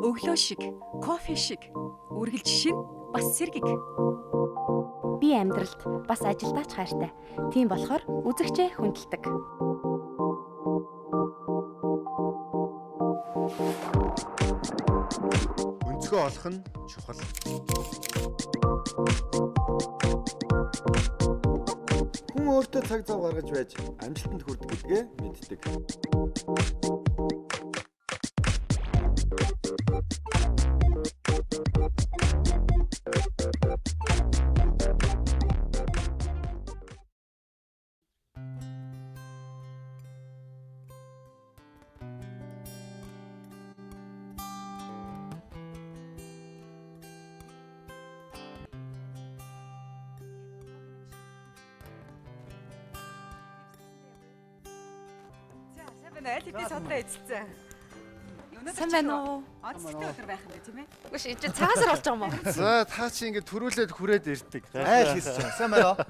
өглөө шиг, кофе шиг үргэлж шин бас сэргэг. Би амьдралд бас ажилдаач хайртай. Тийм болохоор үзэгчээ хүндэлдэг. Өнцгөө олох нь чухал. Хүн өөртөө цаг зав гаргаж байж амжилтанд хүрдэг гэдгээ мэддэг. Аль хэдийн содроо эзэлсэн. Сайн байна уу? Онцлогтой өдөр байх юм дээ, тийм ээ? Үгүй чи цагаасаар болж байгаа юм уу? За та чи ингэ төрүүлээд хүрээд ирдэг. Айл хийсч байна. Сайн байна уу?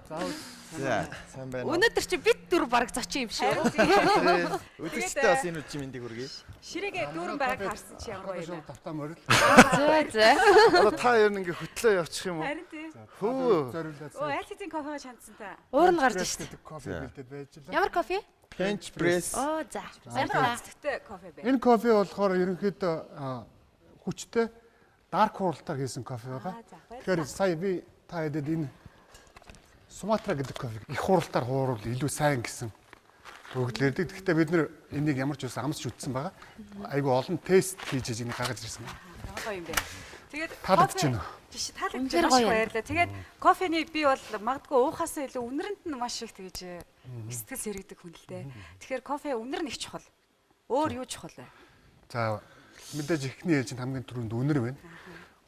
За сайн байна. Өнөөдөр чи бид дөрв баг зочин юм шүү. Өдөртөө бас энэ үчи мэндийг хүргэе. Ширээгээ дүүрэн байгааг харсан чи ямар гоё юм. Тавтаа морил. За. Одоо та ер нь ингэ хөтлөө явчих юм уу? Харин тий. Хөө. Зориулаад. Оо, аль хэдийн кофегаа шандсан та. Өөр нь гарч ирсэн. Кофе бэлдээд байж лээ. Ямар кофе? Bench press. Оо за. Ямар онцлогтой кофе бэ? Энэ кофе болохоор ерөнхийдөө хүчтэй dark хуралтаар хийсэн кофе байгаа. Тэгэхээр сая би та хэдэд энэ Суматра гэдэг кофе их хуралтаар хуурвал илүү сайн гэсэн өгдлээрдэг. Гэхдээ бид нэр энийг ямар ч үсэн амсч үтсэн байгаа. Айгу олон тест хийж энийг гаргаж ирсэн. Ямар гоё юм бэ? Тэгээд Таалагдж байна. Жишээ таалагдж маш баярлалаа. Тэгээд кофений би бол магадгүй уухаасаа илүү үнэрэнд нь маш их тэгж сэтгэл сэргийдэг хүн л дээ. Тэгэхээр кофе үнэр нь их чухал. Өөр юу чухал вэ? За мэдээж ихний ээлжинд хамгийн түрүүнд үнэр байна.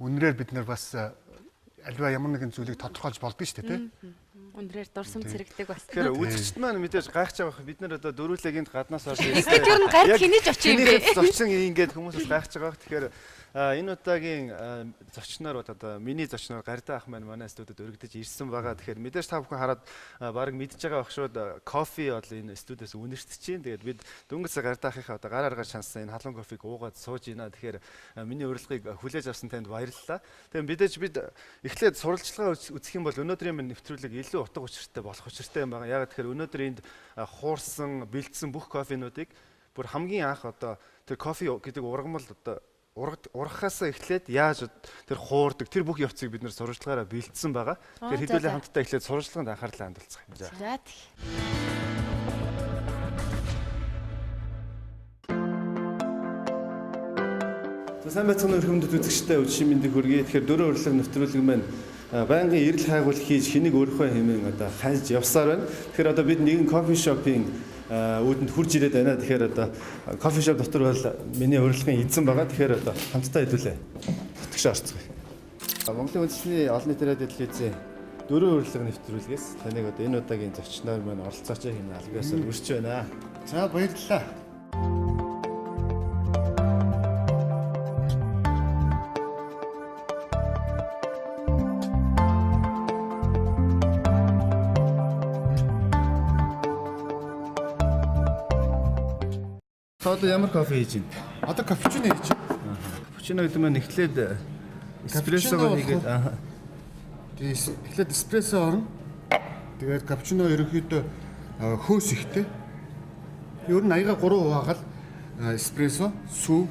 Үнрээр бид нэр бас альва ямар нэгэн зүйлийг тодорхойлж болдго шүү дээ, тийм. Өндрээр дурсам цэрэгдэг бас. Тэгэхээр үзэгчд маань мэдээж гайхаж байгаа бид нар одоо дөрүүлэгийн гаднаас орж Бид ер нь гард хинэж очив юм бэ? зочин ингээд хүмүүс бас гайхаж байгаа. Тэгэхээр энэ удаагийн зочноор бол одоо миний зочноор Гарда ах маань манай студид өргөдөж ирсэн байгаа. Тэгэхээр мэдээж та бүхэн хараад баг мэдж байгаа бах шууд кофе бол энэ студиэс үнэртэж чинь. Тэгээд бид дөнгөж Гарда ахынхаа одоо гар аргаар шансан энэ халуун кофег уугаад сууж ийна. Тэгэхээр миний урилгыг хүлээж авсан танд баярлалаа. Тэгээд мэдээж бид эхлээд сурвалжлагаа үзэх юм бол өнөөдрийн минь нэвтрүүлэг илүү утга учиртай болох учиртай юм байна. Яг тэгэхээр өнөөдөр энд хуурсан, бэлдсэн бүх кофенуудыг бүр хамгийн анх одоо тэр кофе гэдэг ургамал одоо ургахаас эхлээд яаж тэр хуурдаг тэр бүх явцыг бид нэр сурвалжлагаараа бэлдсэн байгаа. Тэгэхээр хэдүүлээ хамтдаа эхлээд сурвалжлаганд анхаарлаа хандуулцгаая юм. За тэг. За сайн байцгаана уу хүмүүст үзэгчтэй өчшин мэндийг хүргэе. Тэгэхээр дөрөв урилга нэвтрүүлэг маань байнгын эрэл хайгуул хийж хэнийг өөрийнхөө хэмээн одоо ханьж явсаар байна. Тэгэхээр одоо бид нэгэн кофе шопын үүдэнд хурж ирээд байна. Тэгэхээр одоо кофе шоп дотор бол миний урилгын эзэн байгаа. Тэгэхээр одоо хамтдаа хэдүүлээ. Тэтгэж орцгоё. Монголын үндэсний олон нийтийн радио телевизийн дөрөв урилга нэвтрүүлгээс таныг одоо энэ удаагийн зочноор маань оролцооч хэмээн албаасаар үрж байна. За баярлалаа. Та одоо ямар кофе хийж байна? Одоо капучино хийж байна. Капучино гэдэг маань эхлээд эспрессогоо хийгээд Эхлээд эспрессо орно. Тэгээд капучино ерөнхийдөө хөөс ихтэй. Ер нь 83% хаагаад эспрессо, сүү,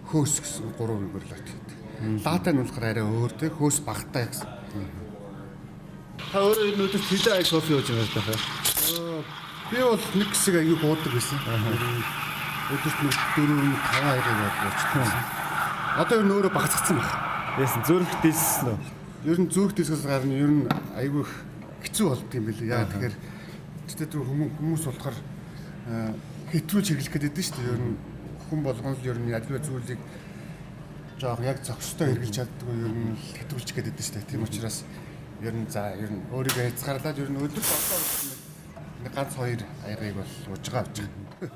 хөөс гэсэн 3 вариант хийдэг. Латте нь болохоор арай өөр те хөөс багтаа гэсэн. та өөрөө энэ өдөрт хэдэн ай кофе ууж байгаа байх вэ? Би бол нэг хэсэг аягүй гоодаг байсан. Өдөрт нэг 4-5 аягаар уучихсан. Одоо ер нь өөрөө багцсан байна. Яасан зүрх дилсэн үү? Ер нь зүрх дискээс гарна ер нь айгүй хэцүү болдго юм билээ. Яа тэгэхээр тэр хүмүүс болохоор хэтрүүлж хэрэглэх гэдэг нь шүү дээ. Ер нь хүн болгоно л ер нь альва зүйлийг жоох яг зохистой хэрэглэж чаддаг уу ер нь хэтрүүлж гэдэг нь шүү дээ. Тийм учраас ер нь өөрийгөө хязгаарлаад ер нь өдөр болоо нэг ганц 2 аягыг бол ууж байгаа авч байгаа.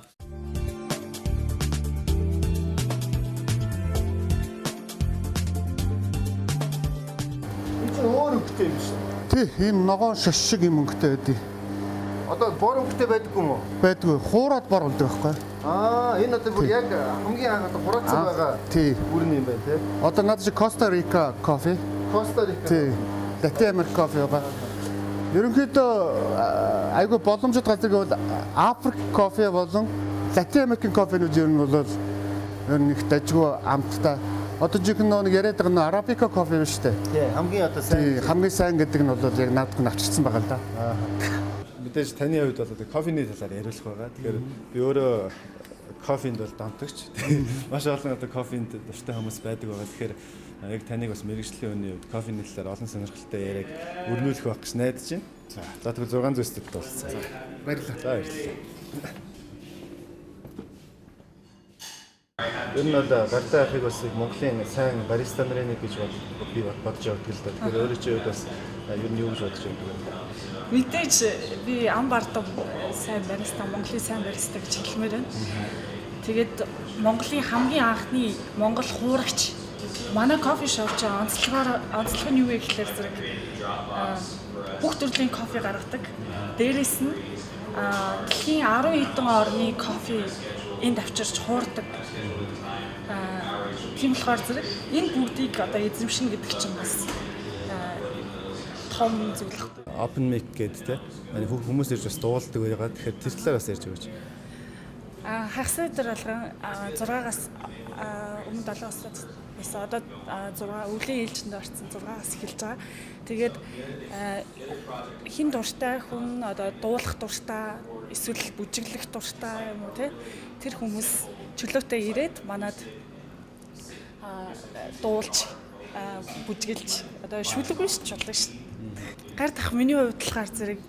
Өөр өнгөтэй юм шүү. Тий, ийм ногоон шаш шиг юм өнгөтэй байдгийг. Одоо бор өнгөтэй байдаг юм уу? Байдгүй. Хуураад бор болдог байхгүй. Энэ одоо бүр яг хамгийн анх одоо хураацсан байгаа Тий. бүрэн юм байна тий. Одоо над чи Коста Рика кофе. Коста Рика. Тий. Латин Америк кофе байгаа. Ерөнхийдөө айгүй боломжит газар гэвэл Африк кофе болон Латин Америкийн кофенууд ер нь бол ер нь их дажгүй амттай. Одоо жишээ нэг яриад байгаа нь Арабика кофе биш үү? Тий, хамгийн одоо сайн. Хамгийн сайн гэдэг нь бол яг наадах нь авчирсан байгаа л да. Мэдээж таны хувьд бол одоо кофений талаар яриулах байгаа. Тэгэхээр би өөрөө кофенд бол донтогч. Маш олон одоо кофенд дуртай хүмүүс байдаг байгаа. Тэгэхээр яг таныг бас мэрэгжлийн үеийн хувьд кофений талаар олон сонирхолтой яриаг өрнүүлэх байх гэж найдаж байна. За тэгвэл 600 студид болсон. Баярлалаа. За баярлалаа. Ер нь бол гартаа ахыг бас Монголын сайн бариста нарын нэг гэж би бодож явдаг л да. Тэгэхээр өөрөө чи хувьд бас ер нь юу гэж бодож байдаг вэ? Мэдээж би ам бардам сайн бариста, Монголын сайн бариста гэж хэлмээр байна. Тэгээд Монголын хамгийн анхны Монгол хуурагч манай кофе шоп ч онцлог нь юу вэ гэхээр зэрэг бүх төрлийн кофе гаргадаг. Дээрээс нь дэлхийн 10 хэдэн орны кофе энд авчирч хуурдаг. Тийм болохоор зэрэг энэ бүгдийг одоо эзэмшнэ гэдэг чинь бас том зүйл. Open mic гэдэг те. Манай хүмүүс ирж бас дуулдаг байгаа. Тэгэхээр тэр талаар бас ярьж өгөөч. Хагас өдөр болгон 6-аас өмнө 7-аас байсан. Одоо 6 өвлийн ээлжинд орсон 6-аас эхэлж байгаа. Тэгээд хин дуртай хүн одоо дуулах дуртай эсвэл бүжиглэх дуртай юм уу те. Тэр хүмүүс чөлөөтэй ирээд манад дуулж бүжгэлж одоо шүлэг биш ч болно шүү. Гар тах миний хувьд болохоор зэрэг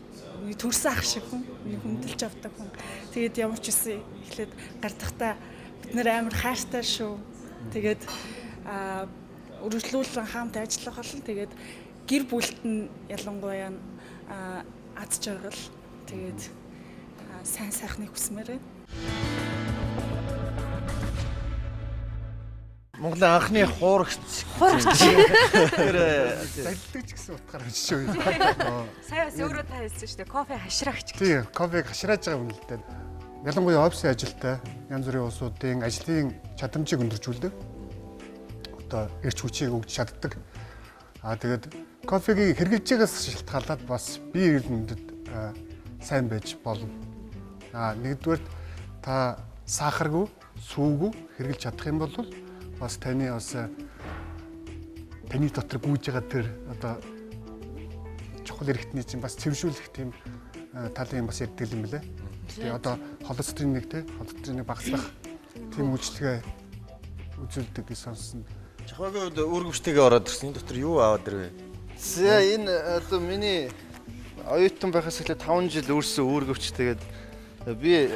төрсөн ах шиг хүн, хүндэлж авдаг хүн. Тэгээд ямар ч үсэн эхлээд гар тахта бид нэр амар хайртай шүү. Тэгээд өргөжлүүлэн хаамт ажиллах болно. Тэгээд гэр бүлт нь ялангуяа аз жаргал тэгээд сайн сайхныг хүсмээр байна. Монголын анхны хуурагч. Тэр залдаг ч гэсэн утгаар хичээв. Сая бас өөрөө та хэлсэн шүү дээ. Кофе хашраагч гэж. Тий, кофег хашрааж байгаа хүн л дээ. Ялангуяа офисын ажилтай янз бүрийн улсуудын ажлын чадамжийг өндөржүүлдэг. Одоо эрч хүчийг өгч чаддаг. Тэгээд кофегийг хэрэглэж байгаас шалтгаалаад бас бие эрдэнэд сайн байж болно. Нэгдүгээр та сахаргүй, сүүгүй хэрэглэж чадах юм бол бас таны дотор гүйж байгаа тэр одоо чухал эрхтний чинь бас цэвэршүүлэх тийм талын бас ярьдаг юм билээ. Тэгээ одоо холестерин нэг багасгах тийм үйлчлэгээ үзүүлдэг гэж сонссон. Чахаагийн үр гүштэйгээ ороод ирсэн. Энэ дотор юу аваад ирвэ? За энэ одоо миний оюутан байхаас эхлээд 5 жил өөрсөө үүргэвч тэгээд би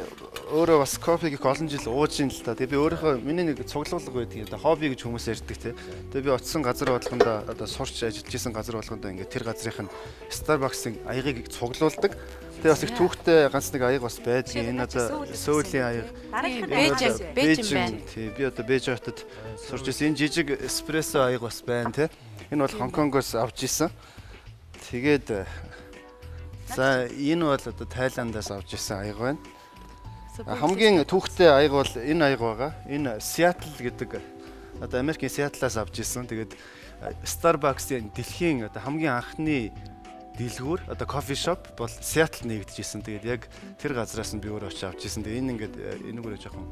өөрөө бас кофег их олон жил ууж ин л та. Тэгээ би өөрийнхөө миний нэг цуглуулга байдаг. Одоо хобби гэж хүмүүс ярьдаг те. Тэгээ би очисон газар болгонда одоо сурч ажиллаж исэн газар болгонда ингээд тэр газрын Starbucks-ын аягийг цуглуулдаг. Тэгээ бас их түүхтэй ганц нэг аяг бас байдаг. Энэ одоо Сөүлийн аяг. Бэж юм байна. Тий, би одоо Бэж хотод сурч исэн. Энэ жижиг эспрессо аяг бас байна те. Энэ бол Хонконгоос авч исэн. Тэгээд за энэ бол одоо Тайландаас авч исэн аяг байна. Хамгийн түүхтэй аяг бол энэ аяг байгаа. Энэ Seattle гэдэг одоо Америкийн Seattle-аас авч исэн. Тэгээд Starbucks-ийн дэлхийн одоо хамгийн анхны дэлгүүр одоо кофе шоп бол Seattle нэгдэжсэн. Тэгээд яг тэр газраас нь би өөрөө очиж авч исэн. Тэгээд энэ ингээд энэгээр жоохон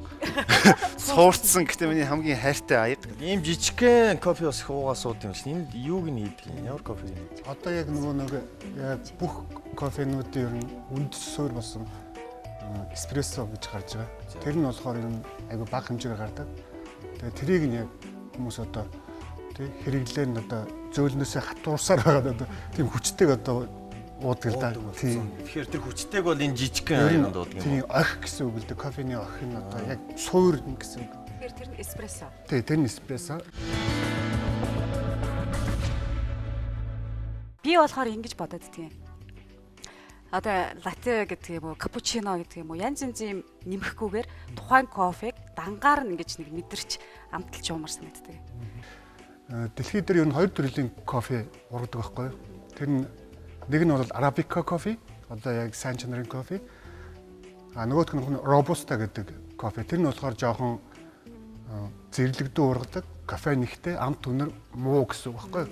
суурцсан. Гэтэ миний хамгийн хайртай аяг. Ийм жижигхэн кофе бас хуугаа сууд юм шин. Энд юуг нь хийдэг юм? Ямар кофе хийдэг? Одоо яг нэг бүх кофенуудын ер нь үнд суурь болсон эспрессо гэж гарч байгаа. Тэр нь болохоор ер нь айгүй бага хэмжээгээр гардаг. Тэгээ тэрийг нь яг хүмүүс одоо хэрэглээ нь одоо зөөлнөөсөө хатуурсаар байгаа одоо тийм хүчтэйг одоо уудаг л да. Тэгэхээр тэр хүчтэйг бол энэ жижигхэн аянд уудаг юм. Тийм ох гэсэн үг л дээ. Кофений ох нь одоо яг суур гэсэн үг. Тэгэхээр тэр нь эспрессо. Тий, тэр нь эспрессо. Би болохоор ингэж бодоод тийм. Одоо латте гэдэг юм уу, капучино гэдэг юм уу, янз янзын нэмэхгүйгээр тухайн кофег дангаар нь ингэж нэг мэдэрч амталж уумар санагддаг. Дэлхийд дээр ер нь 2 төрлийн кофе ургадаг байхгүй юу? Тэр нь нэг нь бол Arabica кофе, одоо яг сайн чанарын кофе. Нөгөөх нь Robusta гэдэг кофе. Тэр нь болохоор жоохон зэрлэгдэн ургадаг, кофеин ихтэй, амт түнэр муу гэсэн үг байхгүй юу?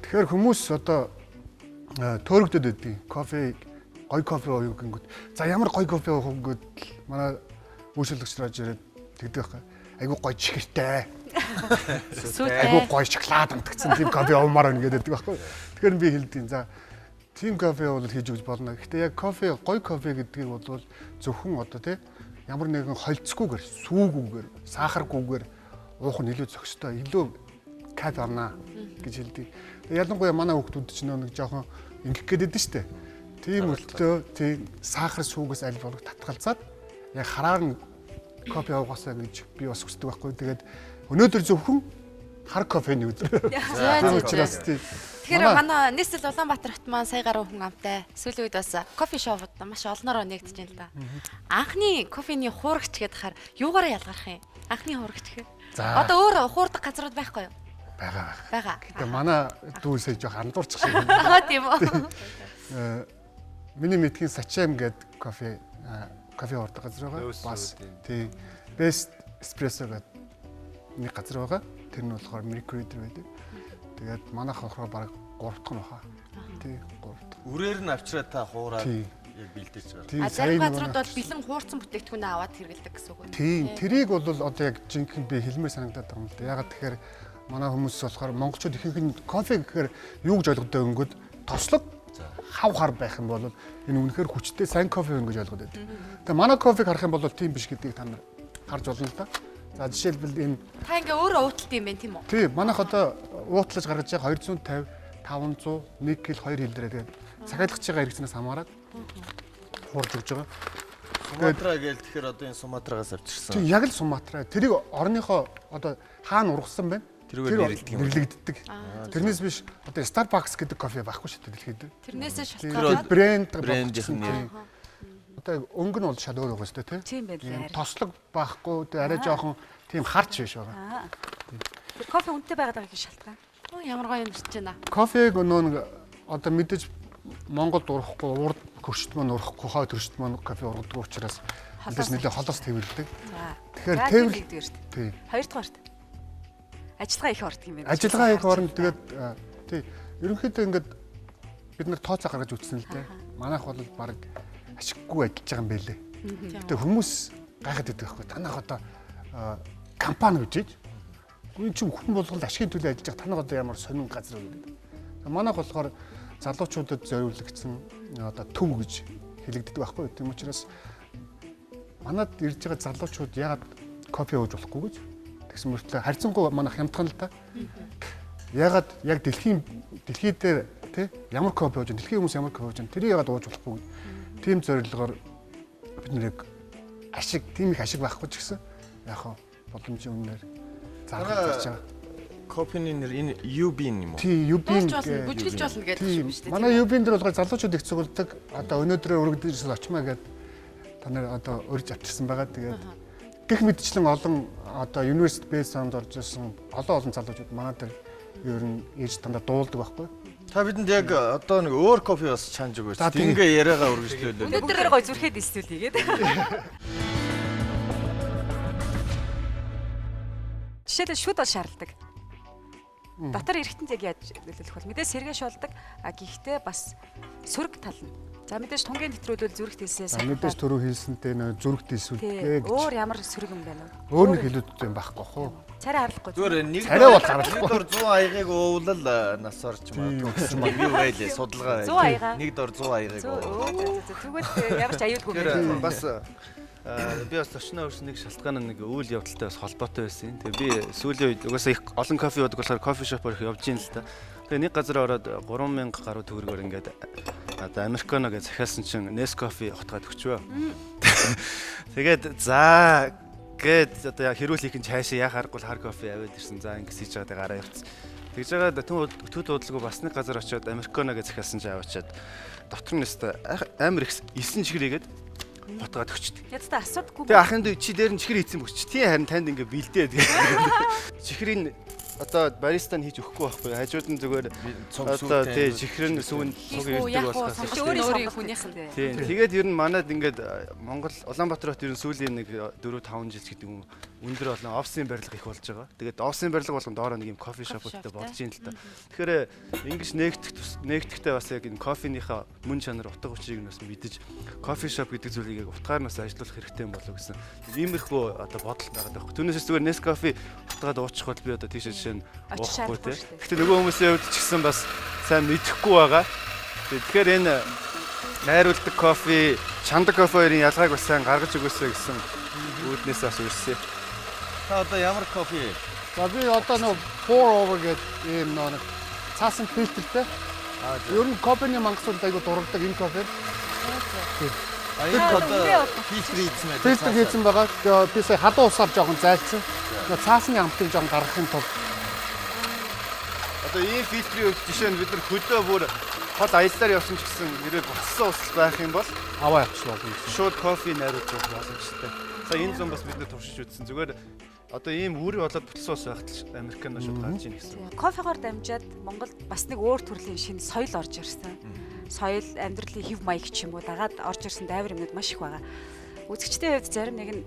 Тэгэхээр хүмүүс одоо төөрөгдөд өгдөг. Кофе гоё кофе ууя гингүүд. За ямар гоё кофе уух гингүүд манай үйлчлэгч нар ирээд тэгдэг байхгүй. Айгуу гоё чихэртэй. Айгуу гоё шоколад амтгцсан тийм кофе уумаар байна гэдэг байхгүй. Тэгэхээр би хэлдэг. За тийм кофе бол хийж өгч болно. Гэхдээ яг кофе гоё кофе гэдгийг бол зөвхөн одоо тий ямар нэгэн холцгүйгээр, сүүгүйгээр, сахаргүйгээр уух нь илүү зохистой, илүү кайф авнаа гэж хэлдэг. Ялангуяа манай хүүхдүүд ч нэг жоохон ингэх гээд байдаг шүү дээ. Тийм мөлтөө тийм сахар сүүгээс аль болох татгалзаад яг хараар нь кофе уугаасаа гэж би бас хүсдэг байхгүй. Тэгээд өнөөдөр зөвхөн хар кофений өдөр. Тийм учраас тийм. Тэгэхээр манай Nestle Улаанбаатар хот маань сая гаруй хүн амтай. Сүүлийн үед бас кофе шопууд маш олноороо нэгдэж байна л да. Анхны кофений хуурагч гэдээ хахаар юугаараа ялгарх юм? Анхны хуурагч гэхээр. Одоо өөр хуурдаг газрууд байхгүй юу? Байгаа. Гэтэ манай дүүсээ жоох андуурчих шиг. Тийм үү. Миний мэдхийн Сачаим гэдэг кофе уурдаг газар байгаа. Бас тийм Best Espresso гэдэг нэг газар байгаа. Тэр нь болохоор Mercury дээр байдаг. Тэгээд манайх болохоор баг 3 дахь нь баха. Тийм 3 дахь. Үрээр нь авчраа та хуураад яг бэлдэж байгаа. Тийм зарим газрууд бол бэлэн хуурцсан бүтээгдэхүүнээ аваад хэрэгэлдэг гэсэн үг үү? Тийм тэрийг бол одоо яг жинхэнэ би хэлмээр санагдаад байгаа юм л да. Ягаад тэгэхээр манай хүмүүс болохоор монголчууд ихэнх нь кофе гэхээр юу гэж ойлгодог өнгөд тослог хав хар байх юм бол энэ үнэхээр хүчтэй сайн кофе байна гэж ойлгоод байдаг. Тэгээ манай кофег харах юм бол тийм биш гэдгийг та нар харж болно л да. За жишээлбэл энэ Та ингээ өөрөө уутлт юм байна тийм үү? тийм манайх одоо уутлаж гаргаж байгаа 250, 500, 1 кг 2 хэлдрээ тэгээд цахиалгаж байгаа хэрэгцээс хамаарат хуурж өгж байгаа. Суматра гээл тэгэхээр одоо энэ Суматрагаас авчирсан. Тийм яг л Суматра. Тэрийг орныхоо одоо хаана ургасан байна? Тэрүүгээр нэрлэгддэг. Тэрнээс биш одоо Starbucks гэдэг кофе байхгүй шүү дээ дэлхийд. Тэрнээсээ Тэр шалтгаалаад брендийнх нь одоо өнгө нь бол шал өөр байгаа шүү дээ Тийм байлээ. тослог байхгүй тэгээ арай жоохон тийм харч биш байгаа. Тэр кофе үнэтэй байгаад байгаа гэж шалтгаан. ямар гоё юм шиж байна. Кофег нөө одоо мэдээж Монголд урахгүй урд хөршт маань урахгүй хой төршт маань кофе ургадаг учраас мэдээж нэлээ холоос тэмэрлдэг. Тэгэхээр тэмэр тий. Хоёрдугаарт ажиллагаа их ордог юм байна. Ажиллагаа их орно тэгээд тий. Ерөнхийдөө ингээд бид нар тооцоо гаргаж үзсэн л дээ. Манайх бол баг ашиггүй ажиллаж байгаа юм байлээ. Гэтэ хүмүүс гайхаад байдаг байхгүй. Танах одоо компани гэж энэ чинь хүн болгол ашигын төлөө ажиллаж байгаа. Танах одоо ямар сонин газар вэ гэдэг. Манайх болохоор залуучуудад зориулагдсан одоо төв гэж хэлэгддэг байхгүй. Тийм учраас манад ирж байгаа залуучууд яагаад кофе ууж болохгүй гэж тэгсэн мөртлөө харьцангуй манайх хямдхан л та. Яагаад яг дэлхийд дээр тий ямар кофе ууж, дэлхийн хүмүүс ямар кофе ууж, тэрийг яагаад ууж болохгүй. Тийм зорилгоор бид нэрийг ашиг, тийм их ашиг байхгүй ч гэсэн яг хаа боломжийн үнээр зарж байгаа. Кофений нэр энэ UB-н юм уу? Тий, UB-н бүжгэлж болно гэдэг юм шүү дээ. Манай UB-н дээр болохоор залуучууд их цугулдаг. Одоо өнөөдрөө өргөдөж очмаа гэдэг та нар одоо урьж авчирсан байгаа. Тэгээд гэх мэтчлэн олон одоо University Base санд орж ирсэн олон залуучууд манай дээр ер нь ирж дандаа дуулдаг байхгүй. Та бидэнд яг одоо нэг өөр кофе бас чанж өгөөч. Ингээ яриагаа үргэлжлүүлээ. Өнөөдөр гой зүрхэд дистүүлээ гээд. Жишээлбэл шүд бол шаардлагадаг. Дотор эрэхтэнд яг яаж нөлөөлөх бол мэдээ сэргээш болдог. А гэхдээ бас сөрөг тал нь. За мэдээж тунгийн нэвтрүүлвэл зүрх дэлсээс мэдээж төрөө хийсэнтэй нөө зүрх дэлсүүлгээ гэж. Өөр ямар сөрөг юм байна вэ? Өөр нэг хэлүүд юм байхгүй хоо. Царай харлахгүй. Зүгээр нэг царай бол харлахгүй. Нэг дор 100 аягийг уувлал нас орч магадгүй гэсэн юм юу байлээ судалгаа. 100 аяга. Нэг дор 100 аягийг. Тэгвэл ямар ч аюулгүй юм. Бас би бас зочноо өрсөн нэг шалтгаан нэг үйл явдалтай бас холбоотой байсан. Тэгээ би сүүлийн үед угаасаа их олон кофе уудаг болохоор кофе шопоор их явж ийн л та. Тэгээ нэг газар ороод 3000 гаруй төгрөгөөр ингээд одоо американо гэж захиалсан чинь Nescafe хотгаад өгчвөө. Тэгээд за гээд одоо хэрүүл хийх нь цаашаа яхааргүй хар кофе аваад ирсэн. За ингэж хийж байгаа гараа явцсан. Тэгж байгаа төд уудлага бас нэг газар очиод американо гэж захиалсан чинь аваачаад дотор нь өстө амар их 9 чихрийгээд ботгаад өгчтэй. Ядтай асуудаггүй. Тэгээ ахын дүү чи дээр нь чихэр хийсэн бөч. Тий харин танд ингээ бэлдээ. Чихрийн одоо баристанд хийж өгөхгүй байхгүй. Хажууд нь зүгээр одоо тий чихрэн сүүн цуг ирдэг болохоос. өөрийн хүнийх нь. Тийм. Тэгээд ер нь манайд ингээд Монгол Улаанбаатар хот ер нь сүүлийн нэг 4-5 жил гэдэг юм өндөр олон офисын барилга их болж байгаа. Тэгээд офисын барилга болгон доороо нэг юм кофе шопуудтай болж юм л та. Тэгэхээр ингэж нэгтгэхдээ бас яг энэ кофенийхаа мөн чанар утга учирыг нь бас мэдэж кофе шоп гэдэг зүйлийг яг утгаар нь бас ажилуулах хэрэгтэй юм болов гэсэн. Иймэрхүү одоо бодол байгаа байхгүй. Түүнээс зүгээр Nescafe утгаад уучих бол би одоо тийш жишээ нь уухгүй те. Гэхдээ нөгөө хүмүүсийн хувьд ч гэсэн бас сайн мэдэхгүй байгаа. Тэгэхээр энэ найруулдаг кофе, чандаг кофеийн ялгааг бас сайн гаргаж өгөөсэй гэсэн үүднээс бас үрсэ. Та одоо ямар кофе? За би одоо нэг pour over гэдэг ийм нэг цаасан фильтртэй. Ер нь кофений мангасуулд айгу дургдаг энэ кофе. Энэ одоо фильтр хийсэн байх. Фильтр хийсэн байгаа. Би сая хадуу усаар жоохон зайлцсан. Цаасны амтыг жоохон гаргахын тулд Одоо ийм фильтрийн хувьд жишээ нь бид нар хөдөө бүр хол аяллаар явсан ч гэсэн нэрээ буцсан ус байх юм бол аваа явчих болно. шууд кофе найруулж явах боломжтой. Сая энэ зам бас бид нар туршиж үзсэн. Зүгээр одоо ийм үр болоод буцсан ус байхад Американаа шууд гарч ийн гэсэн. Кофегоор дамжаад Монголд бас нэг өөр төрлийн шинэ соёл орж ирсэн. Соёл, амьдралын хэв маяг ч юм уу дагаад орж ирсэн дайвар юмнууд маш их байгаа. Үзэгчдийн хувьд зарим нэг нь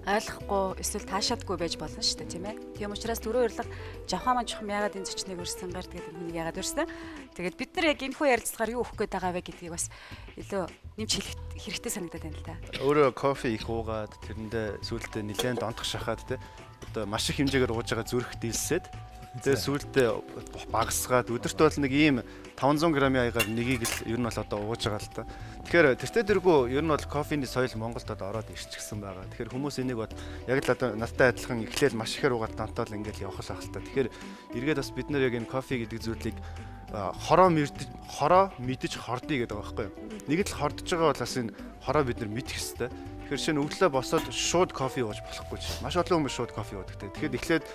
ойлгохгүй эсвэл таашаадгүй байж болно шүү дээ, тийм ээ. Тийм учраас түрүү урилга Жавхан маань жоохон яагаад энэ зочныг өрсөн гар тэгээд хүнийг яагаад өрсөн. Тэгээд бид нар яг энэхүү ярилцлагаар юу өгөх гээд байгаа вэ гэдгийг бас илүү нэмж хэлэх хэрэгтэй санагдаад байна л да. Өөрөө кофе их уугаад тэрэндээ сүүлдээ нэлээд донтох шахаад те одоо маш их хэмжээгээр ууж байгаа зүрх дийлсээд тэгээ сүүлдээ багасгаад өдөрт бол нэг ийм 500 г-ийн аягаар нэгийг л ер нь бол одоо ууж байгаа л та. Тэгэхээр тэртээ дэргүй ер нь бол кофений соёл Монголд одоо ороод ирчихсэн байгаа. Тэгэхээр хүмүүс энийг бод яг л одоо надтай адилхан эхлээл маш ихээр уугаад донтоол ингээл явах л ахalta. Тэгэхээр эргээд бас бид нар яг энэ кофе гэдэг зүйлийг хороо мэдэж хордъё гэдэг байгаа байхгүй юу. Нэг л хордож байгаа бол бас энэ хороо бид нар мэдэх хэрэгтэй. Тэгэхээр шинэ өглөө босоод шууд кофе ууж болохгүй ч. Маш олон хүмүүс шууд кофе уудаг. Тэгэхээр эхлээд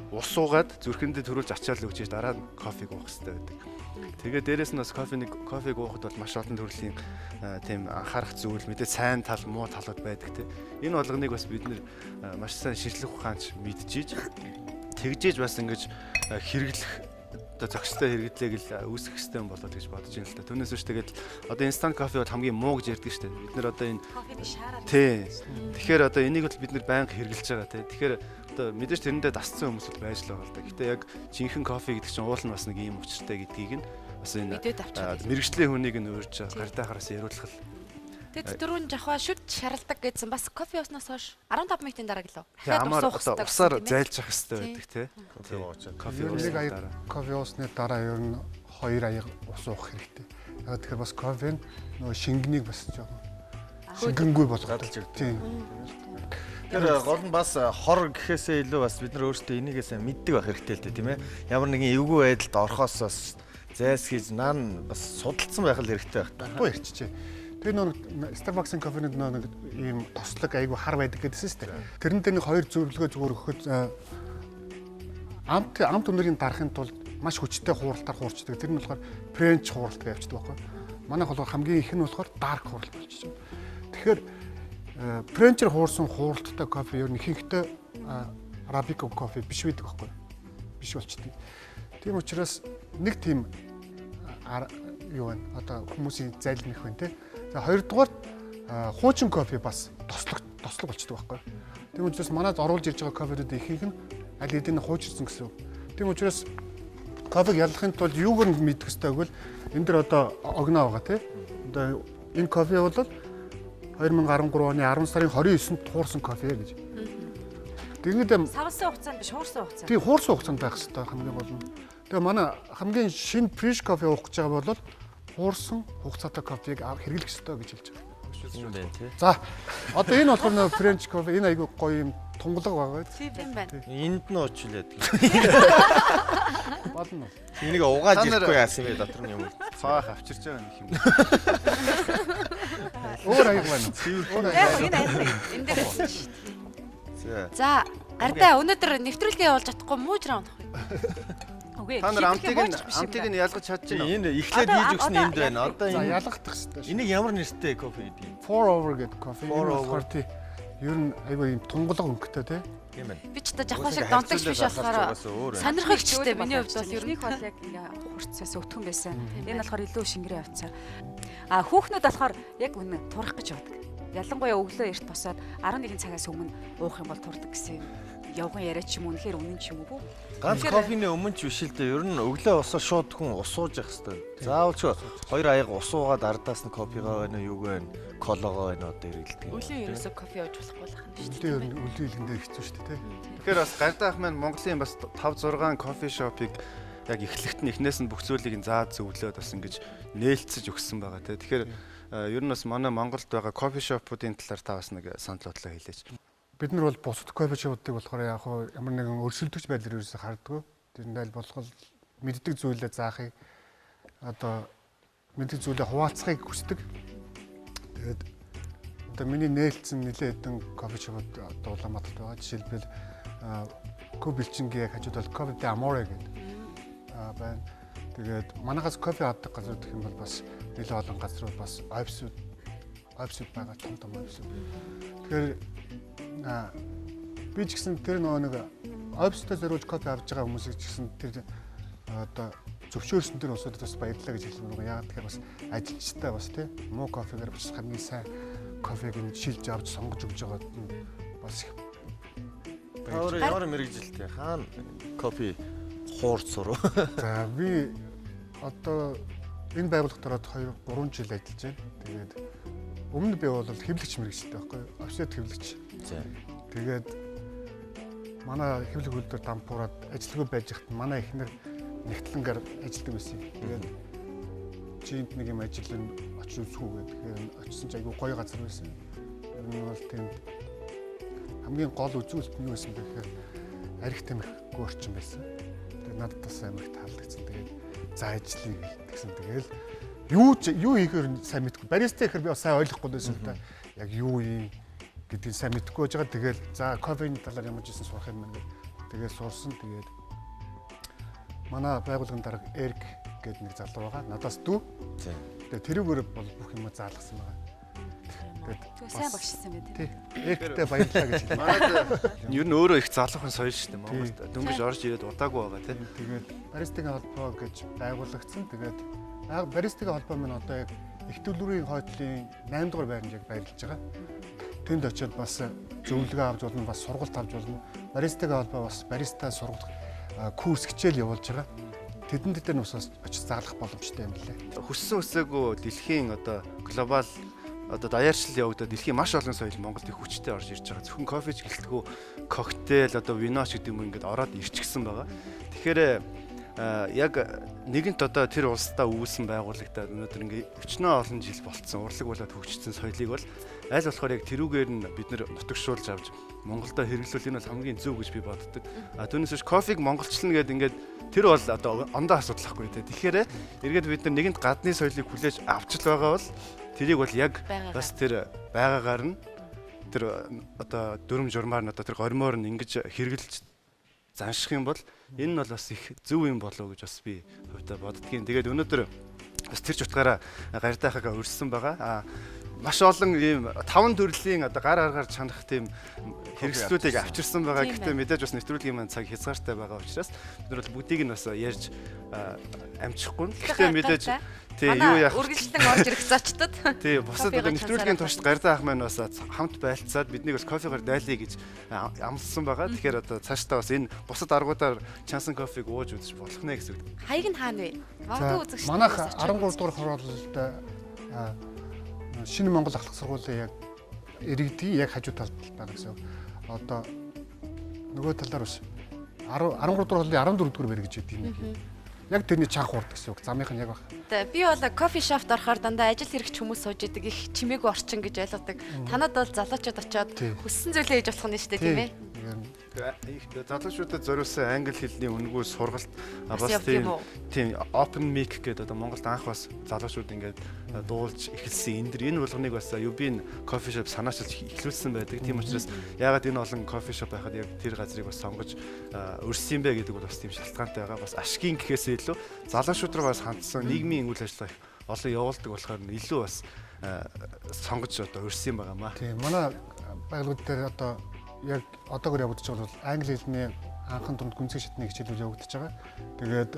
ус уугаад зүрхэндээ төрүүлж ачаал өгч дараа нь кофег уух хэрэгтэй байдаг. Тэгээд дээрэс нь бас кофег уухад бол маш олон төрлийн тийм анхаарах зүйл мэдээ сайн тал муу талууд байдаг тийм. Энэ болгоныг бас бид нэр маш сайн шинжлэх ухаанч мэдчихэж тэгжээж бас ингэж хэрэглэх одоо зохистой хэрэглээг л үүсгэх систем болоод гэж бодож байна л да. Түүнээс биш тэгээд одоо instant coffee бол хамгийн муу гэж ярьдаг шүү дээ. Бид нэр одоо энэ Кофений шаараа. тий. Тэгэхээр одоо энийг бол бид нэр байнга хэрэглэж байгаа тий. Тэгэхээр одоо мэдээж тэрэндээ дасцсан хүмүүс бол байж л байгаа л да. Гэтэ яг жинхэнэ кофе гэдэг чинь уул нь бас нэг ийм учиртай гэдгийг нь бас энэ мэрэгжлийн хүнийг нь өөрж гартайхараас яриулах л. Тэгээд дөрөв жахаа шүд шаралдаг гэсэн бас кофе ууснаас хойш 15 минутын дараа гэлөө. Ямар одоо усаар зайлж явах хэрэгтэй байдаг тий. Кофе уучаад. Кофе нэг аяг дараа. кофе уусны дараа ер нь 2 аяг ус уух хэрэгтэй. Яг тэгэхээр бас кофе нөгөө шингэнийг бас жоохон шингэнгүй болгоод тийм. Тэр гол нь бас хор гэхээсээ илүү бас бид нар өөрсдөө энийгээс мэддэг байх хэрэгтэй л дээ тийм ээ. Ямар нэгэн эвгүй байдалд орохоос бас зайлсхийж наан бас судалсан байх л хэрэгтэй байх. Баггүй ярьчихжээ. Тэр нэг Starbucks-ын кофенууд нэг ийм тослог айгу хар байдаг гэдсэн шүү дээ. Тэрнтэй нэг 2 зөвлөгөө зүгээр өгөхөд амт өнөрийн дарахын тулд маш хүчтэй хууралтаар хуурчдаг. Тэр нь болохоор French хууралт гэж явчихдаг байхгүй. Манайх бол хамгийн их нь болохоор dark хууралт болчихж байна. Тэгэхээр French-ээр хуурсан хууралттай кофе ер нь ихэнхдээ Arabica кофе биш байдаг байхгүй. Биш болчихдог. Тийм учраас нэг тийм юу вэ? Одоо хүмүүсийн зайлмих байна те. За хоёрдугаар хуучин кофе бас тослог болчихдог байхгүй. Тийм учраас манайд оруулж ирж байгаа кофедүүд ихэнх нь аль хэдийн хуучирсан гэсэн. Тийм учраас кофег ялахын тулд юуг нь мэдэх хэрэгтэй гэвэл энэ дэр одоо огноо байгаа тий. Одоо энэ кофе бол 2013 оны 10 сарын 29-нд хуурсан кофе гэж. Тэгээд Савсан хугацаанд биш хуурсан хугацаанд. тий хуурсан хугацаанд байх хэрэгтэй хамгийн гол нь. Тэгээ манай хамгийн шинэ fresh кофе уух гэж байгаа бол хуурсан хугацаатай кофег хэрэглэх ёстой гэж хэлж байгаа. юм байна тий. За одоо энэ болохоор нөө French кофе энэ айгүй гоё юм тунгалаг байгаа. Тийм байна. Энд нь уучлаад. Болно. Энийг угааж ирэхгүй яасан бэ дотор нь юм. Цаах авчирч байгаа нэг юм. Өөр аяг байна. Яг энэ аяг энэ дээр байсан шүү За. дээ. За, гардаа өнөөдөр нэвтрүүлгээ явуулж чадахгүй муужраа унах юм. Үгүй. Та нар амтыг нь ялгаж чадчихна. Энэ эхлээд хийж өгсөн энд байна. Одоо За энэ ялгах хэрэгтэй шүү. энийг ямар нэртэй кофе гэдэг юм? Pour over гэдэг кофе. Pour Энэ over. болохоор тий ер нь айгүй юм тунгалаг өнгөтэй те. Тийм байна. Би ч та жахаа шиг донтогч биш болохоор сонирхогчтой миний хувьд бол ер нь Эхнийх бол яг ингээ хурцсаас өтгөн байсан. Энэ болохоор илүү шингэрээ явцсан. А хүүхнүүд болохоор яг үнэ турах гэж явдаг. Ялангуяа өглөө эрт босоод 11 цагаас өмнө уух юм бол турдаг гэсэн явган яриа ч юм уу үнэхээр үнэн ч юм уу. Ганц кофений өмнө ч биш л дээ. Ер нь өглөө босоод шууд хүн ус ууж явах хэрэгтэй. Заавал ч хоёр аяга ус уугаад ардаас нь кофегоо байна уу, юугаа байна, кологоо байна одоо хэрэгэлдэг. өглөө ерөөсөө кофе ууж болохгүй л ахна шүү Өглөө ер нь өглөө илгэндээ хэцүү шүү дээ те. Тэгэхээр бас Гарда ах маань Монголын бас 5 6 кофе шопыг яг эхлэхэд нь эхнээс нь бүх зүйлийг заад зөвлөөд бас ингэж нээлтсэж өгсөн байгаа те. Тэгэхээр ер нь бас манай Монголд байгаа кофе шопуудын талаар та бас нэг санал бодлоо хэлээч. Бид нар бол бусад кофе шопуудыг болохоор яг хуу ямар нэгэн өрсөлдөгч байдлаар ерөөсө харддаг. Тэрэндээ болгол мэддэг зүйлээ заахыг одоо мэддэг зүйлээ хуваалцахыг хүсдэг. Тэгээд одоо миний нээлтсэн нэлээд хэдэн кофе шопууд одоо Улаанбаатарт байгаа. Жишээлбэл Кобилчингийн хажууд бол Кофе де Аморе гэдэг байна. Тэгээд манайхаас кофе авдаг газар гэх юм бол бас нэлээд олон газрууд бас офисууд байгаа, том офисууд. Тэгэхээр би ч гэсэн тэр нэг офистой зориулж кофе авч байгаа хүмүүсийг ч гэсэн тэр одоо зөвшөөрсөн тэр усуудад бас баярлалаа гэж хэлэх юм. Яагаад тэгэхээр бас ажилчтай бас тийм муу кофегээр бас хамгийн сайн кофег нь шилж авч сонгож өгж байгаад бас их Ямар мэрэгжилтэй хаана кофе хуурц сурав. За би одоо энэ байгууллагт ороод 2 3 жил ажиллаж байна. Тэгээд өмнө би бол хэвлэгч мэрэгжилтэй байхгүй юу? Офсет хэвлэгч. Тэгээд манай хэвлэг хөлдөр дампуураад ажилгүй байж хат манай эхнэр нэгтлэнгээр ажилладаг байсан. Тэгээд чи энд нэг юм ажиллана очиж үзхүү гэдэг. Тэгээд очисон ч айгүй гоё газар байсан. Ер нь бол тийм хамгийн гол үзүүлэлт нь юу байсан бэ гэхээр арх тамхигүй орчин байсан. Тэгээд надад бас амар их таалагдсан. Тэгээд за ажиллая гэсэн. Тэгээд юу хийхээр сайн мэдгүй. Бариста гэхээр би бас сайн ойлгохгүй байсан л да. Яг юу юм гэдгийг сайн мэдгүй байж байгаа. Тэгээд за кофений талаар ямар ч юм сурах юм байна. Тэгээд сурсан. Тэгээд манай байгууллагын дарга Эрик гэдэг нэг залуу байгаа. Надаас дүү. Тэгээд тэрүүгээр бол бүх юм заалгасан байгаа. Тэгээ сайн багшсан байт. Тий. Эриктэй баярлалаа гэж хэлээ. Манайд ер нь өөрөө их залуухан соёл шүү дээ Монголд. Дөнгөж орж ирээд удаагүй байгаа тийм. Тэгээд баристагийн холбоо гэж байгуулагдсан. Тэгээд баристагийн холбоо минь одоо яг их төлөвлөрийн хойдлын 8 дугаар байранд яг баярлаж байгаа. Тэнд очиод бас зөвлөгөө авч болно, бас сургалт авч болно. Баристагийн холбоо бас бариста сургалт курс хичээл явуулж байгаа. Тэдэнд дээр нь бас очиж заалах боломжтой юм лээ. Хүссэн үсээгүй дэлхийн одоо глобал одоо даяарчлал явагдаад дэлхийн маш олон соёл Монголд их хүчтэй орж ирж байгаа. Зөвхөн кофеч гэлтгүү коктейл одоо виноч гэдэг юм ингээд ороод ирчихсэн байгаа. Тэгэхээр яг нэгэнт одоо тэр улсдаа үүсэн байгууллагатаа өнөөдөр ингээд өчнөө олон жил болцсон урлаг болоод хөгжсөн соёлыг бол аль болохоор яг тэрүүгээр нь бид нэр нутагшуулж авч Монголдо хэрэглүүл энэ бол хамгийн зөв гэж би боддог. Түүнээс биш кофег монголчлна гэдэг ингээд тэр бол одоо ондоо асуудал ахгүй тий. Тэгэхээр эргээд бид нар нэгэнт гадны соёлыг хүлээж авчил байгаа бол тэрийг бол яг бас тэр байгаагаар нь тэр одоо дүрм журмаар нь одоо тэр гормоор нь ингэж хэрэгжилж занших юм бол энэ нь бол бас их зөв юм болов уу гэж бас би хувьдаа боддгийн. Тэгээд өнөөдөр бас тэр ч утгаараа гардайхагаа өрссөн байгаа. Маш олон ийм 5 төрлийн одоо гар аргаар чанах тийм хэрэгслүүдийг авчирсан байгаа. Гэхдээ мэдээж бас нэвтрүүлгийн маань цаг хязгаартай байгаа учраас бид нар бол бүгдийг нь бас ярьж амжихгүй. Гэхдээ мэдээж тий юу яах үргэлжлэн орж ирэх зочдод. Тий бусад одоо нэвтрүүлгийн туршид Гарда ах маань бас хамт байлцаад биднийг бас кофегаар дайлъя гэж амласан байгаа. Тэгэхээр одоо цаашдаа бас энэ бусад аргуудаар чансан кофег ууж үзэж болох нэ гэсэн үг. Хаяг нь хаана вэ? Магадгүй үзэгч. Манайх 13 дугаар хороололд Шинэ Монгол ахлах сургуулийн яг иргэдийн яг хажуу талд байгаа гэсэн. Одоо нөгөө талаар биш 13 дугаар хорооллын 14 дугаар байр гэж байдаг юм. Яг тэрний чанх урд гэсэн үг. Замынх нь яг баг. Би бол кофе шопт орохоор дандаа ажил хэрэгч хүмүүс сууж идэг их чимээгүй орчин гэж ойлгодог. Танад бол залуучууд очиод хүссэн зүйлээ хийж болох нь шүү дээ, тийм ээ? Залуучуудад зориулсан англи хэлний үнэгүй сургалт бас тийм open mic гэдэг одоо Монголд анх бас залуучууд ингээд дуулж эхэлсэн. Энэ болгоныг бас UB-ийн кофе шоп санаачилж эхлүүлсэн байдаг. Тийм учраас ягаад энэ олон кофе шоп байхад яг тэр газрыг бас сонгож өрсөн юм бэ гэдэг бол бас тийм шалтгаантай байгаа. Бас ашигын гэхээсээ илүү залуучууд руу бас хандсан нийгмийн үйл ажиллагаа олон явуулдаг болохоор илүү бас сонгож одоо өрсөн юм байгаамаа. Тийм манай байгууллагууд дээр одоо яг одоогор явагдаж байгаа бол англи хэлний анхан дунд гүнзгий шатны хичээлүүд явагдаж байгаа. Тэгээд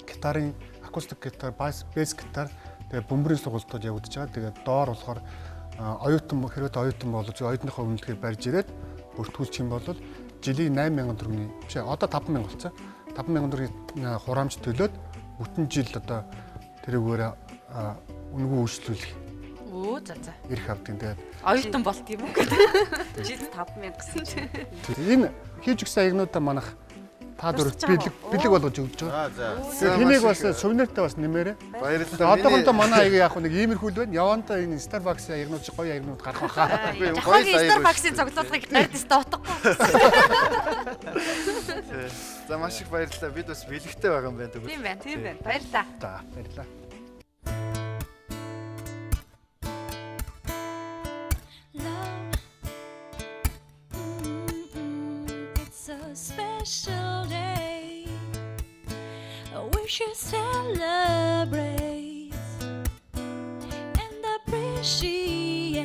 гитарын акустик гитар, бас гитар тэгээд бөмбөрийн сургалтууд явагдаж байгаа. Тэгээд доор болохоор оюутан хэрвээ оюутан бол оюутныхоо үнэлгээ барьж ирээд бүртгүүлчих юм бол жилийн 8,000 төгрөгийн биш одоо 5,000 болцсон. 5,000 төгрөгийн хураамж төлөөд бүтэн жил одоо тэрүүгээр үнэгүй үйлчлүүлэх. Оо за. Ирэх авдаг. Тэгээд Оюутан болт юм уу? Жилд 5,000 гэсэн чинь. энэ хийж өгсөн аягнуудаа манах та дөрөв бэлэг болгож өгч байгаа. За. Хэнийг бас сувниртай бас нэмээрээ. Баярлалаа. Одоохондоо манай аяг яг нэг иймэрхүү л байна. Явандаа энэ Starbucks аягнууд гоё аягнууд гарах байхаа. Тухайн Starbucks-ийн цогцолтыг найдастай утгагүй. За маш их баярлалаа. Бид бас бэлэгтэй байгаа юм байна. Тийм байна. Баярлалаа. За баярлалаа. It's a special day. We should celebrate and appreciate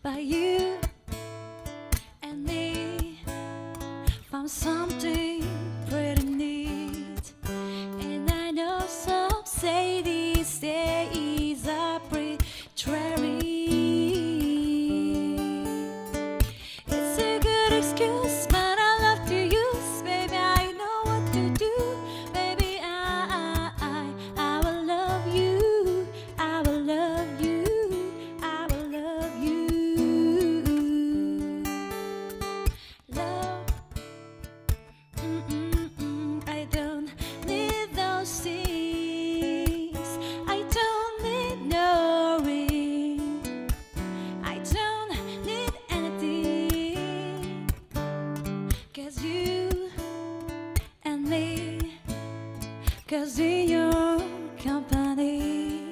by you and me. Found something pretty neat, and I know some say these days are arbitrary. It's a good excuse, but I love to use. Baby, I know what to do. Baby, I will love you. I will love you. I will love you. Love. I don't need those things. I don't need no ring. I don't need anything. 'Cause you and me, 'cause in your company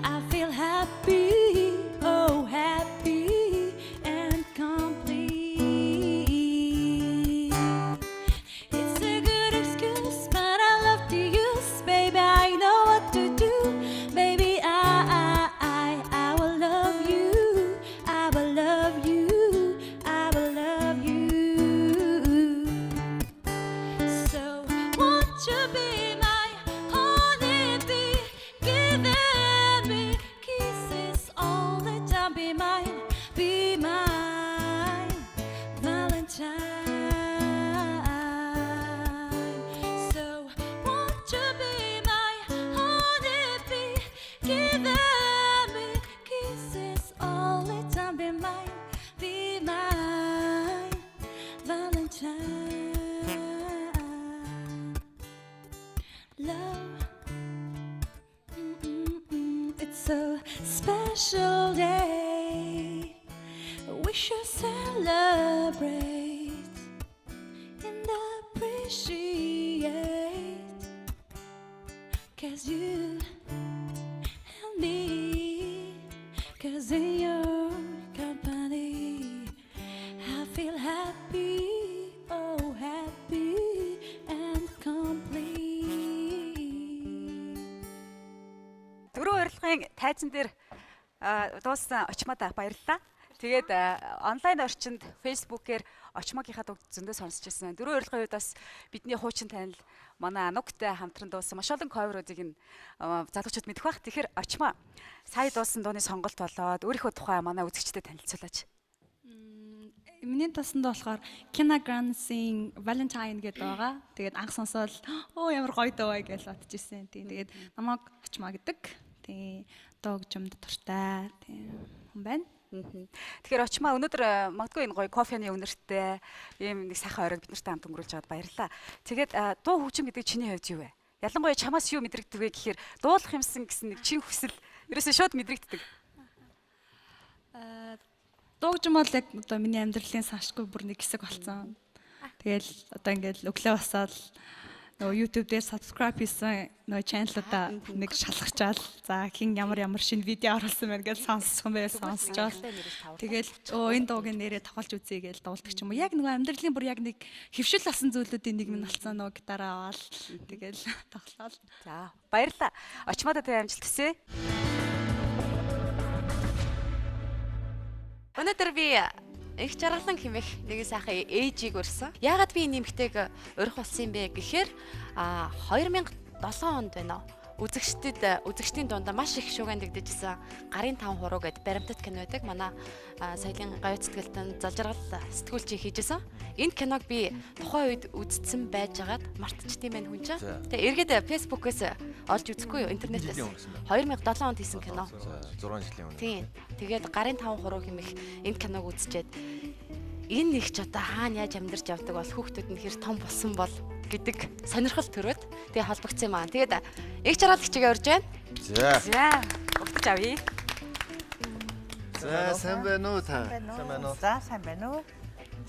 I feel happy, oh happy and complete. It's a good excuse, but I love to use. Baby, I know what to do. Baby, I will love you. I will love you. I will love you. So won't you be my honeybee, giving me kisses all the time? Be mine, be mine, Valentine. So won't you be my honeybee, giving me kisses all the time? Be mine, Valentine. Love. It's a special day. We should celebrate and appreciate. 'Cause you and me, 'cause in your company I feel happy, oh happy and complete. Дөрөв урилгын тайзан дээр дууссан очмоодаа баярлалаа. Тэгээд онлайн орчинд фэйсбүүкээр очмогийнхаа дуг зөндөө сонсч ирсэн. Дөрөв урилгын үед бас бидний хуучин танил манай Ануктай хамтран дуусан маш олон cover-уудыг залуучууд мэдэх бах. Тэгэхээр очмо сая дуусан дууны сонголт болоод өөрийнхөө тухай манай үзэгчдэд танилцуулаач. Миний тасанд болохоор Kina Grant-ийн Valentine гэдэг байгаа. Тэгээд анх сонсоод ямар гоё дуу вэ гэж бодож ирсэн. Тэгээд намайг очмаа гэдэг. Тэгээд дуу гжимд дуртай. Тийм хүн байна. Тэгэхээр очмоо өнөөдөр магадгүй энэ гоё кофены үнэртэй ийм нэг сайхан оройг бид нартай хамт өнгөрүүлж байгаад баярлалаа. Тэгээд дуу хөгжим гэдэг чиний хувьд юу вэ? Ялангуяа чамаас юу мэдрэгддэг вэ гэхээр дуулах юмсан гэсэн нэг чин хүсэл ерөөсөө шууд мэдрэгддэг. Дуугжим бол яг одоо миний амьдралын саншгүй бүр нэг хэсэг болсон. Тэгэл одоо ингээд өглөө басаад нөгөө YouTube дээр subscribe хийсэн нөгөө channel-удаа нэг шалгачаал. За хин ямар шинэ видео оруулсан байна гэж сонссон байл сонсчоод. Тэгэл энэ дуугийн нэрээ тоглож үзье гэж дуулдаг ч юм уу. Яг нөгөө амьдралын бүр яг нэг хөвшил болсон зүйлүүдийн нэг нь болсон нөгөө гитараа аваад тэгэл тоглоод. За баярлалаа. Очмоодоо тэ амжилт хүсье. Өнөөдөр би их жаргалан хэмэх нэг сайхан ээжийг өрсөн. Яагаад би энэ нэмэгтэйг өрөх болсон юм бэ гэхээр 2007 онд байна. Үзэгчдийн дундаа маш их шуугиандагдажсэн Гарын 5 хуруу гэдэг баримтат кино байдаг. Манай соёлын говь цэцгэлтэн залжиргал сэтгүүлч хийжсэн. Энэ киног би тухайн үед үзсэн байжгаад мартчихдсан байх хүн чинь. Тэгээ эргээд Facebook-ээс олж үзэхгүй юу, интернетээс. 2007 онд хийсэн кино. 6 жилийн өмнө. Тийм. Тэгээд Гарын 5 хуруу хэмэх энэ киног үзчихэд энэ их ч одоо хаана яаж амьдарч явдаг бол хүүхдүүд нь хэр том болсон бол гэдэг сонирхол төрөөд тэгээ холбогдсон юм аа. Тэгээд их жаргалагчигээ урьж байна. За. Уртж авъя. За сайн байна уу та? Сайн байна уу? За сайн байна уу?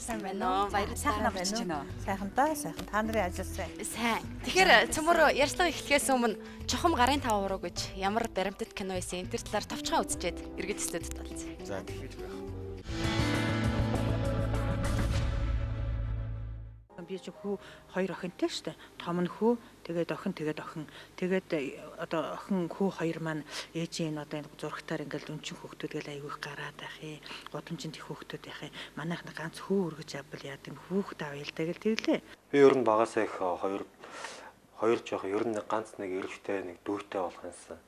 Сайн байна уу? Баярлалаа бичиж байна уу? Сайхан та нарын ажил сайн. Сайн. Тэгэхээр цөмөр ярьцлага эхлэхээс өмнө чухам Гарын 5 хуруу гэж ямар баримтат кино байсан энэ төр талаар товчхон үзчихэд эргээд студид болцсон. За тэгэж байх. Би ч хүү хоёр охинтой штэ. Том нь хүү, тэгээд охин. Тэгээд одоо охин хүү хоёр маань ээжийн одоо энэ зурагтаар ингээл өнчин хүүхдүүд гэл айгүйх гараад байх юм. Годомжинд их хүүхдүүд байх юм. Манайхна ганц хүү өргөж авбал яадаг хүүхд авъя л тэгэл тэглээ. Би ер нь багасаа их хоёр жоох ер нь ганц нэг эрэгтэй нэг дүүтэй болох юмсан.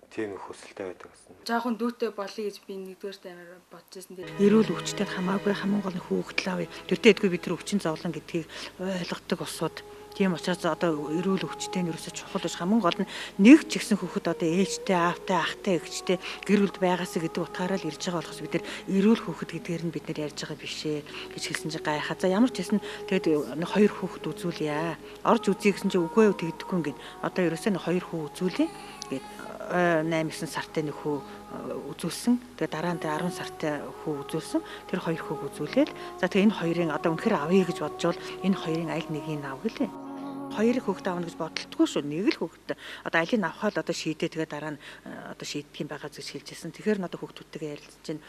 Тийм их хүсэлтэй байдаг гэсэн. Жаахан дүүтэй болъё гэж би нэгдүгээр таймаар бодчихсон. Эрүүл өвчтэй хамаагүй хамгийн гол нь хүүхэд л авъя. Тэртээ бид нар өвчин зовлон гэдгийг ойлгодог усууд. Тийм учраас одоо эрүүл өвчтэй нь ерөөсөж чухал биш. Хамгийн гол нь нэг ч ихсэн хүүхэд одоо ээжтэй, аавтай, ахтай, эгчтэй гэр бүлд байгаасаа гэдэг утгаараа л ирж байгаа болохоос бид нар эрүүл хүүхэд гэдгээр нь бид нар ярьж байгаа биш ээ гэж хэлсэн чинь гайхаа. За ямар ч хэсэн тэгээд хоёр хүүхэд үзүүлье. Орж үзье гэсэн чинь үгүй юу тэгдэхгүй юм гин. Одоо ерөөсөө хоёр хүү үзүүлье гэд 8-9 сартай нэг хүү үзүүлсэн. Тэгээ дараа нь 10 сартай хүү үзүүлсэн. Тэр хоёр хүүг үзүүлээл. За тэгээ энэ хоёрын одоо үнэхээр авъя гэж бодож бол энэ хоёрын аль нэгийг авъя лээ. Хоёрыг хүүхэд аавна гэж бодолтгүй шүү. Нэг л хүүхэд. Одоо алийг авахаа л одоо шийдээ тэгээ дараа нь одоо шийдэх юм байгаа гэж хэлжсэн. Тэгэхээр одоо хүүхдүүдтэйгээ ярилцж байна.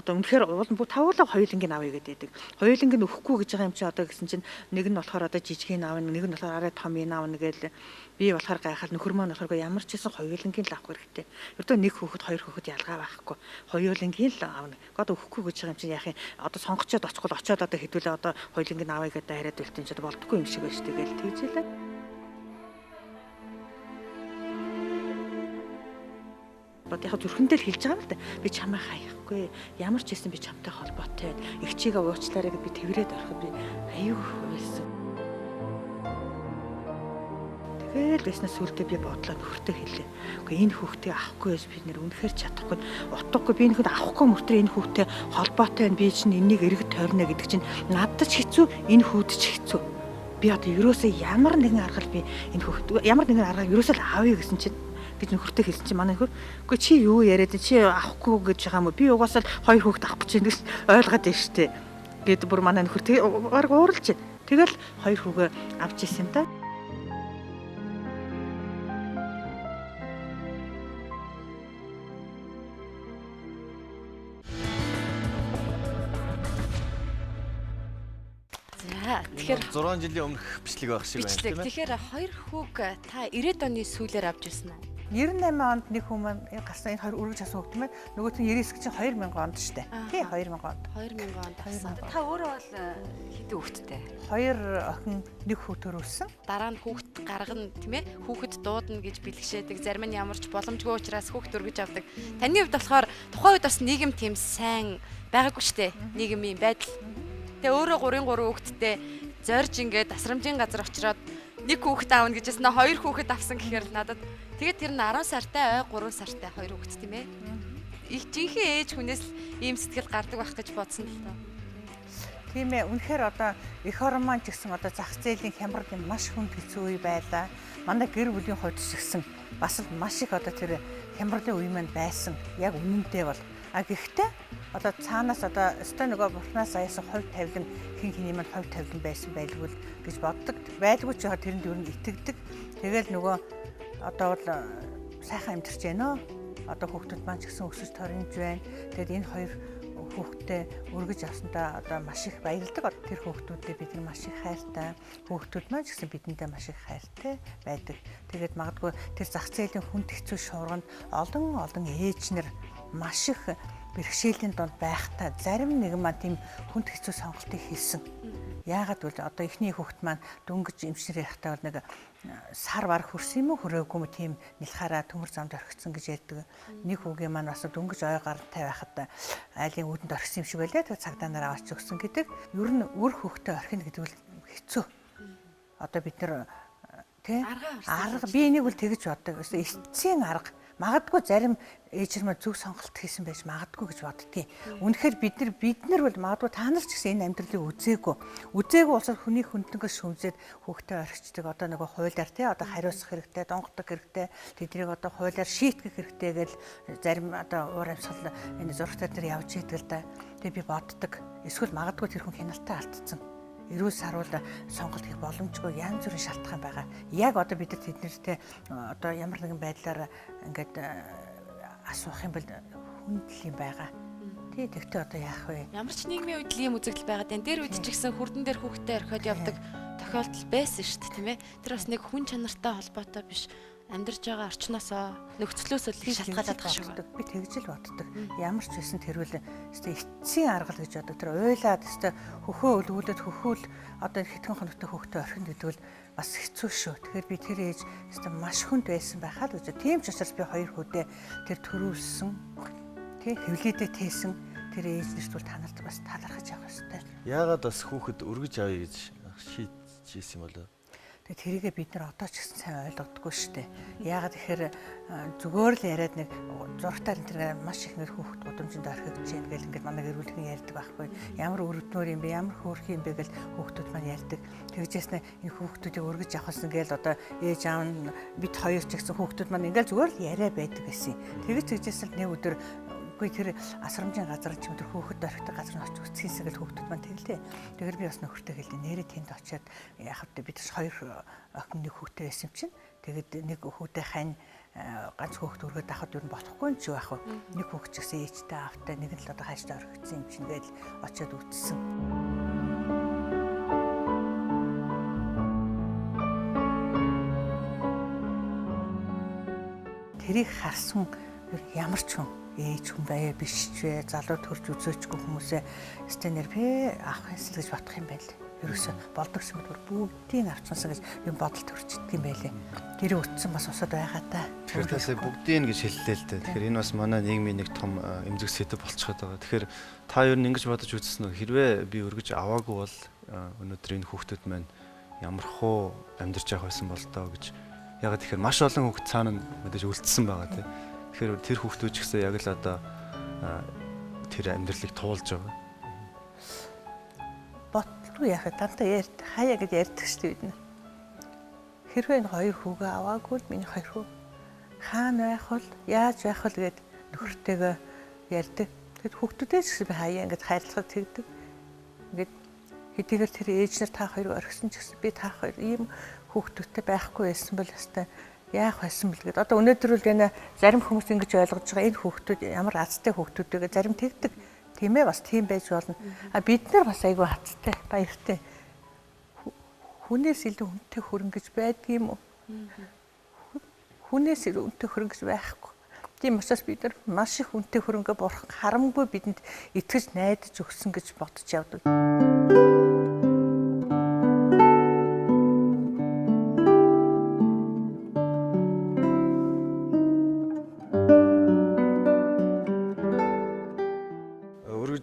Одоо үнэхээр тавуулаа хоёулангийн авъя гэдэг. Хоёуланг нь өхгүй гэж байгаа юм чи одоо гэсэн чинь нэг нь болохоор одоо жижигний аавна, нэг нь болохоор арай томын аавна гээл би болохоор гайхал нөхөр маань болохоор ямар ч гэсэн хоёулангийн л авах хэрэгтэй. Ердөө нэг хүүхэд хоёр хүүхэд ялгаа байхгүй. Хоёулангийн л аавна. Одоо өхгүй гэж байгаа юм чи яах юм? Одоо сонгочоод очихгүй очоод одоо хэдүүлээ одоо хоёулангийн авъя гэдэг хариад үлтэн ч болдоггүй юм шиг байна шүү дээ. Тэгжээлээ. Бод яг зүрхэндээ л хэлж байгаа юм л да. Би чамайг хаяхгүй. Ямар ч хэсэн би чамтай холбоотой байна. Игчигээ уучлаарай гэж би тэрвэрэд орох би аюу байсан. Тэгэл байснаас сүлдээ би бодлоо нөхөртөө хэлээ. Гэхдээ энэ хүүхдийг авахгүй байж бид нэр үнэхээр чадахгүй. Утгагүй би энэ хүүхд авахгүй мөртөө энэ хүүхдтэй холбоотой байна. Би чинь энийг эргэж тойрно гэдэг чинь надад ч хэцүү, энэ хүүхэд ч хэцүү. Би одоо ерөөсөө ямар нэгэн аргаар би энэ хүүхд ямар нэгэн аргаар ерөөсөө л аавъя гэсэн чинь гэж нөхөртөө хэлсэн чинь манай нөхөр үгүй чи юу яриад чи авахгүй гэж байгаа юм уу? Би угаасаа л хоёр хүүхд авах гэж байна гэж ойлгоод байна штэ. Гэт бүр манай нөхөр тэг ууралж байна. Тэгэл хоёр хүүгээ авч ирсэн юм да. Тэгэхээр 6 жилийн өмнөх бичлэг байх шиг байна тийм ээ. Тэгэхээр хоёр хүүг та 90-ад оны сүүлээр авч ирсэн үү? 98 онд нэг хүмүүс гарсан энэ хоёр үргэж авсан хүүхд мэн нөгөөт нь 99 чинь 2000 онд штэ. Тий 2000 онд. 2000 онд авсан. Та өөрөө бол хэдэн хүүхэдтэй? Хоёр охин нэг хүү төрүүлсэн. Дараа нь хүүхэд гаргана тийм ээ. Хүүхэд дуудана гэж бэлгшээдэг. Зарим нь ямарч боломжгүй учраас хүүхэд өргөж авдаг. Таны хувьд болохоор тухайн үед бас нийгэм тийм сайн байгаагүй штэ. Нийгмийн байдал. Тэгээ өөрөө 3 хүүхэдтэй зорж ингээд тасрамжийн газар очироод нэг хүүхэд аавна гэжсэн нэ хоёр хүүхэд авсан гэхээр надад тэгээд тэр нь 10 сартай 3 сартай хоёр хүүхэд тийм ээ. Их жинхэнэ ээж хүнээс л ийм сэтгэл гардаг байх гэж бодсон л тоо. Тийм ээ үнэхээр одоо эх хормон ч гэсэн одоо зах зээлийн хямрал юм маш хүнд хэцүү үе байлаа. Манай гэр бүлийн хувьд ч гэсэн бас л маш их одоо тэр хямралын үе маань байсан. Яг үнэндээ бол гэхдээ одоо цаанаас одоо өстой нөгөө бурхнаас аяасан хувь тавилан хин хиний маань хувь тавилан байсан байлгүй гэж боддог. Байлгүй ч яа тэрэнд юу итгэдэг. Тэгэл нөгөө одоо бол сайхан амьдарч байна. Одоо хүүхдүүд маань ч гэсэн өсөж торинж байна. Тэгэд энэ хоёр хүүхдтэй өргөж авсандаа одоо маш их баярлдаг. Тэр хүүхдүүдэд бид нар маш их хайртай. Хүүхдүүд маань ч гэсэн бидэндээ маш их хайртай байдаг. Тэгээд магадгүй тэр зах зээлийн хүнд хэцүү шуурганд олон ээж нар маш их бэрхшээлийн донд байхдаа зарим нэгэн маань тийм хүнд хэцүү сонголтыг хийсэн. Яагаад гэвэл одоо эхний хүүхэд маань дөнгөж эмчнэр яхтаа бол нэг сар баг хөрсөн юм уу хүрээгүй юм тийм нэлхаараа төмөр замд орхицсан гэж ярьдаг. Нэг хүүгийн маань бас дөнгөж ой гарантай байхад айлын үүдэнд орхисон юм шиг байлаа. Тэгээ цагдаа нар аваач өгсөн гэдэг. Ер нь өөр хүүхдээ орхино гэдэг нь хэцүү. Одоо бид нар тий арга би энийг бол тэгж боддог. Эцсийн арга магадгүй зарим ээжэр маань зөв сонголт хийсэн байж магадгүй гэж боддгийг. Үнэхээр бид нар бол магадгүй та нар ч гэсэн энэ амьдралыг үзээгүй улсаар хүний хүнднээс шүмжээд хүүхдээ орхичдаг. Одоо нөгөө хуулиар тий одоо хариуцах хэрэгтэй, донгодог хэрэгтэй. Тэднийг одоо хуулиар шийтгэх хэрэгтэй гэж зарим одоо уур амьсгал энэ зургатаар дээр явж идэг л да. Тэгээ би боддог. Эсвэл магадгүй тэр хүн хяналтаа алдсан. Эрүүл саруул сонголт хийх боломжгүй янз бүрийн шалтгаан байгаа. Яг одоо бид нар тэднэртэй одоо ямар нэгэн байдлаар ингээд асуух юм бол хүндэл юм байгаа. Тий тэгтээ одоо яах вэ? Ямар ч нийгмийн үед л ийм үзэгдэл байгаад энэ дээр үед ч гэсэн хүрдэн дээр хүүхдээ орхиод явдаг тохиолдол байсан шүү дээ, тийм ээ. Тэр бас нэг хүн чанартай холбоотой биш. Амьдарч байгаа орчноосоо нөхцлөөсөө л шалтгаалаад байгаа шүү. Би тэгж л боддог. Ямар ч байсан тэрвэл эцсийн арга л гэж боддог. Тэр уйлаад хөхөө өлгүүлээд хөхөөл одоо хэдхэн хоногтой хүүхдээ орхино гэдэг бол бас хэцүү шүү. Тэгэхээр би тэр ээж маш хүнд байсан байхаа л гэж. Тийм ч учраас би хоёр хүүдээ тэр төрүүлсэн. Тий хөвлөдөө тээсэн тэр ээжнэрт бол танарт бас талархаж явах хэрэгтэй. Яагаад бас хүүхэд өргөж авъя гэж шийдчихсэн юм болоо? Тэрийгээ бид нар одоо ч гэсэн сайн ойлгодоггүй шүү дээ. Яагаад тэгэхээр зүгээр л яриад нэг зургатаар энэ маш их нэр хүүхэд гудамжинд орхигдож байна гэл ингээд манай гэрүүлхэн ярьдаг байхгүй. Ямар өрөвдмөр юм бэ, ямар хөөрхөн юм бэ гэл хүүхдүүд маань ярьдаг. Тэгжээс энэ хүүхдүүдийг өргөж авахсан гээл одоо ээж аав нь бид хоёр ч гэсэн хүүхдүүд маань ингээд зүгээр л яриа байдаг гэсэн. Тэгжээс л нэг өдөр тэр асрамжийн газар ч юм тэр хүүхэд орхидог газар нь очиж үсгэсэн гэл хүүхдүүд маань тэгэлээ. Тэгэхээр би бас нөхөртөө хэлээ нэрээ тэнд очиад яг хавтаа бид бас хоёр охин нэг хүүхдээ байсан чинь тэгээд нэг хүүхдээ хань ганц хүүхд өргөд авахд юу болохгүй юм чи яах вэ? Нэг хүүхд ч гэсэн ээжтэй автаа нэг нь л одоо хааштай орхигдсон юм чинь гээл очиод үтсэн. Тэрийг харсан ямар ч хүн ээж хүн байя биш ч вэ залуу төрж үзөөчгүй хүмүүсээ стенер бэ авах хэсэл гэж бодох юм байл. Ерөөсө болдог юмуд бүгдийг авчихсан гэж юм бодол төрчихдөг юм байлээ. Тэр утсан бас усад байгаа та. Тэгэхээр таасаа бүгдийг гэж хэллээ л дээ. Тэгэхээр энэ бас манай нийгмийн нэг том эмзэг сэдв болчиход байгаа. Тэгэхээр та юу нэг ингэж бодож үзсэн үү? Хэрвээ би өргөж аваагүй бол өнөөдөр энэ хүүхдүүд маань ямар хуу амьдарч явах байсан бол тоо гэж. Ягаад тэгэхээр маш олон хүүхд цаана мэдээж үлдсэн байгаа тийм. Тэгэхээр тэр хүүхдүүд ч гэсэн яг л одоо тэр амьдралыг туулж байгаа. Бодлоо яхаа дантаа хаяа гэж ярьдаг шүү дээ бид нар. Хэрвээ энэ хоёр хүүгээ аваагүй л миний хоёр хүү хаана байх вэ? Яаж байх вэ гэд нөхөртэйгээ ярьдаг. Тэгэд хүүхдүүдээс ч би хаяа ингэж хайрлахад тэгдэг. Ингээд хэдийгээр тэр ээж нар та хоёрыг орхисон ч гэсэн би та хоёр ийм хүүхдүүдтэй байхгүй байсан бол өстой яах байсан бэл гээд одоо өнөөдөр л гэнэ зарим хүмүүс ингэж ойлгож байгаа энэ хүүхдүүд ямар азтай хүүхдүүд вэ зарим тэгдэг тийм ээ бас тийм байж болно. Бид нар бас айгүй хацтай баяртай. Хүнээс илүү хүнтэй хөрөнгө гэж байдаг юм уу? Хүнээс илүү хүнтэй хөрөнгө гэж байхгүй. Тийм учраас бид нар маш их хүнтэй хөрөнгө бурхан харамгүй бидэнд итгэж найдаж өгсөн гэж бодож явдаг.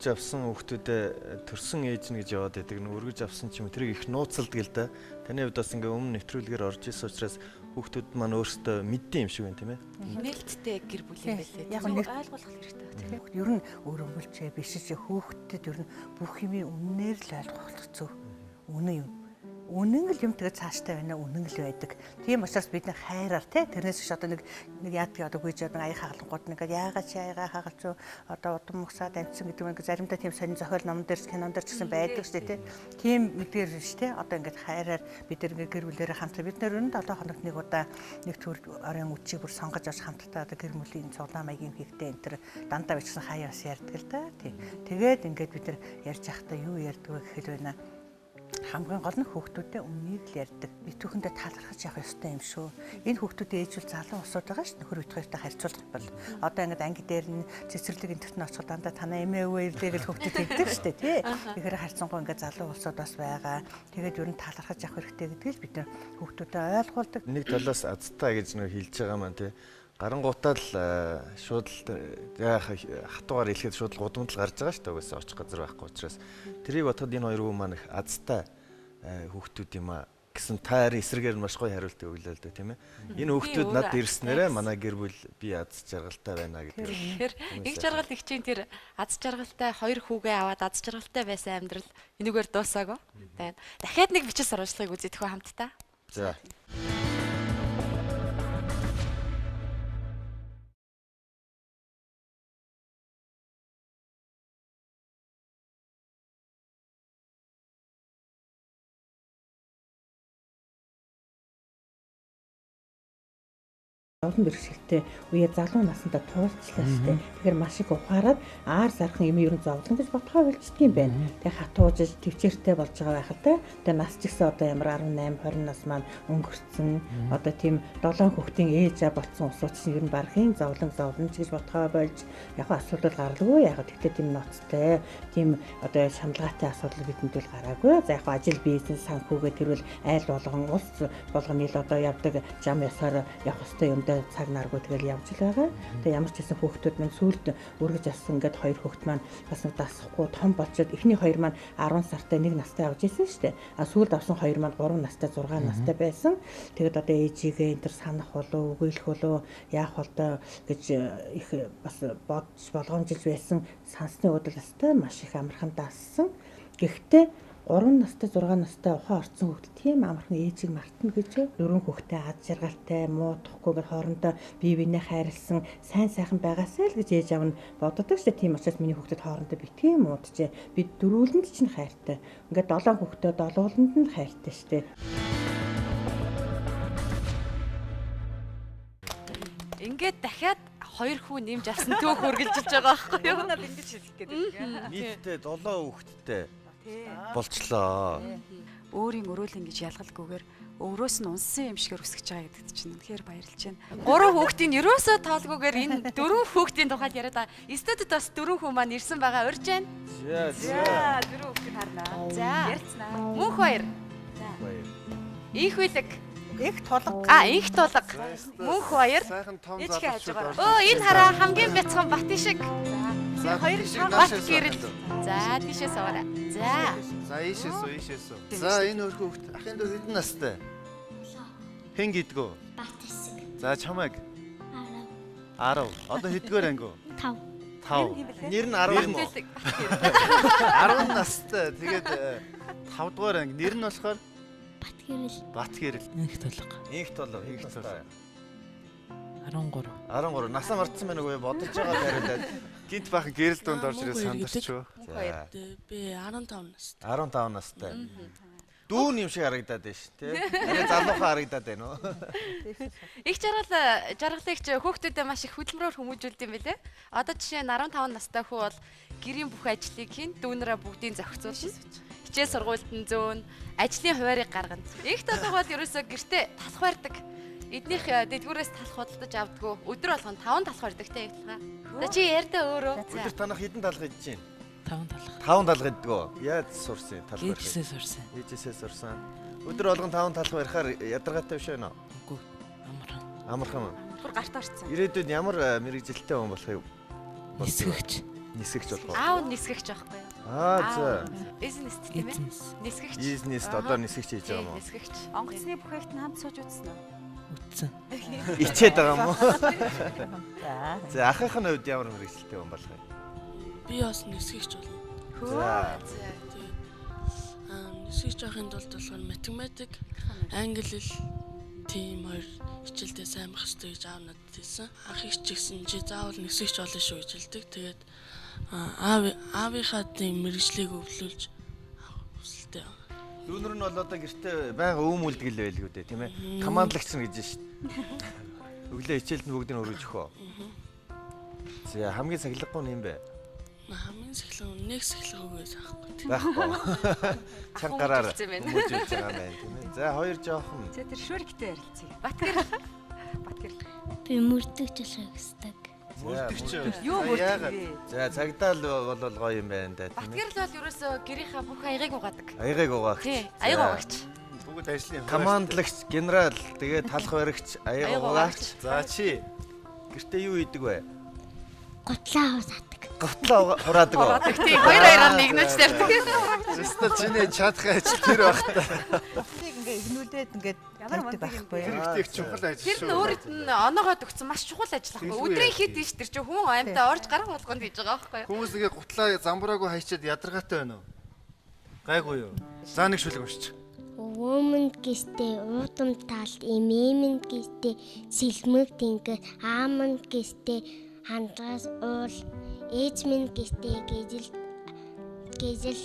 Авсан хүүхдүүдээ төрсөн ээж нь гэж яваад байдаг. Өргөж авсан ч юм тэрийг их нууцалдаг л да. Таны хувьд бас ингээ өмнө нэвтрүүлгээр орж исэн учраас хүүхдүүд маань өөрсдөө мэддэг юм шиг байна тийм ээ. Нээлттэй гэр бүл юм байлээ. Яг нэг ойлгох хэрэгтэй. Тэгэхээр ер нь өрөмөлчээ биш ч хүүхдэд ер нь бүх юм үннээр л ойлгох зөв. Үнэн юм. Үнэн л юм тэгээ цааштай байна үнэн л байдаг. Тийм учраас бид нэг хайраар те тэрнээс ч одоо нэг яадгийг одоо гүйж одоо аяа хагалангууд нэг яагаад чи аяга хагалч одоо удам мөсаад амжсан гэдэг нэг заримдаа тийм сонин зохиол номон дээр кинон дээр ч гэсэн байдаг шүү дээ те. Тийм мэдэр биш те одоо ингээд хайраар бид нэг гэр бүлээрээ хамтаа бид нэр 7 хоногт нэг удаа нэг төр орон үчиг бүр сонгож авч хамтдаа одоо гэр бүлийн цуглаан маягийн хийхдээ энэ төр дандаа бичсэн хаяа бас ярьдаг л да. Тийм. Тэгээд ингээд бид нар ярьж байхдаа юу ярьдаг вэ гэхэл байна. хамгийн гол нь хүүхдүүдэд өмнөийг л ярьдаг. Би түүхэндээ талархаж явах ёстой юм шүү. Энэ хүүхдүүдийн ээжүүл залуу усууд байгаа шүү. Нөхөр бит хоёртой харьцуулах бол одоо ингээд анги дээр нь цэцэрлэг энтерт нь очиход дандаа танаа эмээ өвөө эвлээгэл хүүхдүүд хэлдэг шүү дээ тий. Тэгэхээр харьцангуй ингээд залуу усууд бас байгаа. Тэгээд ер нь талархаж явах хэрэгтэй гэдгийг л бид нар хүүхдүүдэд ойлгуулдаг. Нэг талаас азтай гэж нэг хэлж байгаа маань тий. Гарангуутаа л шууд хатуугаар хэлэхэд шууд гудамд л гарч байгаа шүү дээ. Угаасаа очих газар байхгүй учраас тэрийг бодоход энэ хоёр хүн маань их азтай хүүхдүүд юм а гэсэн таар эсрэгээр маш гоё хариулт өглөө л дээ тийм ээ. Энэ хүүхдүүд над ирснээрээ манай гэр бүл би аз жаргалтай байна гэдэг. Тэгэхээр их жаргал ихчийн тэр аз жаргалтай хоёр хүүгээ аваад аз жаргалтай байсан амьдрал энэгээр дуусаагүй. Дахиад нэг бичил сурвалжлагыг үзье төхөө хамтдаа. За. Олон бэрхшээлтэй үе залуу насндаа туулчлаа шүү дээ. Тэгэхээр маш их ухаарад аар сархан юм ер нь зовлон гэж бодхоо болчдөг юм байна. Тэгээ хатуужж төвчээртэй болж байгаа байхaltaй. Тэгээ нас ч гэсэн одоо ямар 18 20 нас маань өнгөрцөн. Одоо тийм 7 хүүхдийн ээж болсон усууд чинь ер нь барахын зовлон гэж бодхоо болж яг асуудал гаралгүй. Яг тэгтээ тийм ноцтой. Тийм одоо шаналгаатай асуудал бидэнд бол гараагүй. За яг ажил бизнес санхүүгээ тэрвэл айл болгон улс болгоны л одоо явдаг зам ясаар явах хэрэгтэй юм цаг наргүй тэгэл явж л байгаа. Тэгээ ямар ч хэсэн хүүхдүүд маань сүүлд үргэж авсан ингээд хоёр хүүхд маань бас дасахгүй том болчиход эхний хоёр маань 10 сартай 1 настай явж исэн шүү дээ. А сүүлд авсан хоёр маань 3 настай 6 настай байсан. Тэгэд одоо ээжигээ энэ төр санах болоо үгүйлэх болоо яах болоо гэж их бас бодож болгоомжилж байсан сансны удал өстой маш их амархан даассан. Гэхдээ 3 настай 6 настай ухаан орцсон хүүхд тийм амархан ээжийг мартна гэж 4 хүүхдээ аз жаргалтай муутахгүйгээр хоорондоо бие биенээ хайрлсан сайн сайхан байгаасай л гэж ээж аав нь боддог шүү дээ. Тийм учраас миний хүүхдэд хоорондоо битгий муудажээ. Бид дөрүүлэнд чинь хайртай. Ингээд 7 хүүхдээ долууланд нь хайртай шүү дээ. Ингээд дахиад хоёр хүү нэмж авсан түүх үргэлжилж байгаа байхгүй юу? Надад ингэж хэлэх гээд. Нийтдээ 7 хүүхэдтэй болчлоо. Өөрийн өрөөлөн гэж ялгалгүйгээр өврөөс нь унсан юм шигээр үсгэж байгаа гэдэгт чинь үнэхээр баярлж байна. 3 хүүхдийн ерөөсөө тоолгүйгээр энэ 4 хүүхдийн тухайд яриад байгаа. Студид бас 4 хүн маань ирсэн байгаа урьж байна. За 4 хүүхэд харнаа. За ярьцнаа. Мөнх хоёр. За. Их хүлэг. Их тулга. Их тулга. Мөнх хоёр. Сайхан том Ээж хийж байгаа. Өө энэ хараа хамгийн бяцхан бат шиг. За хоёр бат гэрэл. За тийшээ суура. За ийшээс. За энэ өөр хүүхд ахын дөө хэдэн настай? Хэн гидгүү? Бат хэсэг. За чамайг 10. Одоо хэдгээр анги? 5. Нэр нь 10 мó. 10 настай. Тэгээд 5 дугаар анги. Нэр нь болохоор Бат гэрэл. Их толго. Их толго. 13. Насаа мартсан байна уу бодож байгаа байраад гинт бахан гэрэл дунд орж ирээ сандарчгүй. Би 15 настай. 15 настай. Дүүн юм шиг харагдаад байна ш, тий. Арай залуухан харагдаад байна уу? Их жаргалыгч хүүхдүүдэд маш их хөдөлмөрөөр хүмүүжүүлдэг юм билэ. Одоо жишээ нь 15 настай хүү бол гэрийн бүх ажлыг хийн дүүнэрээ бүгдийг зохицуулна. Хичээл сургуульд нь зөөн, ажлын хуваарийг гаргана. Их толгой бол ерөөсөө гэртээ талах барьдаг. Эднийх дэдгүүрээс талах худалдаж авдаггүй. Өдөр болгон 5 талах барьдаг те ихлага. За чи ярьдаа өөрөө. Өдөр танах хэдэн талах хийж чинь? 5 талах. 5 талах иддэг үү? Яаж сурсан талах барих? Ээжээсээ сурсан. Өдөр болгон 5 талах барихаар ядаргаатай биш байна уу? Үгүй. Амархан. Бүр гарт орцсон. Ирээдүйд ямар мэрэгжилтэй хүн болох юм? Нисгэгч болох. Аав нисгэгч байхгүй юу? За. Бизнес тийм ээ. Нисгэгч. Бизнест одоо нисгэгч хийж байгаа юм уу? Нисгэгч. Онгоцны бүхээгт нь хамт сууж үзсэн үү? Үтсэн. Ичээд байгаа юм уу? За ахынх нь хувьд ямар мэрэгжилтэй хүн болох юм? Би бас нисгэгч болно. Нисгэгч ахын тулд болохоор математик, англи хэл тийм хоёр хичээлдээ сайн байх хэрэгтэй гэж аав надад хэлсэн. Ах их ч гэсэн чи заавал нисгэгч болно шүү гэж хэлдэг. Тэгээд аавынхаа тийм мэрэгжлийг өвлүүлж авах хүсэлтэй байна. Дүүнэр нь бол одоо гэртээ байнга өөмүүлдэг л байлгүй дээ, тийм ээ. Командлагч нь гэж шít. Өглөө хичээлд бүгдийг өргөж өгөө. За хамгийн сахилгагүй нь юм бэ? Хамгийн сахилга нэг сахилгаагүйс аахгүй. Байхгүй. Чангараар Ахын мөжилж хүмүүжүүлж байгаа юм байна тийм ээ. За хоёр жоохон. За тэр шүргтэй ярилцъя. Батгэр. Би мөрдөгч болох хэвстэг. Мөрдөгч. Юу мөрдөх вэ? За цагдаа л бол гоё юм байна да тийм ээ. Батгэр л бол ерөөсөө гэрийнхаа бүх аягийг угаадаг. Аягийг угаагч. Тий, аяг угаагч. Бүгд ажлын Командлагч, генерал, тэгээд талх баригч, аяг угаагч. За чи Гэртээ юу хийдэг вэ? Готлаа хусаадаг. Готлоо хураадаг уу? Тий, 2-2-аар нэгнэж тарьдаг. Зөвхөн чиний чадах ажил тэр байх та. Тийг ингээ игнүүлээд ингээд Ямар тавьдаг байхгүй юу? Хэрэгтэй их чухал ажил Тэр шүү. нь өөрөд нь оноогоод өгсөн маш чухал ажил байхгүй. Өдрийн хит тийш тэр чинь хүн аймдаа орж гарах болгонд хийж байгаа байхгүй юу? Хүмүүс нэгэ гутлаа замбраагүй хайчаад ядаргаатай байна уу? Гайгүй юу? За нэг шүлэг уншиж. Woman гэстэй уудам талд эмээн гэстэй сэлмэг тэнгэр ааман гэстэй хандгаас уул ээж минь гэстэй гэжэл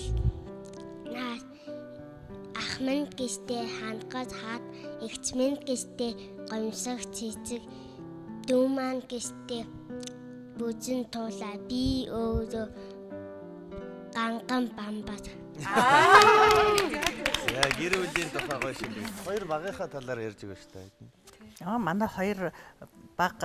наа ах минь гэстэй хандгаас хаад эгч минь гэстэй гомсог цэцэг дүү маань гэстэй бүзэн туулаа би өөрөө ганган бамбат. Яа гэр бүлийн тухай гоё шиг байна. Хоёр багынхаа талаар ярьж байгаа шүү дээ. Манай хоёр баг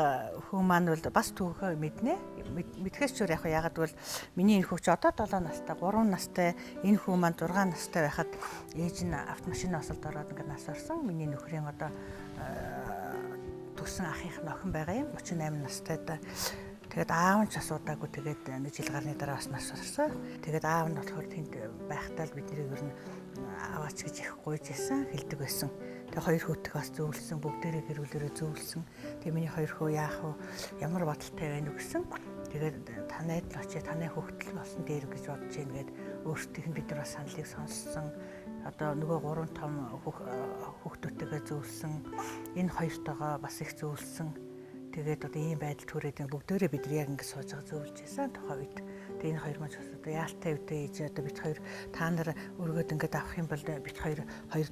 хүү маань бол бас түүхөө мэднэ. Мэдхээс ч яг ягаад бол миний энэ хүүч одоо 7 настай, 3 настай, энэ хүү маань 6 настай байхад ээж нь автомашины осолд ороод ингээд нас орсон. Миний нөхрийн одоо төсөн ахынх нь охин байгаа юм. 38 настай да. Тэгээд аав нь ч асуудаагүй тэгээд нэг жил гарны дараа бас нас орсон. Тэгээд аав нь болохоор тэнд байхдаа л бидний ер нь аваач гэж их гуйж исэн, хэлдэг байсан. Тэгээд хоёр хүүтэг бас зөвлөсөн, бүгдээрээ гэр бүлээрээ зөвлөсөн. Тэгээд миний хоёр хүү яах вэ? Ямар бодолтой байна уу гэсэн. Тэгээд танайд л очие танай хүүхдэл болсон дээр гэж бодож ийн гээд өөртөөх нь бид нар бас саналыг сонссон. Одоо нөгөө 3 том хүүхдүүдтэйгээ зөвлөсөн. Энэ хоёртойгоо бас их зөвлөсөн. Тэгээд одоо ийм байдал төрөөд бүгдээрээ бид яг ингэ сууж байгаа зөвлөж байсан тухай үед. Тэгээд энэ хоёр маань одоо яалтай үедээ ээж одоо бид хоёр та нар өргөд ингээд авах юм бол бид хоёр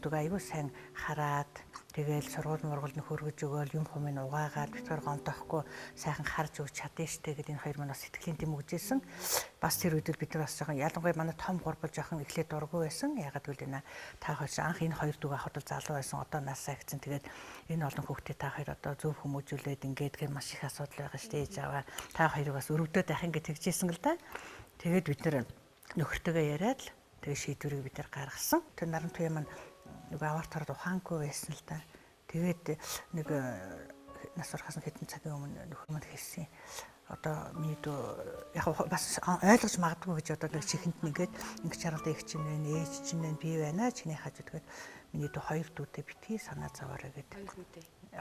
дug аюу сайн хараад тэгээл сургууль мургуулд нь хөргөж өгөөл юм хумын угаагаад бид хоёр гомдохгүй сайхан харж өгч чадсан штэ гэдэг энэ хоёр маань бас сэтгэлийн дэм өгжсэн. Бас тэр үед бид нар бас жоохон ялангуяа манай том гурбал жоохон эхлээд дургүй байсан. Ягаад гэвэл энэ та хоёр анх энэ хоёр дug авахд залуу байсан. Одоо насаа гэсэн. Тэгээд энэ олон хүүхдээ та хоёр одоо зөв хүмүүжүүлээд ингээд гэх маш их асуудал байгаа штэ ээж аваа. Та хоёрыг бас өрөвдөд байх ингээд тэгжсэн л да. Тэгээд бид нэр нөхөртөөгөө яриад л тэгээд шийдвэрийг бид нар гаргасан. Тэр наран туяа маань нэг аваар тараад ухаангүй байсан л да. Тэгээд нэг нас орохоос хэдэн цагийн өмнө нөхөр маань хэлсэн. Одоо миний дүү яг бас ойлгож магадгүй гэж одоо нэг чихэнд нэгээд ингэж хараад их чинь нэ ээж чинь нэ би байна чиний хажууд гээд миний дүү хоёр дүүтэй битгий санаа заваарэ гэдэг.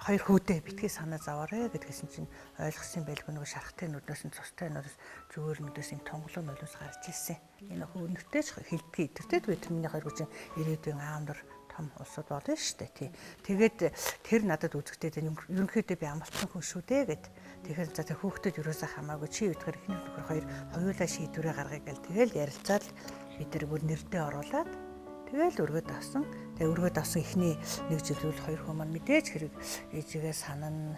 Хоёр хүүдээ битгий санаа заваарэ гэдгсэн чинь ойлгосон байлгүй нөгөө шархтай нүднээс нь цустай нүднээс зүгээр нүднээс юм тонголоо нулимс гарч ирсэн. Энэ хүүнэртэй ч хэлбэг идэртэй бид миний хоёр хүчин ирээдүйн аамдар том улсууд болно шүү дээ тий. Тэгээд тэр надад үзэгдээд ерөнхийдөө би амлалтсан хүн шүү дээ гэд. Тэгэхээр за тэр хүүхдэд юусаа хамаагүй чи үтгэр ихний нөхөр хоёр хоёулаа шийдвэрээ гаргая гэл тэгэл ярилцаад бид тэр бүр нэрдээ оруулаад тэгэл өргөд авсан. Тэгээ өргөд авсан ихний нэг жилүүл хоёр хүн маань мэдээж хэрэг ээжигээ санана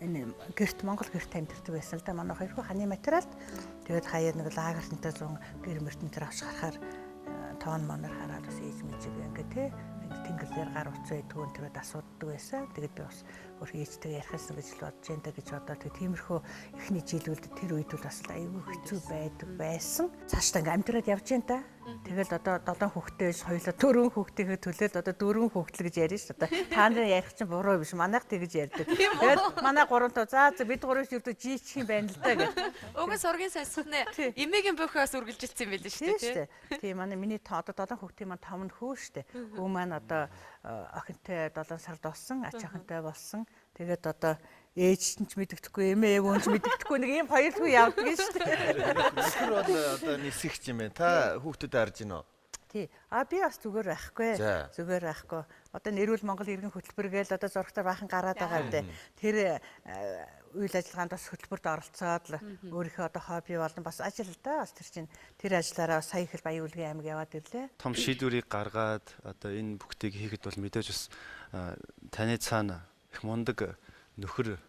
энэ гэрт Монгол гэрт амьддаг байсан л да манай хоёр хүн ханы материалд тэгээд хаяа нэг лагертэнтэй зүүн гэр мөртөн тэр авч гарахаар тоон монор хараад бас ээж мэжиг ингээ тий тэнгэлээр гар уцаа идэгүүн тэгээд асуудаг байсан. Тэгээд би бас өөр ээжтэйгээ ярихсан гэж л бодож энэ гэж бодоод тэгээд тиймэрхүү эхний жилүүд тэр үед бол бас аюу хэцүү байдаг байсан. Цаашдаа ингээм амьдраад явж байна та. Тэгэл одоо 7 хүүхэдтэй биш хоёулаа 4 хүүхдийнхээ төлөөл одоо 4 хүүхдэл гэж ярина шүү дээ. Та нарын ярих чинь буруу биш. Манайх тэгж ярьдаг. Тэгээд манай гуравтаа за бид гурав шүү дээ жийчих юм байна л да гэх. Уган сургийн сонсох нэ эмээгийн бөхөөс үргэлжилсэн юм байл шүү дээ. Тийм манай миний одоо 7 хүүхдийн маань 5 нь хүү шүү дээ. Хүү маань одоо охинтой 7 сард болсон, ач охинтой болсон. Тэгээд одоо ээж нь ч мэддэхгүй, эмээ өвөн ч мэддэхгүй нэг ийм хоёр хүү явдаг шүү дээ. Нөхөр бол одоо нисгч юм байна. Та хүүхдүүдэд харж гинөө. Тий. Би бас зүгээр байхгүй. Зүгээр байхгүй. Одоо нэрүүл Монгол иргэн хөтөлбөр гээл одоо зургатаар баахан гараад байгаа үү. Тэр үйл ажиллагаанд бас хөтөлбөрт оролцоод л өөрийнхөө одоо хобби болон бас ажил да. Бас тэр чинь тэр ажиллаараа сая их Баян-Улгийн аймаг яваад ирлээ. Том шийдвэрийг гаргаад одоо энэ бүгдийг хийхэд бол мэдээж бас таны цаана их мундаг нөхөр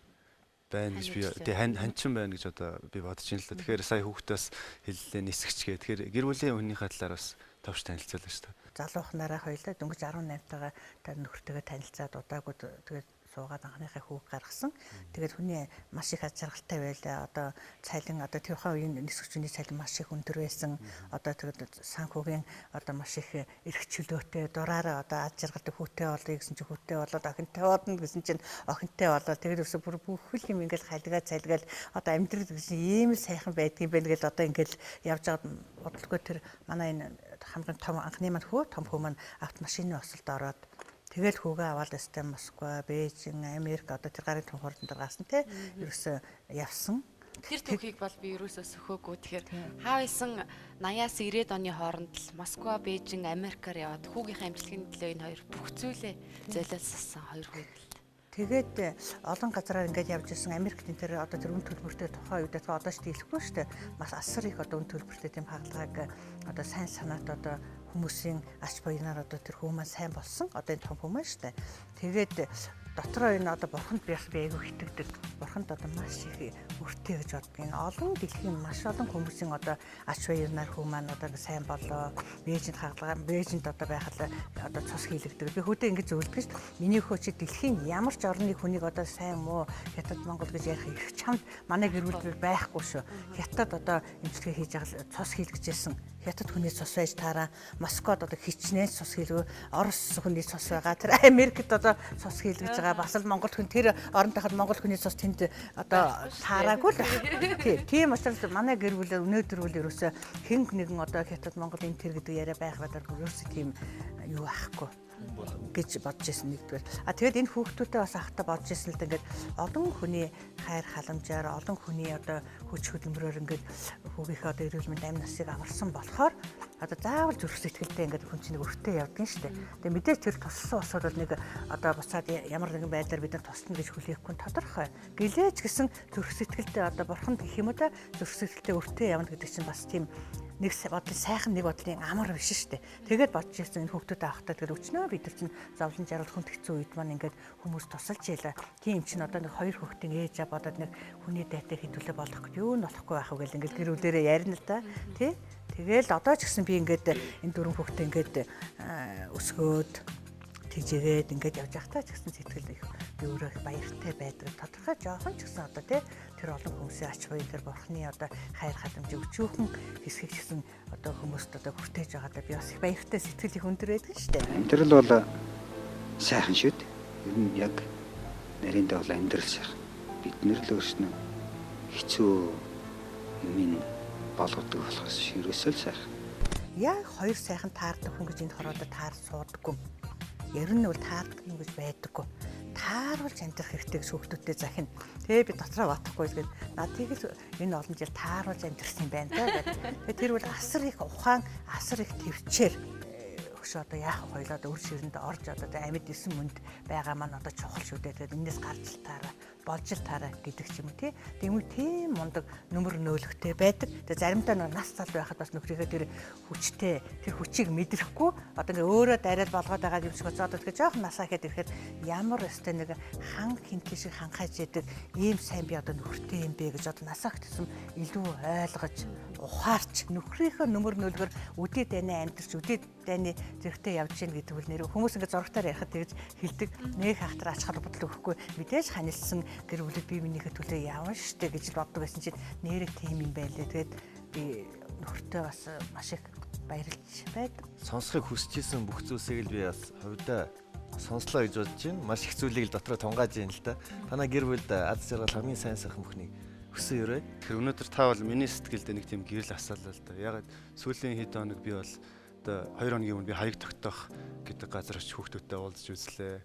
байна гэж би ханчин байна гэж одоо би бодож байна л да. Тэгэхээр сая хүүхдээс хэллээ нисгчгээ. Тэгэхээр гэр бүлийн хүнийхээ талаар бас товч танилцуулна шүү дээ. Залуухнараа хоёлаа дөнгөж 18-тайгаа тэр нөхөртөөгөө танилцаад удаагүй тэгээд суугаад анхныхаа хүүг гаргасан. Тэгээд хүний маш их аз жаргалтай байлаа. Одоо цалин одоо тэр хувийн нисгчүний цалин маш их өндөр байсан. Одоо тэгээд санхүүгийн одоо маш их эрх чөлөөтэй дураараа одоо аз жаргалтай хүүтэй болъё гэсэн чинь хүүтэй болоод охинтой болно гэсэн чинь охинтой болоод тэгээд өсө бүр бүхэл юм ингээл халигаа цалгаал одоо амьдрал гэсэн ийм л сайхан байдгийн байл гэж одоо ингээл явж байгаад бодлого тэр манай энэ хамгийн том анхны маань хүү том хүү маань автомашины осолд ороод тэгэл хүүгээ аваад өстэй Москва, Бээжин, Америк одоо тэр гарын тунхаурд дээр гарсан те ерөөсөө явсан. Тэр түүхийг бол би ерөөсөө сөхөөгүй. Тэгэхээр хаа исэн 80-аас 90-ад оны хооронд л Москва, Бээжин, Америкаар яваад хүүгийнхээ амжилтын төлөө энэ хоёр бүх зүйлээ золиослсон хоёр хүүг л. Тэгээд олон газараар ингээд явж исэн Америкт энэ одоо тэр үн төлбөртэй тухайн үед одоо ч дийлэхгүй шүү дээ. Маш асар их одоо үн төлбөртэй тийм хаалгааг одоо сайн санаат одоо хүмүүсийн ач баянаар одоо тэр хүмүүс сайн болсон. Одоо энэ том хүмүүс шүү дээ. Тэгээд дотроо энэ одоо бурханд би айгүй итгэдэг. Бурханд одоо маш их өртөө гэж боддог. Энэ олон дэлхийн маш олон хүмүүсийн одоо ач баянаар хүмүүс одоо сайн болоо. Бээжинд хаалгаа, бээжинд одоо байхад одоо цус хийлэгдэг. Би хөдөө ингэж зөвлөдөг шүү дээ. Миний хөө чи дэлхийн ямар ч орны хүнийг одоо сайн муу хятад Монгол гэж ярих их чамд манай гэр бүл байхгүй шүү. Хятад одоо эмчилгээ хийж байгаа цус хийлгэжсэн. Хятад хүний цус байж таараа Москвад одоо хичнээн цус хийлгөө Орос хүний цус байгаа. Тэр Америкт одоо цус хийлгэж байгаа. Бас л Монгол хүн тэр оронд хахад Монгол хүний цус тэнд одоо таараагүй л. Тийм учраас манай гэр бүл өнөөдөр үл ерөөсө хэн нэгэн одоо Хятад Монгол энэ тэр гэдэг яриа байх гадар ерөөсө тийм юу ахгүй гэж бодож ирсэн нэгдүгээр. Тэгээд энэ хүүхдүүтэй бас ахта бодож ирсэн л да ингээд олон хүний хайр халамжаар олон хүний одоо хүч хөдөлмөрөөр ингээд хүүгийнхээ одоо эрүүл мэнд амь насыг аварсан болохоор одоо заавал зүрх сэтгэлдээ ингээд хүн чинь өртөө явдаг нь шүү дээ. Тэгээд мэдээж тэр туссан усуд бол нэг одоо буцаад ямар нэгэн байдлаар бид нар тусна гэж хүлээхгүй тодорхой. Гэлээж гисэн зүрх сэтгэлдээ одоо бурхан гэх юм уу та зүрх сэтгэлдээ өртөө явна гэдэг чинь бас тийм нэг бодлын сайхан нэг бодлын амар биш шүү дээ. Тэгээд бодож ирсэн энэ хүүхдүүдэд авахтаа тэгээд өчнөө бид нар чинь зовлон жаргал хүнд хэцүү үед маань ингээд хүмүүс тусалж яла. Тийм чинь одоо нэг хоёр хүүхдийн ээж аа бодоод нэг хүний дайтай хэдүүлээ болох гэж юу нь болохгүй байх вэ гэл ингээд гэр бүлээрээ ярина л да. Тий? Тэгэл одоо ч гэсэн би ингээд энэ дөрвөн хүүхдээ ингээд өсгөөд тэжээгээд ингээд явж байхдаа ч гэсэн сэтгэл их би өөрөө их баяртай байдаг. Тодорхой жоохон ч гэсэн одоо тий тэр олон хүмүүсийн ач баян тэр бурхны одоо хайр халамж өчүүхэн хэсгийг ч гэсэн одоо хүмүүст одоо хүртээж байгаадаа би бас их баяртай сэтгэл их өндөр байдаг шүү дээ. Амьдрал бол сайхан шүү дээ. Ер нь яг нариндаа бол амьдрал сайхан. Бид нэр л өөрснөө хэцүү юм болгодог болохоос ерөөсөө сайхан. Яг хоёр сайхан таардаг хүн гэж энд хороодо таар суудаггүй. Ер нь бол таардаг юм гэж байдаггүй. Тааруулж амьдрах хэрэгтэй гэж хүүхдүүдэд захина. Тэгээ би дотроо батахгүй тэгээд надыг л энэ олон жил тааруулж амьдрсан юм байна да гэдэг. Тэр бол асар их ухаан, асар их төвчээр өгш одоо яах вэ хоёлоо өр ширэнд орж одоо амьд 9 мөнд байгаа маань одоо чухал шүү дээ. Тэгээд энэс гарч таараа болж л таараа гэдэг ч юм уу тий. Тэгмээ тийм мундаг нөмөр нөөлөгтэй байдаг. Тэгээд заримдаа нас цал байхад бас нөхрийгээ тэр хүчтэй тэр хүчийг мэдрэхгүй одоо ингээ өөрөө дарайл болгоод байгаа юм шиг одоо тэгэхээр жоох насаа ихэд ирэхээр ямар өстэй нэг хан хинтээ шиг ханхаж яадаг ийм сайн би одоо нөхөртэй юм бэ гэж одоо насаа ихсэн илүү ойлгож ухаарч нөхрийнхөө нөмөр нөөлгөр үдээ дайны амьдэрч үдээ дайны зэрэгтэй явж гин гэдэг үл нэр хүмүүс ингээ зургатаар ярихад тэгж хэлдэг нэг хахтар ач холбогдол өгөхгүй мэдээж ханилсан гэр бүлэд би минийхээ төлөө явна штэ гэж боддог байсан чинь нэрэг тийм юм байлээ. Тэгээд би нөхөртөө бас маш их баярлж байдаг. Сонсохыг хүсэжсэн бүх зүйлсийг л би бас хувьдаа сонслоо гэж бодож байна. Маш их зүйлийг л дотроо тунгааж байна л да. Танай гэр бүлд аз жаргал хамгийн сайн сайхан бүхнийг хүсэн өрөө. Тэгэхээр өнөөдөр та бол миний сэтгэлд нэг тийм гэрэл асаалаа л да. Яг сүүлийн хэд хоног би бол одоо 2 хоногийн өмнө би хаяг тогтоох гэдэг газар очиж хүүхдүүдтэй уулзч үзлээ.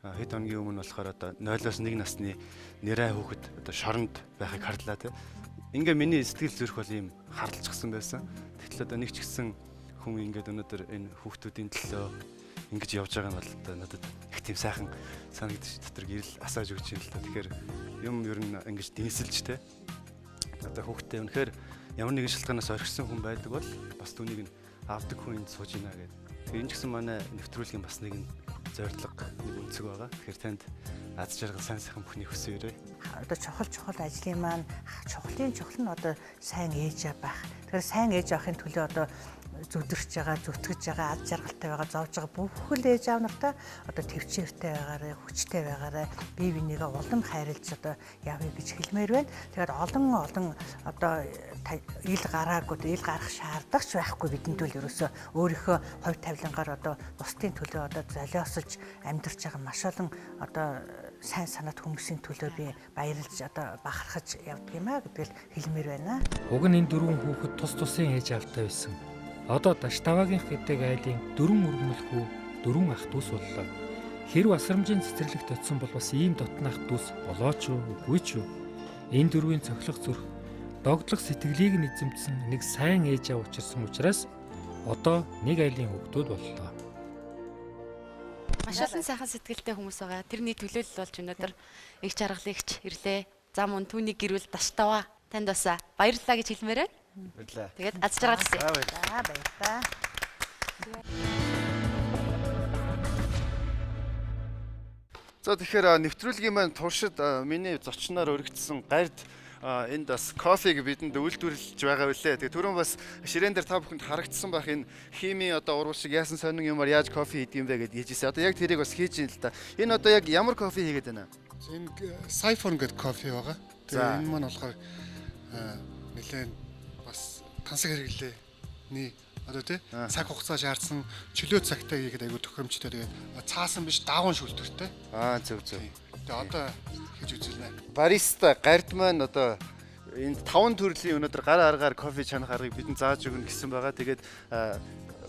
Хэд хоногийн өмнө болохоор одоо 0-оос 1 насны нэрээ хүүхэд одоо шоронд байхыг харлаа тий. Ингээ миний сэтгэл зүрх бол ийм харлцсан байсан. Тэгтэл одоо нэг ч гэсэн хүн ингээд өнөөдөр энэ хүүхдүүдийн төлөө ингэж явж байгаа нь бол одоо надад их тийм сайхан санагдчих дотор гэрэл асааж өгч юм л та. Тэгэхээр юм ер нь ингэж дэнсэлж тий. Одоо хүүхдтэй үнэхээр ямар нэгэн шалтгаанаас орхисон хүн байдаг бол бас түүнийг нь авдаг хүн энд сууж ийна гэдэг. Тэгэхээр энэ ч гэсэн манай нэвтрүүлгийн бас нэгэн зорилго нэг үнцэг байгаа. Тэгэхээр танд аз жаргал сайн сайхан бүхний хүсээрээ. Одоо чухал ажлын маань чухал нь одоо сайн ээж байх. Тэгэхээр сайн ээж авахын төлөө одоо зүдэрч байгаа, зүтгэж байгаа, аз жаргалтай байгаа, зовж байгаа бүхэл ээж аав нартай одоо төвчээртэй байгаарай, хүчтэй байгаарай, бие бинийгээ улам хайрлаж одоо явъя гэж хэлмээр байна. Тэгэхээр олон одоо ил гарах шаардлагач байхгүй бидэнд бол ерөөсөө өөрийнхөө хувь тавилангаар одоо бусдын төлөө одоо золиосож амьдарч байгаа маш олон одоо сайн санаат хүмүүсийн төлөө би баярлж одоо бахархаж явдаг юм а гэдгээл хэлмээр байна. Уг нь энэ дөрвөн хүүхэд тус тусын ээж автай байсан. Одоо Даштавагийн хэдэг айлын 4 өргөмөлхүү 4 ах дүүс боллоо. Хэрв асрамжийн цэцэрлэгт очисон бол бас ийм дотны ах дүүс болооч юу, үгүй ч юу. Энэ дөрвийн цохилох зүрх догдлох сэтгэлийг нь эзэмдсэн нэг сайн ээж аав учирсан учраас одоо нэг айлын хүүхдүүд боллоо. Маш олон сайхан сэтгэлтэй хүмүүс байгаа. Тэрний төлөөлөл болж өнөөдөр их жаргалагч ирлээ. Замун түүний гэрүүл Даштава танд бас баярлалаа гэж хэлмээр байна. Баярлалаа. Тэгээд аз жаргал хүсье. Баярлалаа. За тэгэхээр нэвтрүүлгийн маань туршид миний зочноор өргөцсөн гард энд бас кофег бидэнд үйлдвэрлэж байгаа үлээ. Тэгээ түрүүн бас ширээн дээр та бүхэнд харагдсан байх энэ хими одоо урвал шиг яасан сонин юмар яаж кофе хийдэг юм бэ гэдээ хэлжсэн. Одоо яг тэрийг бас хийж ийн л да. Энэ одоо яг ямар кофе хийгээд байна? Энэ Siphon гэдэг кофе байгаа. Тэгээ энэ маань болохоор нэлээд бас тансаг хэрэглээний одоо тий цаг хугацаа шаардсан чөлөө цагтаа хийгээд айгу тохиромжтой. Тэгээ цаасан биш даван шүлтөртэй. Зөв. Тэгээ одоо хийж үзүүлнэ. Бариста гард маань одоо энд 5 төрлийн өнөөдөр гар аргаар кофе чанах аргыг бидэнд зааж өгнө гэсэн байгаа. Тэгээд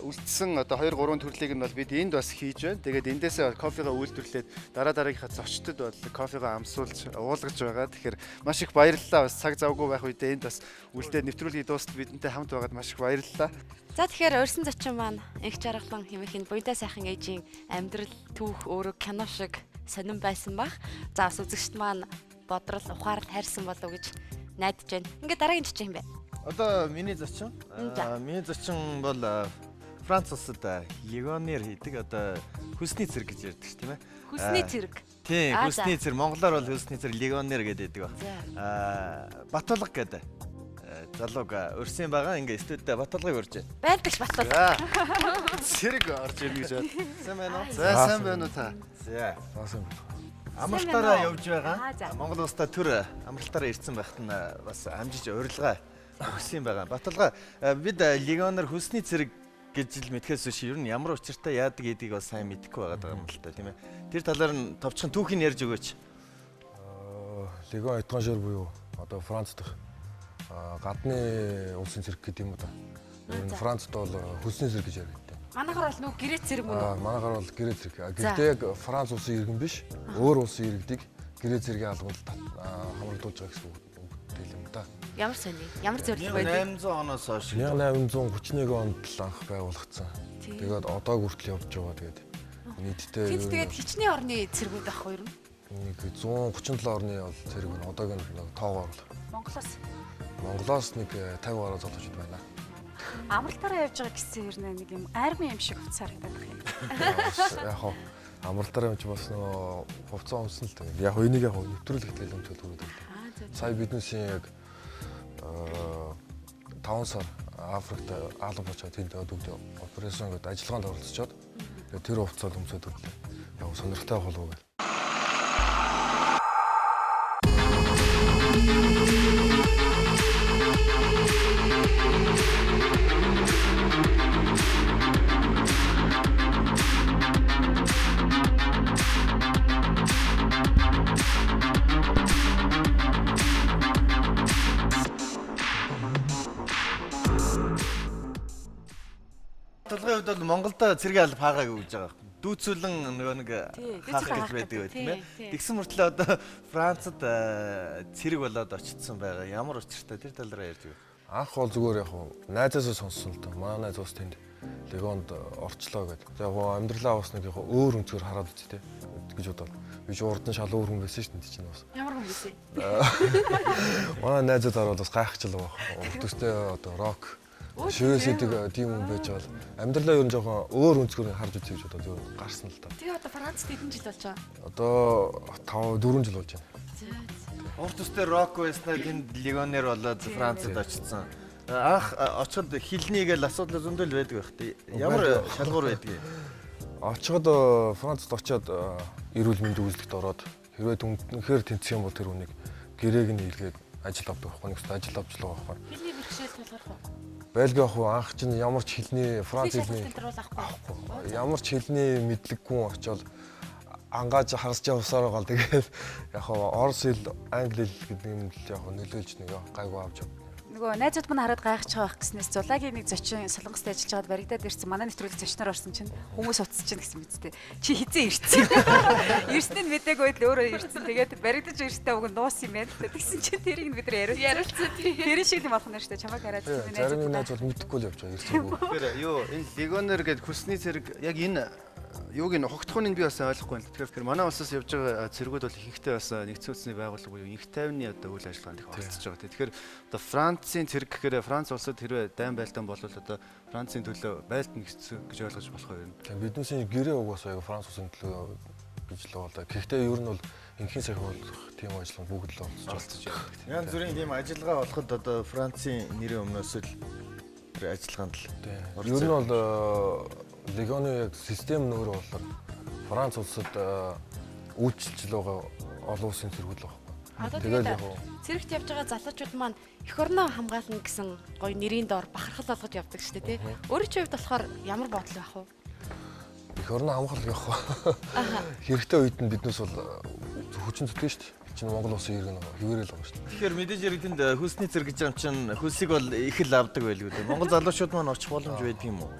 үлдсэн одоо 2-3 төрлийг нь бол бид энд бас хийж байна. Тэгээд эндээсээ кофегаа үйлдвэрлээд дараагийнхаа зочдод бол кофегаа амсуулж уулгаж байгаа. Тэгэхээр маш их баярлалаа. Бас цаг завгүй байх үедээ энд бас үлдээд нэвтрүүлгийн дуустал бидэнтэй хамт байгаад маш их баярлалаа. За тэгэхээр урьсан зочин маань их жаргалан хэмээх энэ буянтай сайхан ээжийн амьдрал түүх өөрөө кино шиг сонирн байсан бах. За бас үзэгчд маань бодрол ухаарл хайрсан болов уу гэж найдаж байна. Ингээд дараагийн зочин юм бэ? Одоо миний зочин. Миний зочин бол Франц улсад легонер хийдэг одоо хүсний цэрэг гэж ярьдаг ш тийм ээ. Хүсний цэрэг. Тийм, хүсний цэрэг. Монголоор бол хүсний цэрэг легонер гэдэг ба. Батулга гэдэг залууг өрсөн байгаа. Ингээ студид батулгыг өрж байна. Байлдагч батулга. Цэрэг орж ирнэ гэж бод. Сайн байна уу? За сайн байна уу та? За. Сайн. Амралтаараа явж байгаа. Монгол улстай төр амралтаараа ирсэн байхад нь бас амжиж урилга өгсөн байгаа. Батулга бид легонер хүсний цэрэг гэж л мэдхээс биш ер нь ямар учиртай яадаг гэдгийг бас сайн мэдэхгүй байгаа юм л та тийм ээ. Тэр талаар нь товчхон түүхийг ярьж өгөөч. Легон étranger буюу одоо Франц дахь гадны улсын цэрэг гэдэг юм уу та. Ер нь Францд бол хүсний цэрэг гэж ярьдаг. Манайхаар бол нөгөө гэрээ цэрэг мөн үү? Манайхаар бол гэрээ цэрэг. Гэхдээ яг Франц улсын иргэн биш. Өөр улсын иргэдийг гэрээ цэрэгийн албанд хамрагдуулж байгаа гэсэн үг юм да. Ямар сони? Ямар зөвлөл байдаг? 1800 оноос хойш 1831 онд л анх байгуулагдсан. Тэгээд одоо хүртэл явж байгаа. Тэгээд нийтдээ тэгээд хичнээн орны цэргүүд ахгүй юу? Нэг 137 орны бол цэрэг байна. Одоогийн тоогоор бол Монголоос нэг 50 гаруй залуучууд байна. Амралтаараа явж байгаа гэсэн ер нь нэг юм арми юм шиг хувцас харагдаад байна юм. Яг хоо амралтаараа явж бас нөгөө хувцас өмсөн л дээ. Яг энийг яг нэвтрүүлэх хэлэл юм чөлөөд байна. Сая биднээсийн яг 5 сар Африкт аалга бочоод тэнд өдөгд операшн гэдэг ажиллагаанд оролцоод тэр хувцас өмсөд өрлөө. Яг сонирхолтой болов уу. Батулгын хувьд бол Монголд цэргийн алба хаагаагүй гэж байгаа. Дүүцүүлэн нөгөө нэг хаах гэж байдаг тийм ээ. Тэгсэн мөртлөө одоо Францад цэрэг болоод очсон байгаа. Ямар учиртай тэр талаараа ярьж өгөө. Анх бол зүгээр яг найзаасаа сонссон л доо. Манай найз ус тэнд легонд орчлоо гэдэг. Яг амьдралаа бас нэг өөр өнцгөр хараад үз тээ гэж бодоод. Би ч урд нь шал өөр хүн байсан шүү дээ чинь бас. Ямар хүн байсан? Манай найзад ороод бас гайхчихлаа баг. Өдөртөө одоо рок Шивэсэдэг тийм юм байж байгаа л амьдралаа ер нь жоохон өөр өнцгөр харж үзье гэж бодоод ер нь гарсан л та. Тэгээ одоо Францд хэдэн жил болж байгаа? Одоо 4 жил болж байна. Урт үстэй рок байснаа тэнд легионер болоод Францад очсон. Анх очиход хилнийг л асуудал зөндөл байдаг байх тий. Ямар шалгуур байдгийг. Очиход Францад очиод эрүүл мэндийн үзлэгт ороод хэрвээ үнэхээр тэнцэх юм бол тэр үнийг гэрээг нь илгээд ажил авдаг байхгүй нэгс ажил авч л байгаа байхгүй. Хилний бэрхшээл тулгарх уу? Байлгүй ах уу анх чинь ямар ч хэлний Франц хэлний ямар ч хэлний мэдлэггүй очиод ангааж харсч явсаар байгаа л тэгээд яг хаа орос хэл англи хэл гэдэг юм л яг нөлөөлж нэг гайгүй авч явна. Нөгөө найзууд мань хараад гайхаж байгаа гэснээс зулагийн нэг зочин Солонгост ажиллаж байгаад баригдаад ирсэн. Манай нэвтрүүлэг зочноор орсон чинь хүмүүс утсаж чинь гэсэн мэдтэй. Чи хизээ ирсэн. Ирснийг нь мэдээгүй байл өөрөө ирсэн. Тэгээд баригдаж ирстэй уг нь дуус юм байна. Тэгсэн чинь тэрийг бид нар яриулсан. Тэр шиг юм болох нь шүү дээ. Чамайг хараад тийм найз. Зарим найз бол мэдэхгүй л явж байгаа ирсэнгүй. Тэгэхээр юу энэ легионер гэдэг хүсний цэрэг яг энэ юуг нь хугтхууныг би бас ойлгохгүй байна. Тэгэхээр манай улсаас явж байгаа цэргүүд бол ихэнхдээ бас нэгдсэн үндэсний байгууллага буюу инх тайвны одоо үйл ажиллагаанд их оролцож байгаа. Тэгэхээр одоо Францын цэрэг гэхээр Франц улсад хэрвээ дайн байлдаан болвол одоо Францын төлөө байлдан нэгдсэн гэж ойлгож болох юм. Биднээсээ гэрээ угаасаа яг Франц улсын төлөө гэж л байна. Гэхдээ ер нь бол инхийн сахин болох тийм ажиллагаанд бүгд л оролцож байгаа. Янз бүрийн тийм ажиллагаа болоход одоо Францын нэрийн өмнөөс л тэр ажиллагаанд л ер нь бол легионы яг систем нөр болохоор Франц улсад үйлчлэл байгаа олон улсын цэргүүд л байна. Тэгээд цэрэгт явж байгаа залуучууд маань эх орноо хамгаална гэсэн гоё нэрийн доор бахархал болгож явдаг шүү дээ тий. Өөрийн хувьд болохоор ямар бодол байх вэ? Эх орноо хамгаалах явах. Хэрэгтэй үед нь биднээс бол хүчин зүтгэн шүү дээ. Чинь Монгол улсын иргэн хിവэрэл байгаа шүү дээ. Тэгэхээр мэдээж яг тэнд хөлсний цэрэг гэж юм чинь хөлсийг бол их л авдаг байлгүй дээ. Монгол залуучууд маань очих боломж байдаг юм уу?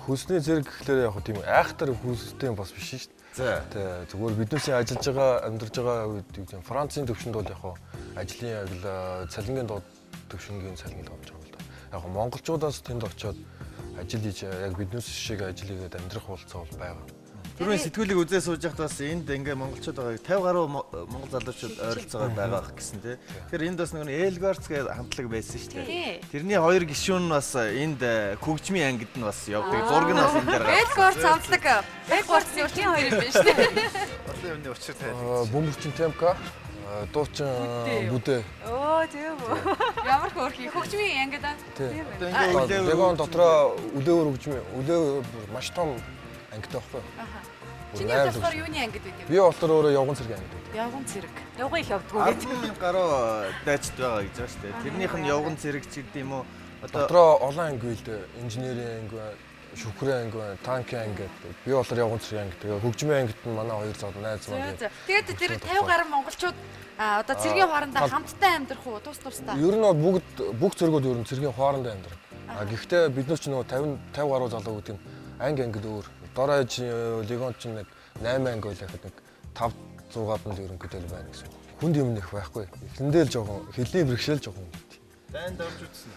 Хөлсний цэрэг гэхлээр яг тийм айхтар хөлстэй бас биш шүү дээ. Тэ зүгээр биднээсээ ажиллаж байгаа амьдарч байгаа үед юу Францын төвшөнд бол яг ажлын яг л цалингийн доод төвшингийн цалинг авч байгаа л да. Яг монголчуудаас тэнд очиод ажил хийж яг биднээс шиг ажил хийгээд амьдрах болцоо бол байгаа. Түрүүн сэтгүүлийг үзээ сууж байхад бас энд ингээ монголчууд байгаа 50 гаруй монгол залуучууд ойролцоогоор байгаа гэсэн тий. Тэгэхээр энд бас нэг Эльгарц гэх хамтлаг байсан шүү дээ. Тэрний хоёр гишүүн нь бас энд хөгжмийн ангид нь бас явдаг. Зураг нь бас энэ дээр гарсан. Эльгарц хамтлаг. Эльгарцны урчин хоёр юм байна шүү дээ. Одоо юуны учир тайлбар. Бөмбөрчин темка, дуучин бүдэ. Оо тийм үү. Ямар хөөрхий хөгжмийн ангид аа. Тийм. Легон дотроо үлээвэр хөгжмийн үлээвэр маш том ангитай байхгүй. Чиний болохоор юуны ангид байд юм? Би болохоор өөрөө явган цэргийн ангид байд. Явган цэрэг. Явган их явдггүй гэдэг. 10,000 гаруй дайчд байгаа гэж байна шүү дээ. Тэрнийх нь явган цэрэг ч гэдэг юм уу? Дотроо олон анги л дээ. Инженерийн анги, шүхрийн анги, танкийн анги гэдэг. Би болохоор явган цэргийн анги. Тэгээ хөгжмийн ангид нь манай хоёр зал найз маань. Тэгээд тэр 50 гаруй монголчууд одоо цэргийн хоорондоо хамтдаа амьдрах уу? Тус тусдаа. Ер нь бол бүх цэргүүд ер нь цэргийн хоорондоо амьдрах. Гэхдээ бид нар ч нөгөө 50 гаруй залуу гэдэг нь ангид өөр. Дорож легон ч нэг 8 анги байхад нэг 5-6-аад нь ерөнхийдөө л байна гэсэн. Хүнд юм нэх байхгүй. Эхэндээ л жоохон хэлний бэрхшээл жоохон юм. Дайнд орж үзсэн.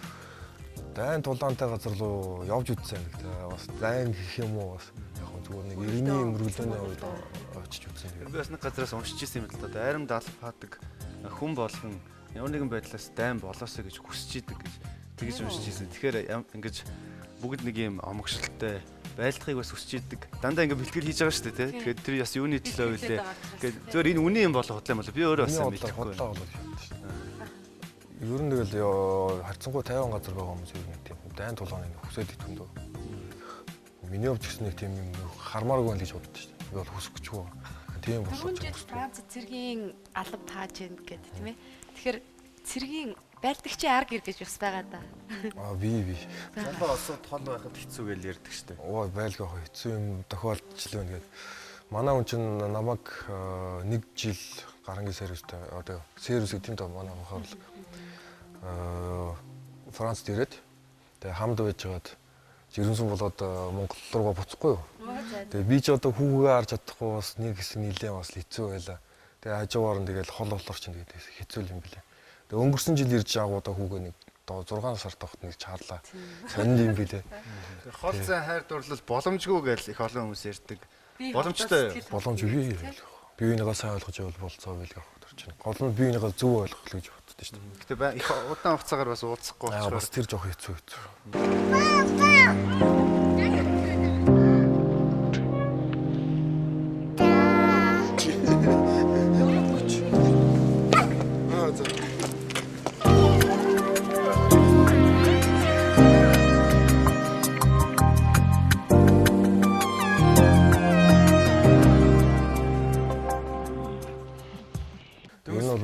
Дайн тулаантай газар руу явж үзсэн гэдэг. Бас дайн гэх юм уу бас яг зүгээр нэг иргэний мөргөлдөөний үед очиж үзсэн. Би бас нэг газараас уншиж ирсэн юм л да. Айрам далав хаадаг хүн болгон ямар нэгэн байдлаас дайн болоосоо гэж хүсэж идэг гэж тэгж уншиж ирсэн. Тэгэхээр ингэж бүгд нэг юм омогшилттай байлдахыг бас хүсэж идэг. Дандаа ингэ бэлтгэл хийж байгаа шүү дээ, тий. Тэгэхээр тэр бас юуны төлөө үлээ. Тэгээд зөвөр энэ үнэн юм болох бодлоо юм бол би өөрөө бас мэдэхгүй байна. Ер нь тэгэл харцангуй 50 газар байгаа хүмүүс ер нь тийм дайн тулгааны хүсээд итгэндөө. Миний хувьд ч гэсэн нэг тийм юм хармааргүй л гэж боддог шүү дээ. Би бол хүсэхгүй. Тийм болов. Франц цэргийн алба тааж гин гэдэг тийм ээ. Тэгэхээр цэргийн байлдагчийн арга гэр гэж бас байгаа да. Би. Залуу осод тол байхад хэцүү гэж ярьдаг шүү дээ. Ой байлгаа хэцүү юм тохиолдчихлоо нэгэд. Манай хүн чинь намайг 1 жил гарангийн сервистэй одоо сервис гэдэг нь манай хахаар Францд ирээд тэгээ хамд байж байгаад жирэмсэн болоод Монгол руугаа буцахгүй юу. Тэгээ би ч одоо хүүгээ харж чадахгүй бас нэг хэсэг нилээ бас хэцүү байлаа. Тэгээ хажуугаар нь тэгэл хол болоор чинь тэгээд хэцүү юм билээ. Тэгээ өнгөрсөн жил ирж байгуудаа хүүгээ нэг 6 сар тогт нэг чаарлаа. Сонд юм билээ. Хол зай хайр дурлал боломжгүй гэж их олон хүмүүс ярьдаг. Боломжтой. Боломж бий. биеийнхээ сайн ойлгож явал болцоо гэж бодож байна. Гол нь биеийнхээ зөв ойлгох л гэж боддоо шүү дээ. Гэтэ их удаан хугацаагаар бас уулзахгүй Аа болчихсон. бас тэр жоох хэцүү.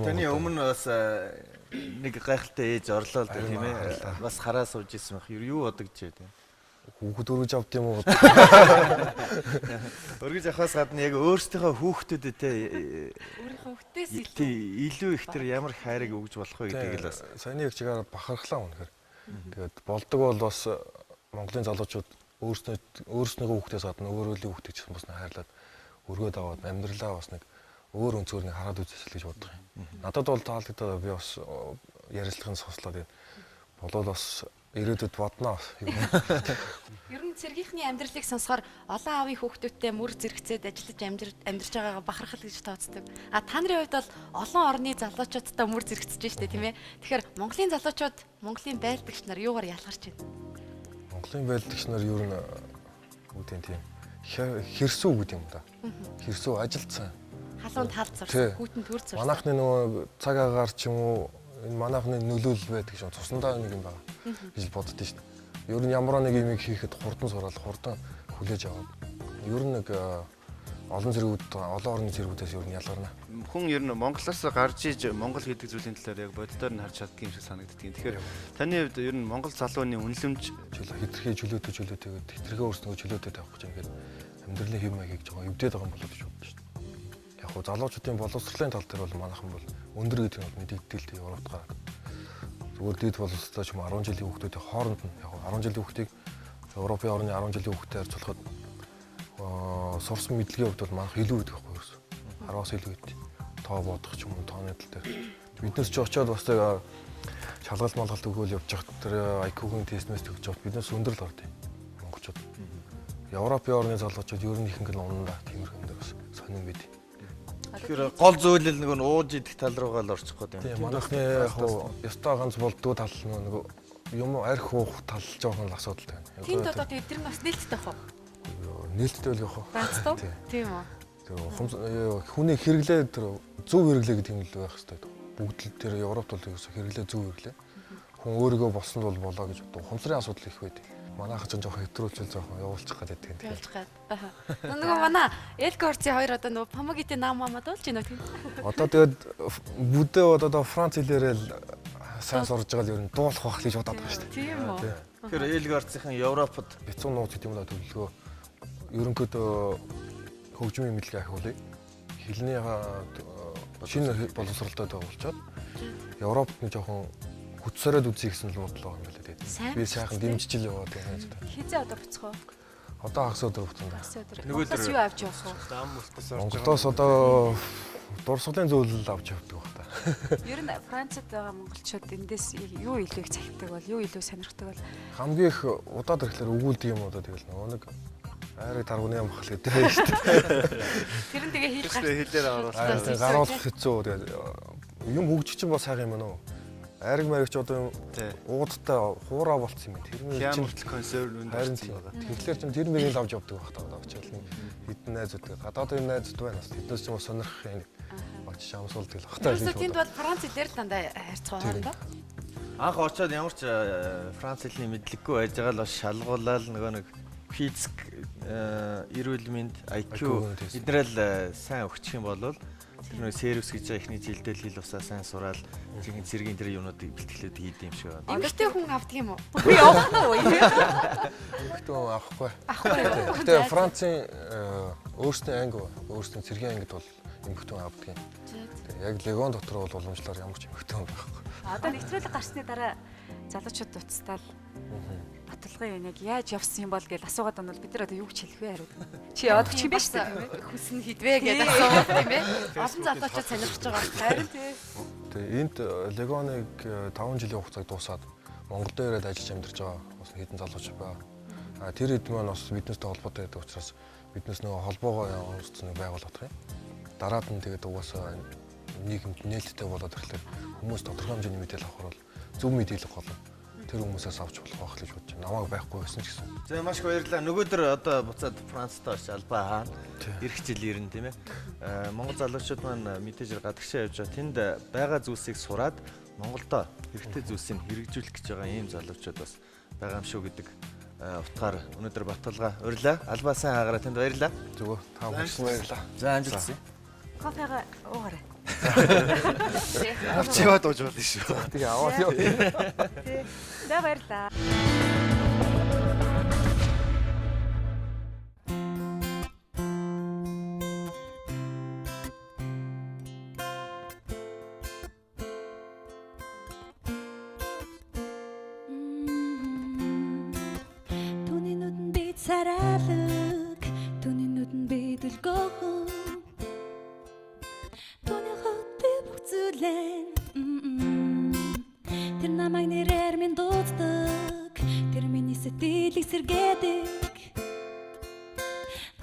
Таны өмнө бас нэг гайхалтай ээж орлоо л дээ тийм ээ. Бас хараа сууж исэн байх. Юу бодогч дээ. Хүүхэд өргөж авд юм уу? Өргөж авахаас гадна яг өөрсдийнхөө хүүхдүүдэд Өөрийнхөө хүүхдээс илүү их тэр ямар хайрыг өгж болох вэ гэдгийг л бас саяны яг чигээр бахархлаа үнэхээр. Тэгээд болдог бол бас Монголын залуучууд өөрснийгөө хүүхдээс гадна өөрөөлийн хүүхдийг ч бас хайрлаад өргөд аваад амьдралаа бас нэг өөр өнцгөр нэг хараад үзэх гэж боддог юм. Надад бол таалагдаад би бас ярилцлагын сослоод байна. Болоод бас ирээдүйд бодноо. Ер нь цэргийнхний амьдралыг сонсохоор олон аавын хүүхдүүдтэй мөр зэрэгцээд ажиллаж амьдарч байгаагаа бахархал гэж тооцдог. А та нарын хувьд бол олон орны залуучуудтай мөр зэрэгцэж штэ тийм ээ. Тэгэхээр Монголын залуучууд Монголын байлдагч нар юугаар ялгарч байна? Монголын байлдагч нар ер нь үүдэн тийм хэрсүү гэдэг юм да. Хэрсүү ажилдсан. Халуун талд сурсан, хүүтэн төр сурсан. Манайхны нөгөө цаг агаар ч юм уу энэ манайхны нөлөөлөл байдаг шүү. Цусандаа нэг юм байна гэж боддоо шүү дээ. Ер нь ямар нэг юм хийхэд хурдан сураад хурдан хүлээж аваад ер нь нэг олон орны зэргүүдээс ер нь ялгарна. Хүн ер нь Монголоос гарч иж Монгол гэдэг зүйлийн талаар яг боддоор нь харж чаддгийн шиг санагддаг. Тэгэхээр таны хувьд ер нь Монгол залууны үнэлэмж хэтэрхий чөлөөтэй хэтэрхий өөрснөө чөлөөтэй тавих гэж ингээд амьдралын хэв маягийг жоо эвдээд байгаа юм болоо гэж боддоо шүү. Яг хуу залуучуудын боловсролын тал дээр бол манайхан бол өндөр гэдэг нь мэдэгдэл дээ Европт гараад. Зүгээр дээд боловсролтой ч юм 10 жилийн хүүхдүүдийн хооронд нь яг 10 жилийн хүүхдийг Европын орны 10 жилийн хүүхдтэй харьцуулахад сурсан мэдлэгийн хувьд бол манайх илүү гэдэг байхгүй юу? 10-аас илүү гэдэг. Тоо бодох ч юм уу тооны тал дээр. Биднес ч очиод бас тэг шалгалт малгалт өгөөл явж байхад тэр IQ-гийн тест-мэст өгч явахад биднес өндөр л орд юм. Монголчууд. Европын орны залуучууд ер нь ихэнх нь унаа тиймэрхүү юм дээр бас сонин бид. Тэгэхээр гол зүйлэл нэг нь ууж идэх тал руугаа л орчих гээд байна. Тийм манайхны яг хуу ёстой ганц болдгоо тал нэг юм арх уух тал жоохон л асуудалтай байна. Тэнд одоо тэр нь бас нээлттэй бах уу? Нээлттэй л явах уу? Ганцтай. Тийм үү. Тэр хүний хэрэглээ тэр зөв хэрэглээ гэдэг юм л байх хэрэгтэй. Бүгд л тэр Европт бол ерөөсө хэрэглээ зөв хэрэглээ. Хүн өөрийгөө болсон бол болоо гэж боддог. Ухамсарын асуудал их байдаг. Манайхан ч жоох хэтрүүлжүүл жоохон явуулчих гээд байдаг юм. Явуулчих гээд. Нөгөө манай Элко Орци хоёр одоо нөгөө Памагитийн нам мамад болж байна уу тийм? Одоо тэгээд бүдээ одоо Франц хэлээрээ л сайн сурж байгаа л ер нь дуулах байх гэж бодоод байгаа шүү дээ. Тийм үү. Тэгэхээр Элко Орцийн Европод бяцхан нууц гэдэг юм да төлөвлөгөө ерөнхийдөө хөгжмийн мэдлэгээ ахиулъя. Хэлний шинэ боловсролтой байгуулчаад Европт нэг жоохон хүчсээрээд үзье гэсэн л бодлоо юм байна лээ. Би сайхан дэмжиж л яваад байна. Хизээ одоо буцах уу? Одоо хагас өдөр буцсан. Нөгөөдөр юу авч явах вэ? Монголоос одоо дурсгалын зөвлөл авч явдаг баг та. Ер нь Францад байгаа монголчууд эндээс юу илүү их цахилдаг бол юу илүү сонирхдаг бол хамгийн их удаад ирэхлээр өгүүлдэг юм одоо тэгэл нөгөө нэг айрыг таргууны юм бахал гэдэг байна шүү дээ. Тэр нь тэгээ хэлээр оруулах. Гаруулах хэцүү тэгээд юм хөгжих чинь бол сайхан юм аа. Айраг маригч одоо уудтай хуураа болцсон юм. Тэр хямрал консерв үндэстэй байгаа. Тэгэхээр чинь тэр мөрийг авч явдаг байх таа очил хэдэн найзууд гадаадын найзууд байна. Тэднээс ч юм сонирхох юм. Очиж амсуулдаг л багтаа. Тэрс тэнд бол Франц хэлээр дандаа харьцах хоорондоо. Анх очиод ямар ч Франц хэлний мэдлэггүй байж байгаа л бас шалгуулаад нөгөө нэг физик, эрүүл мэнд, IQ эднэрэл сайн өгчих юм бол тэр нэг сервис гэж ихний жилдээ хэл усаа сайн сураал зингийн зэргийн тэр юмнуудыг бэлтгэлээд хийдэм шиг байна. Эмэгтэй хүн авдаг юм уу? Би явах уу? Эмэгтэй хүн авахгүй. Тэгээ Францын өөрсдийн анги, өөрсдийн цэргийн ангид бол эмэгтэй хүн авдаг юм. Яг легон дотор бол уламжлаар ямар ч эмэгтэй хүн байхгүй. Одоо нэвтрүүлэг гарсны дараа залуучууд дуцтал баталгын яг яаж явсан юм бол гэж асуугаад байна бол бид нар одоо юу гэж хэлэх вэ хариуд. Чи яваад чи биш үү? Хүснэ хідвэ гэдэг асуугаад тийм ээ. Олон залуучууд сонирхож байгаа. Харин тий. Тэгээ энд легоныг 5 жилийн хугацааг дуусаад Монгол дээр ирээд ажиллаж амьдарч байгаа бас хэдэн залууч байна. Тэр хэд маань бас биднестэй холбоотой байдаг учраас биднес нөгөө холбоогоо явуулсан байгууллага байна. дараад нь тэгээд угаасаа нийгэмд нээлттэй болоод ирэхлээр хүмүүс тодорхой хэмжээний мэдээлэл авах бол зөв мэдээлэл болно. Тэр хүмүүсээс авч болох байх гэж бодож байна. Намайг байхгүй байсан ч гэсэн. За маш их баярлалаа. Нөгөөдөр одоо буцаад Францад очиж албаа хаана ирэх жил ирнэ тийм ээ. Монгол залуучууд маань мэдээж гадагшаа явж байгаа. Тэнд байгаа зүйлсийг сураад Монголдо хэрэгтэй зүйлсийг хэрэгжүүлэх гэж байгаа ийм залуучууд бас байгаа юм шүү гэдэг утгаар өнөөдөр баталгаа урьлаа. Албаа сайн хаагараа танд баярлалаа. Зүгөө та бүхэн баярлалаа. За амжилт хүсье. Кофега уугаарай. Авч яваад ууж болно шүү. Тэгээ аваад яа. За баярлалаа. Түүний нүдэн би царайлаг, түүний нүдэн би дүлгөөхөн. Түүний хот би бүх зүйлэн. Тэр намайг нэрээр минь дууддаг, тэр миний сэтгэлийг сэргээдэг.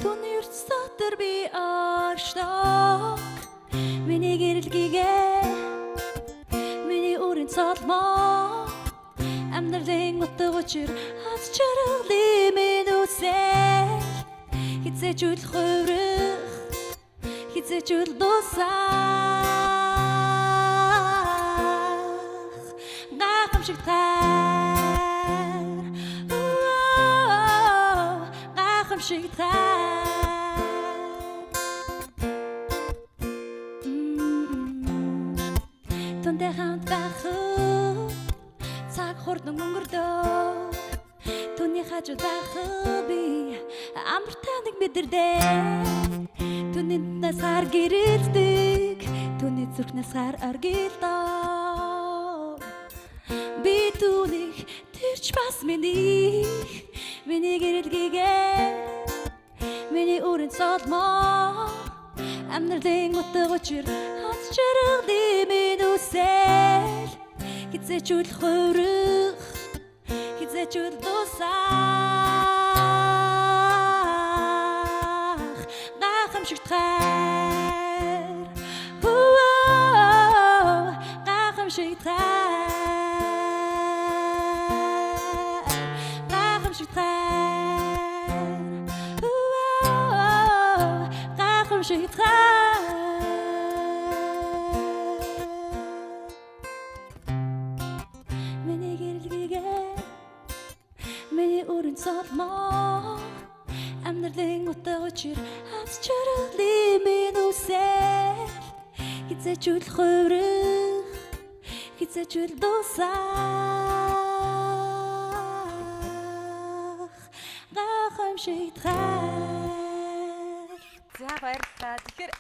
Түүний өрц дотор би оршдог, миний гэрэлгийгээ, миний үрийн цолмоо. Амьдралын утга учир аз жаргалын минь үсэл. Хизээч үл хувирах, хизээч үл дусах. Гайхамшиг таар, гайхамшиг таар. Түндэ хамт байх цаг хурдан өнгөрдөг. Түүний хажууд байх би амар таныг мэдэрдэг. Түүний насаар гэрэлдэг, түүний зүрхнээс хар оргилдог. Би түүнийг тэрч бас миний гэрэлгийгээ, миний үрийн цолмоо. Амьдралын утга учир аз жаргалын минь үсэл. Хизээч үл хувирах, хизээч үл дусах. Гайхамшиг таар, гайхамшиг таар, гайхамшиг таар, гайхамшиг таар. Миний гэрэлгийгээ, миний үрийн цолмоо. Амьдралын утга учир аз жаргалын минь үсэл. Хизээч үл хувирах, хизээч үл дусах. Гайхамшиг таар. За баярлалаа. Тэгэхээр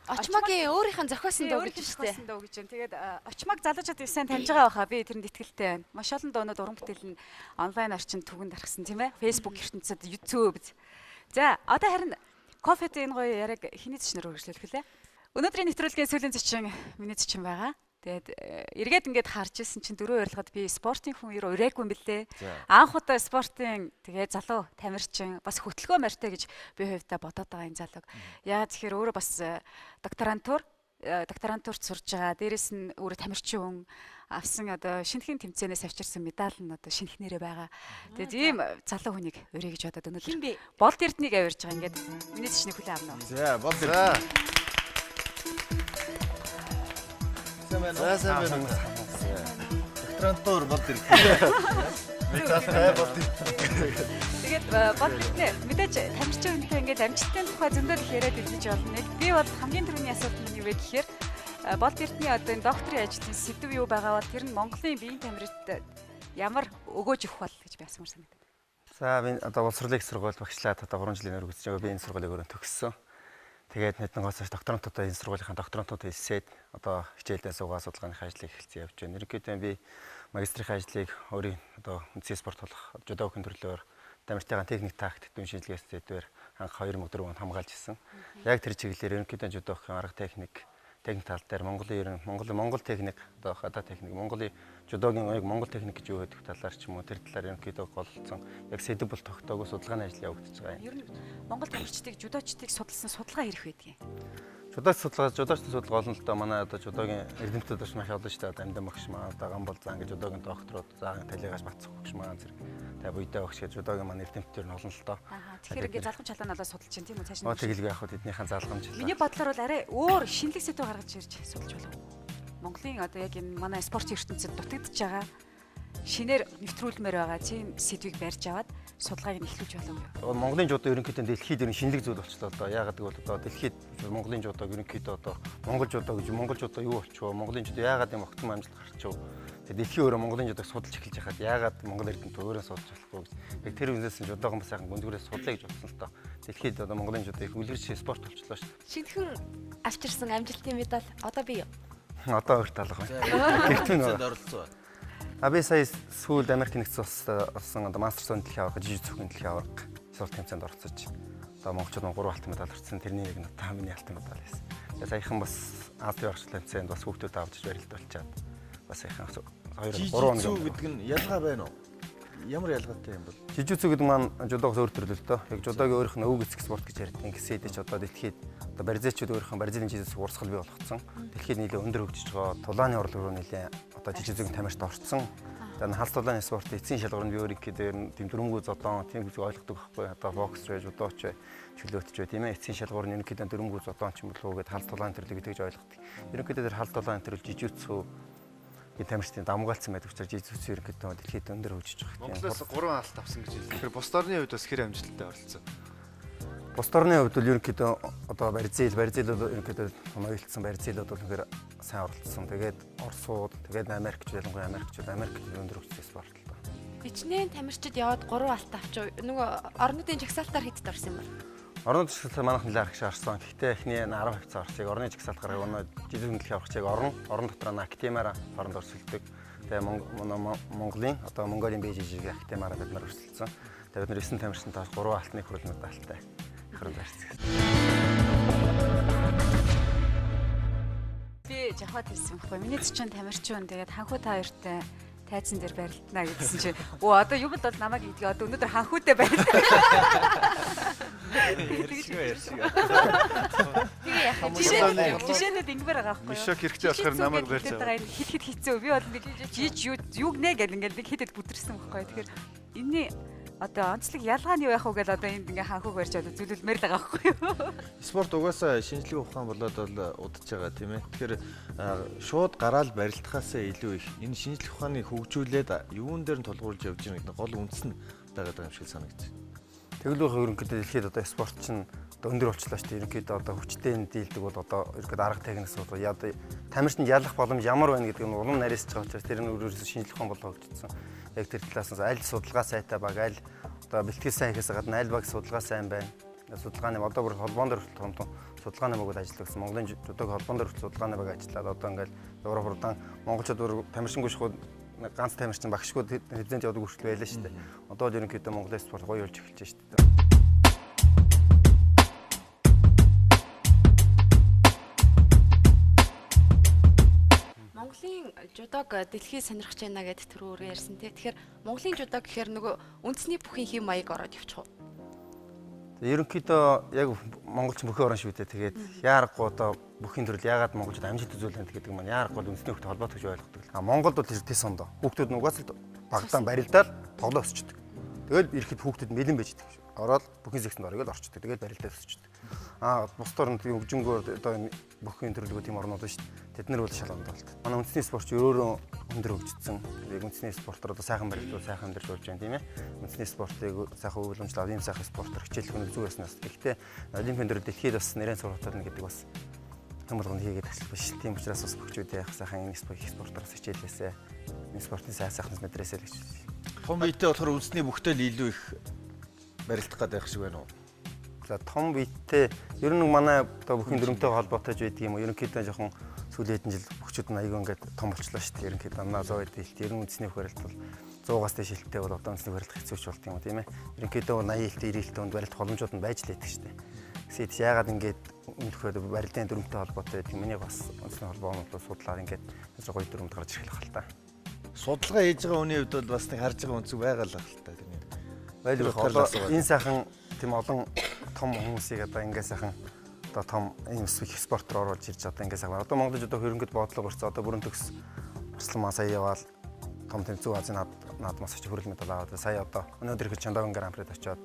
Очмогийн өөрийнх нь зохиосон дуу гэж шүү дээ. Дуу гэж байна. Тэгээд очмог залуучууд сайн таньж байгаа байхаа. Би тэрэнд итгэлтэй байна. Маш олон дуунууд уран бүтээл нь онлайн орчинд түгэнд гаргасан тийм ээ. Facebook ертөнцид, YouTube. За одоо харин кофетэй энэ гоё яриаг хиний зочноор үргэлжлүүлэх лээ. Өнөөдрийн нэвтрүүлгийн сүүлийн зочин миний зочин байгаа. Тэгээд эргээд ингээд харж ирсэн чинь дөрөв урилгад би спортын хүн юу урээгүй юм бэлээ. Анх удаа спортын тэгээ залуу тамирчин бас хөтөлгөө мартай гэж би хувьдаа бодоод байгаа энэ залууг. Яагаад тэгэхээр өөрөө бас докторантурт сурж байгаа. Дээрээс нь өөрөө тамирчин хүн авсан одоо шинэхэн тэмцээнээс авчирсан медаль нь одоо шинэхнэрээ байгаа. Тэгээд ийм залуу хүнийг өрөө гэж бодоод өнөөдөр Болд Эрдэнэийг авирж байгаа. Ингээд миний зочныг хүлээн авна уу? За Болд Эрдэнэ. За докторантур Болд Эрдэнэ. Медалтай Болд Эрдэнэ. Тэгээд Болд Эрдэнэ мэдээж тамирчин хүнтэй ингээд амжилтын тухай зөндөө их яриад илж болно. Би бол хамгийн түрүүний асуудал нь юу вэ гэхээр Болд Эрдэнэ одоо энэ докторийн ажлын сэдв юу байгаа бол тэр нь Монголын биеийн тамирчид ямар өгөөж өгөх бол гэж би асуумаар санагдав. За би одоо улс сурлын сургууль багшлаад одоо 3 жилийн өмнө үзэж байгаа би энэ сургуулийг өөрөө төгссөн. Тэгээд нэгдүгээр хосоош докторантуудаа энэ сургуулийн докторантууд хэлсээд одоо хичээлдээ суугаа судалгааны ажлыг эхэлсэн явж байна. Ерөнхийдөө би магистрийн ажлыг өөрийн одоо үндсэн спорт болох жудогийн төрлөөр тамирчдын техник тактик дүн шинжилгээс зэдвэр анх 2004 онд хамгаалж ирсэн. Яг тэр чиглэлээр ерөнхийдөө жудогийн арга техник тал дээр Монгол техник одоо хата техник Монголын жудогийн яг Монгол техник гэж юу гэдэг талаар ч юм уу тэр талаар ерөнхийдөө голцсон яг сэдв бол тогтоогоо судалгааны ажил явагдаж байгаа юм. Ер нь Монгол тамирчдыг жудочдыг судалсан судалгаа хэрэг байдгийг. Жудаач судалгаа олон л доо манай одоо жудаагийн эрдэмтдүүд бас маш олон шүү дээ. Амьдан багш маа, одоо Гамбол зан гэж жудаагийн докторууд, заа талигаш Бацх багш маа зэрэг. Тэгээ буйдаа багш гэж жудаагийн манай эрдэмтдэр нь олон л доо. Тэгэхээр ингээд залхамж халаанаа судалж чинь тийм үү цааш нь. Тэгэлгүй яг хөө эднийхэн залхамж. Миний бодлоор бол арай өөр шинэлэг сэдв гаргаж ирж судалж болов. Монголын одоо яг энэ манай спортын ертөнцид дутагдж байгаа шинээр нэвтрүүлмээр байгаа тийм сэдвийг барьж аваад судалгааг нь эхлүүлж болов юу? Монголын жудаа ерөнхийдөө дэлхийд ер нь шинэлэг зүйл болчихлоо одоо. Яагаад гэвэл одоо дэлхийд Монголын жудааг ерөнхийдөө одоо Монгол жудаа юу болчихвоо? Монголын жудаа яагаад юм огтом амжилт гарчихв? Тэгээ дэлхийн өөрөө Монголын жудааг судалж эхэлж хахад яагаад Монгол эрдэмт өөрөө судалж болохгүй гэж. Яг тэр үнээс нь жудаахан бас сайхан гүндгэрээс судлаа гэж бодсон л доо. Дэлхийд одоо Монголын жудаа их үлгэрч спорт болчихлоо шүү. Шинэхэн авчирсан амжилтын медаль одоо бий юу? Одоо өөр талах байна. Гэртэн оролцсон. Би сая сүүл Америк нэгдсэн улсын одоо мастерсон дэлхийн аварга, жижиг цөөхөн дэлхийн аварга сурал тэмцээнд оролцож одоо монголчууд 3 алтан медаль авчирсан. Тэрний нэг нь одоо миний алтан медаль байсан. Тэгээ саяхан бас Азийн урагш тэмцээнд бас хүүхдүүд авч барилдуулчаад бас саяхан 2-3 хоног гэдэг нь ялгаа байна уу? Ямар ялгаатай юм бол? Жижигцүү гэдэг маань жудоогоос өөр төрлөө л доо. Яг жудогийн өөрийнх нь өвөг эцэг спорт гэж ярьдаг. Ингээд ч одоо дэлхийд одоо баризчууд өөрийнх нь баризлийн жижиг урсгал бий болгоцсон. Дэлхийд нэлээд өндөр хөгжиж байгаа. Тулааны урлаг руу нэлээд одоо жижиг тамирт орцсон. Тэгээ халс тулааны спорт эцсийн шалгуур нь би өөр ихэд тийм дөрөнгөө зодон тийм гэж ойлгодог байхгүй. Одоо бокс байж, жудооч бай, чөлөөтч бай тийм ээ. Эцсийн шалгуур нь ерөнхийдөө дөрөнгөө зодон ч юм болов уу гэд халс тулааны төрлөг гэж ойлгодог. Ерөнхийдөө тэр халс тулааны төрөл жижигцүү энэ тамирчдын дамгаалцсан байдаг учраас жижигцүү ерөнхийдөө дэлхийд өндөр хөгжиж байгаа. Монголоос 3 алт авсан гэж хэлсэн. Тэгэхээр бус орны хувьд бас хэр амжилттай оролцсон. Бус орны хувьд бол ерөнхийдөө одоо баризил ерөнхийдөө ноёлцсон баризилууд бол үнэхээр сайн оролцсон. Тэгээд Оросууд, тэгээд Америкчууд ялангуяа Америкчууд өндөр хөгжсөн спорт л доо. Ичнээн тамирчид яваад 3 алт авч нөгөө орнуудын жагсаалтаар хэдд орсон юм бэ? Орны жагсаалт манайх нэлээд аргач орсон. Гэхдээ эхний 10 хавцаа орчих. Орны жагсаалт гаргав өнөө жижиг дэлхийн аврагчийг орон дотор нь актемаараа хооронд өрсөлдөг. Тэгээ Монголын одоо Монголын бие жижиг актемаараа бид нар өрсөлдсөн. Тэгээ бид нар 9 тамирчид таас 3 алтны хүрэл медальтай харин зарцсан. Би жахад хэлсэн байхгүй. Миний чинь тамирчин тэгээд ханхуу та хоёртай тайзан дээр барилдана гэдсэн чинь одоо юмд бол намайг идэх одоо өнөөдөр ханхуутай барилдана. Жишээнүүд ингэмээр байгаа байхгүй юу? Мишок хэрэгтэй болохоор намайг барьж байгаа. Хит хийцээ. Би бол нэг жиж юуг нэ гэл ингээл нэг хитэд бүдэрсэн байхгүй юу? Тэгэхээр энэний одоо онцлог ялгаа нь юу яах вэ гэж одоо энд ингээ ханхууг барьж одоо зүлүүлмээр л байгаа байхгүй юу? Спорт угаасаа шинжлэх ухаан болоод бол удаж байгаа тийм ээ. Тэгэхээр шууд гараал барилдахаас илүү их энэ шинжлэх ухааныг хөгжүүлээд юун дээр нь тулгуурлаж явж байгаа гэдэг гол үндэс нь байгаад байгаа юм шиг санагдчих. Тэгэлгүй ерөнхийдөө дэлхийд одоо спорт чинь өндөр болчлоо шүү дээ. Ерөнхийдөө одоо хүчтэй дийлдэг бол одоо ерөнхийдөө арга техникс бол яа тамирчинд ялах боломж ямар байна гэдэг нь улам нарийнсж байгаа учраас тэр нь өөрөөсөө шинжлэх ухаан болгогдсон. Яг тэр талаас аль судалгаа сайтай баг аль одоо бэлтгэл сайн хийхээс гадна аль баг судалгаа сайн байна. Судалгааны одоо бүр холбоон дээр том судалгааны багууд ажиллагдсан. Монголын жудаг холбоон дээр судалгааны баг ажиллаад одоо ингээл Европ урдан монголчууд бүр тамирчингүй шахууд ганц тамирчин багшгүй хэзээ явдаг хүртэл байлаа шүү дээ. Одоо л ерөнхийдөө Монголын спорт гоё болж эхэлж шүү дээ. Монголын жудаг дэлхийд сонирхож байна гэдэг түрүүр ярьсан тий. Тэгэхээр Монголын жудаг гэхээр нөгөө үндэсний бүхий хэм маяг ороод явчих уу? Ерөнхийдөө яг монголч бүхэн орон шүү дээ. Тэгээд яарахгүй одоо бүхийн төрөл яагаад монголчууд амжилт үзүүлээд гэдэг маань яарахгүй үндэсний хөлт холбоотой гэж ойлгодог. Монголд бол тэр сондоо. Хүүхдүүд нугаас л багтаан барилдаал тоглоо өсчдөг. Тэгэл ирэхэд хүүхдүүд мэлэн байж идэг. Ороод бүхийн зэгсэнд орёо л орчдөг. Тэгээд барилдаа өсчдөг. Бусдаар нь тийм хөгжингөөр одоо бүхийн төрлөө тийм орнууд шүү дээ. Тэд нар бол шалгамд болт. Манай үндэсний спортч өөрөө өндөр хөгжсөн. Үндэсний спортоор одоо сайхан барилдуул сайхан амьдарч болж байна тийм ээ. Үндэсний спортыг сайхан өвлөмжлөв, ийм сайхан спортоор хичээлэх нь зүг яснаас. Гэхдээ олимпийн дээр дэлхийд бас нэрийн сургалтууд нэг гэдэг бас хэм болгонд хийгээд ажил биш. Тийм учраас бас хөгжүүдээ яг сайхан энэ спортоос хичээлээсээ энэ спортын сайхнаас мэдрээсэй л гэж. Том биетэй болохоор үндэсний бүхтэл илүү их барилдах гэдэг байх шиг байна уу? За том биетэй ер нь манай одоо бүхийн дөрөмтэй холбоотой ч байдаг юм уу? Ерөнхийдөө жоохон сүүлийн хэдэн жил бүхчүүд нь аягүй ингээд том болчлоо шүү дээ. Ерөнхийдөө 100 хэлт, ер нь үндэсний барилт бол 100-аас дээш хэлттэй бол одоо үндэсний барилт хэцүүч болт юм уу тийм ээ? Ерөнхийдөө 80 хэлт, 90 хэлт барилт боломжууд нь байж л байдаг шүү дээ. Гэвч яагаад ингээд өнөхөд барилтын дөрөмтэй холбоотой гэдэг миний бас үндэсний холбоонууд судлаад ингээд гоё дөрөмд гарч ирэх л хальтаа. Судалгаа хийж байгаа хүний хувьд бол бас нэг харж байгаа үнцэг байгаа л хальтаа тийм ээ. Байлгүй энэ сайхан тийм олон том хүмүүсийг одоо ингээд сайхан одоо том ийм спорт руу оруулж ирж одоо ингээд сайхан. Одоо Монголд одоо хөрөнгөд бодлого өрцөө одоо бүрэн төгс Арслан сая яваал том тэмцүү Азийн наадмаас очиж хүрэл медаль аваад сая одоо өнөөдөр их Чандаган гран-прид очиод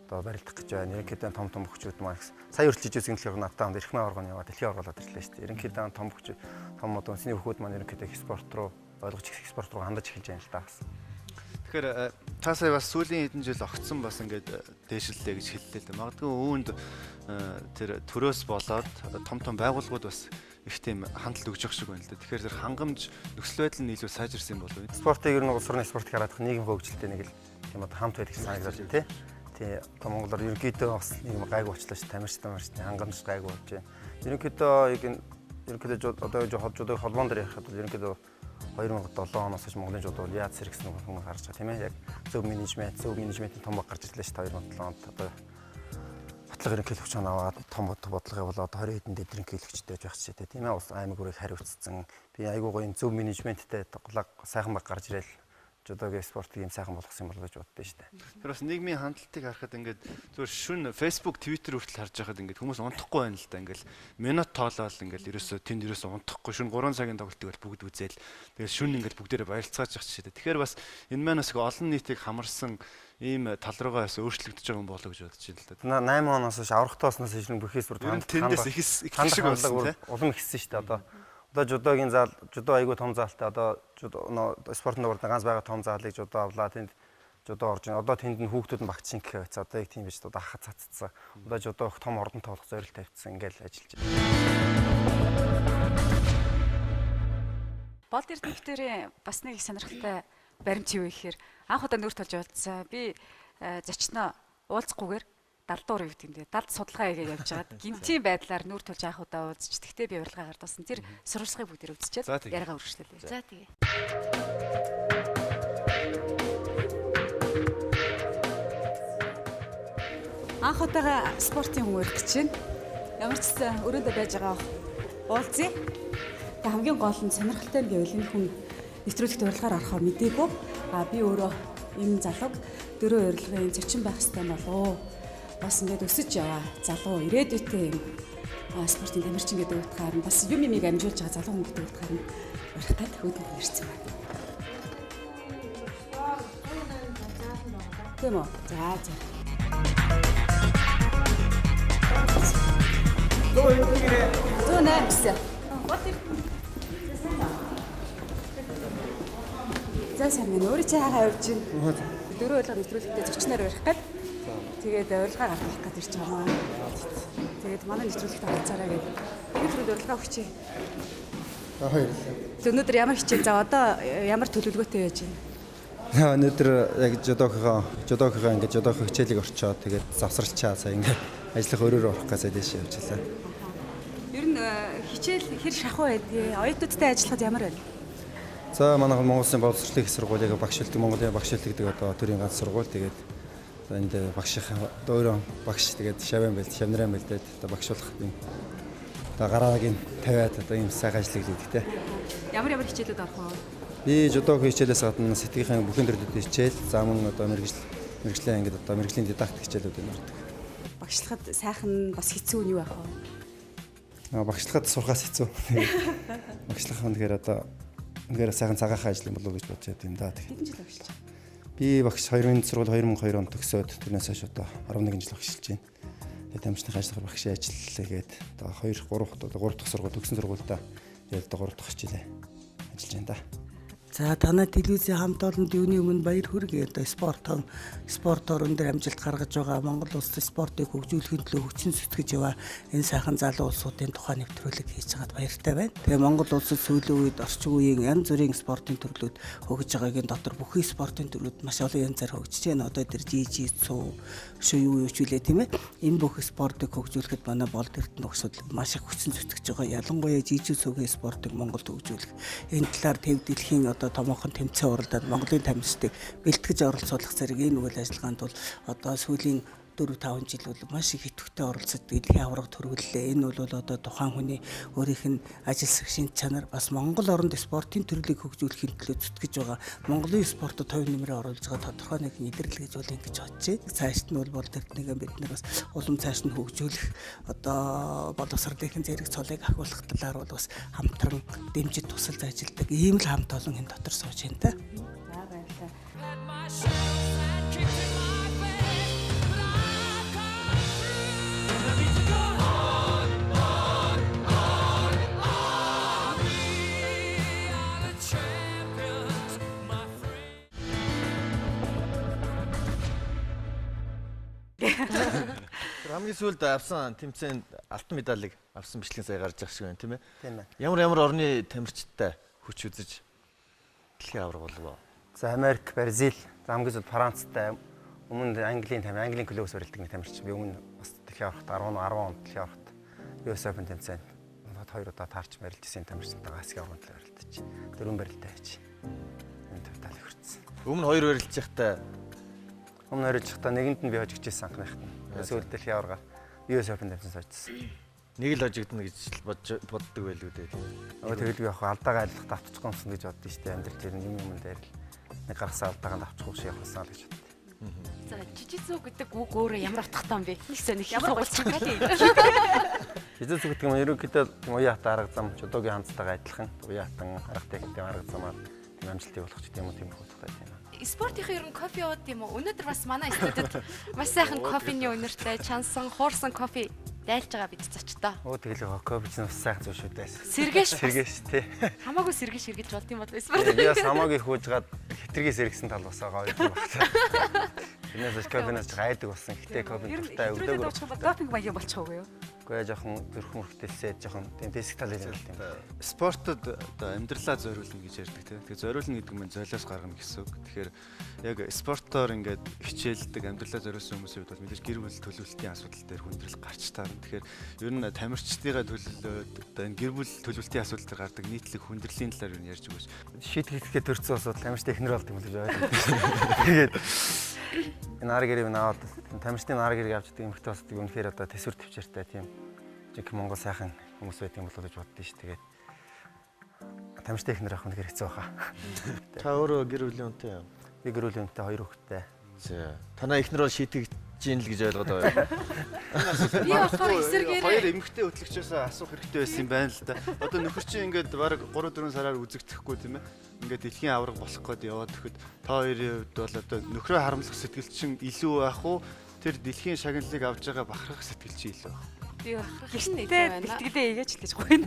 одоо барилдах гэж байна. Ерөнхийдөө том хөгжүүд маань сая үргэлж жижиг single надтай хамт эрхмээ оргоны яваад дэлхийн оргуулаад ирлээ шүү дээ. Ерөнхийдөө том хөгжүүд том одоо үнсний хөгүүд маань ерөнхийдөө спорт руу ойлгож их спорт руу хандаж эхэлж байна л та бас. Тэгэхээр та сая бас сүүлийн хэдэн жил огцсон бас ингээд дээшлэлээ гэж хэллээ л дээ. Магадгүй үүнд тэр төрөөс болоод том байгууллагууд бас их тийм хандлт өгж явах шиг байна л да. Тэгэхээр тэр хангамж нөхцөл байдал нь илүү сайжирсан юм болов уу? Спортыг ер нь улс орны спорт хараад нийгэм хөгжилтэй нэг л тийм одоо хамт байдаг санагдаж байна тий. Тий Монголоор ерөнхийдөө бас нийгэм гайгүй болчлаа ш тамирчтай хангамж гайгүй болж байна. Ерөнхийдөө одоо жодыг холбоон дээр ярихад ерөнхийдөө 2007 оноос хойш Монголын жод яаж сэргсэн хүмүүс харж байгаа тийм ээ. Яг зөв менежментийн том баг гарч ирлээ ш 2007 онд одоо бодлого ерөнхийлөгч аваад том бодлого явуулаад 20 хэдэн дэд ерөнхийлөгчтэй байх ч тийм ээ. Ус аймаг бүрийг хариуцсан. Би айгүй гоё зөв менежменттэй сайхан баг гарч ирэл жодогийн спортыг юм сайхан болгосон юм бол гэж боддоо шүү дээ. Тэр бас нийгмийн хандлтыг харахад ингээд зөв шүн Facebook, Twitter хүртэл харж байхад ингээд хүмүүс унтахгүй байна л да. Ингээд минут тоолоод ингээд ерөөсөө тэнд ерөөсөө унтахгүй шүн 3 цагийн тоглолтыг бүгд үзэл. Тэгээд шүн ингээд бүгдээрээ баярлцгааж явах шүү дээ. Тэгэхээр бас энэ маань бас олон нийтийг хамарсан ийм тал руугаа бас өөрчлөгдөж байгаа юм болоо гэж бодож байна л да. 8 оноос хойш аврахтаасноос хойш бүхий спорт тэндээс их шиг болсон тийм. Улам ихсэн шүү дээ. Одоо жодогийн зал, жодо айгүй том залтай одоо спортын дуурайд ганц байгаа том залыг жодо авлаа тэнд жодо орж ийн. Одоо тэнд нь хүүхдүүд нь багцсан гэхээ байцаа. Одоо яг тийм биш одоо хахад цацсан. Одоо жодо том ордон тоглох зорилт тавьчихсан ингээл ажиллаж байна. Болд эрдэмтдэрийн бас нэг их сонирхолтой баримт юу гэхээр анх удаа нүүр толж уулзсан. Би зочноо уулзахгүйгээр далдуур юу гэдэг юм бэ? Далд судалгаа хийгээд явж байгаад гинтийн байдлаар нүүр тулж анх удаа уулзч. Тэгтээ би урилга гардуулсан. Тэр сурвалжлагыг бүгдээр үзчихээд яриагаа үргэлжлүүлээ. За тэгээ. Анх удаага спортын хүн өрөх гэж байна. Ямар ч гэсэн өрөөндөө байж байгаа уулзъя. Тэг хамгийн гол нь сонирхолтой нь гэвэл энэ хүн нэвтрүүлэгт урилгаар орохоо мдээгүй. Би өөрөө энэ залууг дөрөв урилгын зочин байх хэрэгтэй болов. Бас ингээд өсөж яваа залуу ирээдүйтэй юм спортын тамирчин гэдэг утгаар нь бас юм амжуулж байгаа залуу хүн гэдэг утгаар нь урихтад хөдөлгөөн ирсэн байна. Тийм үү? За. Зөө нэр гэсэн. За сайн минь өөрөө чи хаагаа явж байна. Дөрөв урилга нэвтрүүлэгтээ зочноор урих гээд тэгээд урилга гаргах гэж ирж байгаа маа. Тэгээд манай нэвтрүүлэгт оролцоорой гэдэг. Нэвтрүүлэг урилга өгчээ. Баярлалаа. Өнөөдөр ямар хичээл за одоо ямар төлөвлөгөөтэй байж байна? Өнөөдөр яг жодогийнхоо ингээд жодогоо хичээлийг орчоод тэгээд завсарлчаа сая ингээд ажиллах өрөөр орох гэсэн дэш явж байлаа. Ер нь хичээл хэр шахуу байдгийг оюутнуудтай ажиллахад ямар байна? За манай Монгол Улсын боловсролын сургуулийг багш хэлдэг Монголын багш хэлдэг одоо төрийн ганц сургууль тэгээд энд багшийн өөрөө багш тэгээд шавнараа бэлдээд одоо багшуулах юм. Одоо гараагийн тавиад одоо ийм сайхан ажлыг хийдэг те. Ямар хичээлүүд орох вэ? Би жодог хичээлээс гадна сэтгэхийн бүхэн төрөлд хичээл, за мөн одоо мэрэгжлийн ангид одоо мэрэгжлийн дидактик хичээлүүд энэ ордог. Багшлахад сайхан бас хэцүү нь юу байх вэ? Багшлахад сурахаас хэцүү. Багшлах нь тэгэхээр одоо үнээр сайхан цагаахан ажил юм болов уу гэж бодож байд юм да. Хэдэн жил багшилж байна? Би багш 2000 сургууль 2002 онд төгсөөд тэрнээс хойш одоо 11 жил багшилж байна. Тэгээд тамирчны ажлаар багшийн ажиллагээд одоо 3 дахь сургууль төгсөн сургуультай яг одоо 3 дахь хичээлээ ажиллаж байна да. За танай телевизийн хамт олонд юуны өмнө баяр хүргэе. Одоо спорт орон дээр амжилт гаргаж байгаа Монгол улсын спортыг хөгжүүлэхийн төлөө хүчин зүтгэж яваа энэ сайхан залуу улсуудын тухай нэвтрүүлэг хийж байгаад баяртай байна. Тэгээ Монгол улсад сүүлийн үед орчин үеийн янз бүрийн спортын төрлүүд хөгжиж байгаагийн дотор бүхий спортын төрлүүд маш олон янзаар хөгжиж байна. Одоо тэр жижигсүү юу хичүүлээ тийм ээ. Энэ бүх спортыг хөгжүүлэхэд манай Болд эрдэнэ багшууд маш их хүчин зүтгэж байгаа. Ялангуяа жижигсүүгийн спортыг Монголд хөгжүүлэх энэ талаар төв дэлхийн томоохон тэмцээн уралдаад Монголын тамирчдыг бэлтгэж оролцуулах зэрэг энэ үйл ажиллагаанд бол одоо сүүлийн 4-5 жил бол маш их идэвхтэй оролцоод дэлхийн аварга төрүүллээ. Энэ бол одоо тухайн хүний өөрийнх нь ажиллах шин чанар бас Монгол оронд спортын төрлийг хөгжүүлэхийн төлөө зүтгэж байгаа. Монголын спортод хувь нэмрээ оруулж байгаа тодорхой нэгэн илэрлэл гэж бол ингэж бодож байна. Цаашд нь бол тэртнийг бид нар бас улам цааш нь хөгжүүлэх одоо боловсролынхын зэрэг цолыг ахиулах талаар бол бас хамтран дэмжиж тусалж ажилладаг. Ийм л хамт олон энэ дотор сууж байна та. За баярлалаа. Хамгийн сүүлд авсан тэмцээнд алтан медалийг авсан бичлэг сая гарч байгаа шиг байна тийм ээ. Тийм ээ. Ямар орны тамирчидтай хүч үзэж дэлхийн аварга болов. За Америк, Бразил, хамгийн сүүлд Францтай өмнө Английн клубээс өрөлдөг нэг тамирч. Би өмнө бас дэлхийн аваргад 10 онд дэлхийн аваргад US Open тэмцээнд 2 удаа таарч мэрэлжсэн тамирчтайгаа хэсгийн аварганд өрөлдөж. 4 барилтаа хийж. Энэ төвтал хүрсэн. Өмнө 2 өрөлдөж байхдаа нэгэнд нь би хожигдчихсан анхныхт нь. Сүүлд дэлхийн аваргаар US Open тэмцээн сойдсон. Нэг л хожигдно гэж боддог байлгүй дээ. Тэгэл би яг алдаага айлах давтчих гомсон гэж боддоо шүү дээ. Амьдрал дээр юм дээр л нэг гаргасан алдаагаа давчих шиг явахсан л гэж боддог. За жижигзүү гэдэг үг өөрөө ямар утгатай юм бэ? Нэгсээ нэг ямар болчихгоо тийм. Жижигзүү гэдэг нь ерөнхийдөө уяатан арга зам чудогийн ханцтайгаа адилхан уяатан арга техникийн арга замаар тийм амжилтыг олгох ч тийм утгатай тийм. Спортынхаа ер нь кофе ууд юм уу? Өнөөдөр бас манай студид маш сайхан кофений өнөртэй чансан, хуурсан кофе дайлж байгаа бид зочтой. Тэгэл кофе ч бас сайхан зүйл шүү дээ. Сэргээш тий. Хамаагүй сэргээш эргэж болд юм бол спорт. Би бас хамаагүй хөөжгаад хитргий сэргсэн тал бас байгаа юм байна. Энэс кофенаас гайдаг болсон. Гэтэ кофе дуртай өвдөөгөө. Допинг маяг болчихоогүй юу? Гэхдээ жоохон зүрхэн мөрхтөлсээ жоохон тийм бэсик тал юм байна. Спортод одоо амьдралаа зориулна гэж ярьдаг тийм. Тэгэхээр зориулна гэдэг нь золиос гаргана гэсэн үг. Тэгэхээр яг спортоор ингээд хичээлдэг амьдралаа зориулсан хүмүүсийн хувьд бол мэдээж гэр бүл төлөвлөлтийн асуудал дээр хүндрэл гарч таарна. Тэгэхээр ер нь тамирчдынхаа төлөвлөлт одоо энэ гэр бүл төлөвлөлтийн асуудал дээр гардаг нийтлэг хүндрэлийн талаар юу ярьж өгөөч. Шийтгэхэд төрсэн асуудал тамирчтай эхнэр болт юм л гэж ойлгож байна. Тэгээд энэ аргэрийг наваад тамирчдын аргэрийг авч байгаа эмэгтэй болсдгийг үнэхээр одоо төсвөр төвчээртэй тийм жиг Монгол сайхан хүмүүс байдаг юм болоо гэж боддоо ш. Тэгээд тамирчтай эхнэр авах үнэхээр хэцүү баха. Та өөрөө гэр бүлийн үнэтэй юм. Би гэр бүлийн үнэтэй 2 хүүхэдтэй. За танаа эхнэр бол шийтгэж ийн л гэж ойлгоод байгаа. Би болохоор эсэргээрээ 2 эмэгтэй хөтлөгчөөс асуух хэрэгтэй байсан юм байна л да. Одоо нөхөр чинь ингээд бараг 3-4 сараар үзэгдэхгүй тийм ээ. Ингээд дэлхийн аварга болох гээд яваад тэгэхэд та хоёрын хувьд бол одоо нөхрөө харамлах сэтгэл чинь илүү байх уу? Тэр дэлхийн шагналыг авж байгаа бахархах сэтгэл чинь илүү байх уу? Би бахархах нэг байна. Бэлтгэлээ ийгэж хэлж гоё.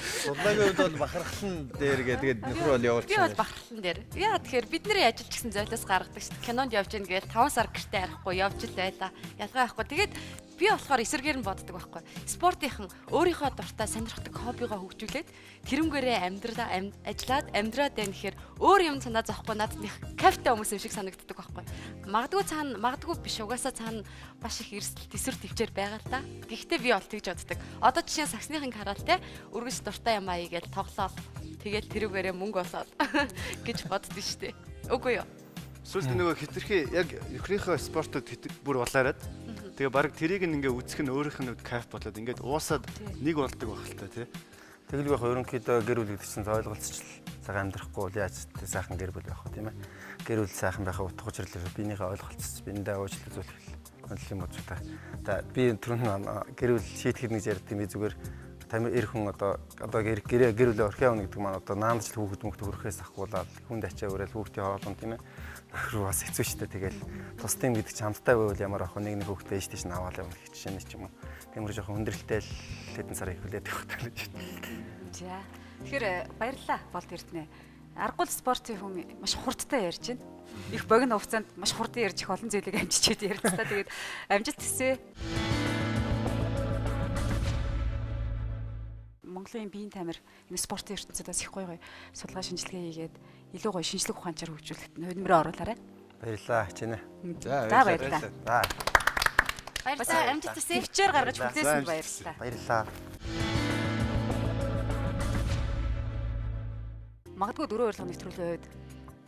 Судлагын хувьд бол бахархлан дээр тэгээд нөхөр бол явуулчих. Би бол бахархлан дээр. Яа тэгэхээр бид нарын ажиллаж гисэн золиос гаргадаг шүү дээ. Кинонд явж гин гээл 5 сар гэртээ арахгүй явж л байла. Ялгаа байхгүй. Тэгээд би болохоор эсэргээр нь боддог байхгүй. Спортынхан өөрийнхөө дуртай сонирхдаг хоббигоо хөгжүүлээд тэрнгээрээ ажиллаад амьдраад байна гэхээр өөр юм санаа зовхгүй надад нэг кафе хүмүүс юм шиг санагддаг байхгүй. Магадгүй биш угаасаа цаана маш их эрсдэл төсвөр төвчээр байгаа л да. Гэхдээ би бол тэгж боддог. Одоо жишээ саксныхын хараал те өргөж дуртай юм аа игээл тоглоол. Тэгэл тэрүүгээрээ мөнгө олоод гэж боддоо штэ. Үгүй юу? Сүүлд нөгөө хитрхи яг нөхрийнхөө спортод бүр улаарад тэгээ баг тэрийг ингээ үзэх нь өөрийнх нь кайф болоод ингээд уусаад нэг болдог байх л та тий. Тэгэл байх ерөнхийдөө гэр бүл гэдгсэн ойлголцол цагаан амьдрахгүй яаж сайхан гэр бүл байх вэ тийм ээ. Гэр бүл сайхан байхаа утга учирлаа биенийхээ ойлголцол биендээ уучлал үзүүлэх хөндлөлийн бодлоо. За би түрүүн гэр бүл шийтгэхэд нэг ярьд юм би зүгээр тамир хүн одоо гэр бүлээ орхиа өгнө гэдэг маань одоо наандч хүүхэд мөхт өрөхөөс ахгуулаад хүнд ачаа өрөөл хүүхдийн хоолнд тийм ээ. Нөхөр бас хэцүү шттэ тэгэл тус тим гэдэг чи хамттай байвал ямар ах нэг хүүхдээ ээжтэй чинь аваад явах гэж шинэ ч юм уу. Тиймэр жоохон хүндрэлтэй л хэдэн сар ихлээд явах гэж байна. За. Тэгэхээр баярлалаа болд эрдэнэ. Аргуул спортын хүн маш хурдтай ярьж байна. Их богино хугацаанд маш хурдан ярьж их олон зүйлийг амжичээд ярьцгаа. Тэгээд амжилт хүсье. Монголын биеийн тамир энэ спортын ертөнцид бас их гоё судалгаа шинжилгээ хийгээд илүү гоё шинжлэх ухаанчаар хөгжүүлэхэд хөдөлмөрөөр оруулаарай. Баярлалаа хичээнэ. За баярлалаа. За. Баярлалаа. Амжилт хүсье. Төвчээр гаргаж хүлээсэнд баярлалаа. Баярлалаа. Магадгүй дөрөв урилга нэвтрүүлгийн үед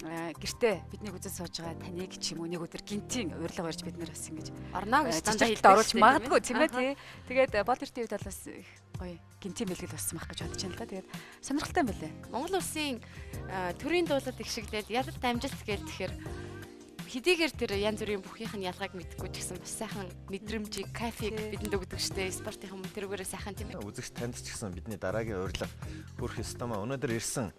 гэртээ биднийг үзэж сууж байгаа таныг ч юм уу нэг өдөр гинтийн урилга барьж бид нэр бас ингэж орноо гэж дандаа хэлдэг оруулж магадгүй тийм ээ тий. Тэгээд бол эртний үед бол бас гоё гинтийн бэлгэл болсон байх гэж бодож байна л да. Тэгээд сонирхолтой юм байлээ. Монгол улсын төрийн дуулаад их шиглээд ялалт амжилт гээл тэгэхээр хэдийгээр тэр янз бүрийн бүхийнх нь ялгааг мэдгүй ч гэсэн бас сайхан мэдрэмжийг, кайфыг бидэнд өгдөг штэ. Спортын хүмүүс тэрүүгээрээ сайхан тийм ээ. Үзэгч танд ч гэсэн бидний дараагийн урилга хүрэх ёстой маа. Өнөөдөр ирсэн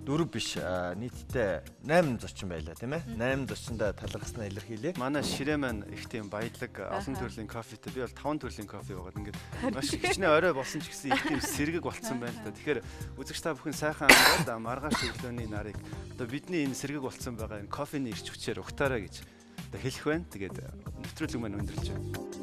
4 биш нийтдээ 8 зочин байлаа тийм ээ. 8 зочиндоо талархснаа илэрхийлье. Манай ширээ маань их тийм баялаг олон төрлийн кофетэй. Би бол 5 төрлийн кофе уугаад ингээд маш хичнээн орой болсон ч гэсэн их тийм сэргэг болцсон байна л да. Тэгэхээр үзэгч та бүхэн сайхан амраад маргааш өглөөний нарыг одоо бидний энэ сэргэг болцсон байгаа энэ кофений ирч хүчээр ухтаарай гэж одоо хэлэх байна. Тэгээд нэвтрүүлэг маань өндөрлж байна.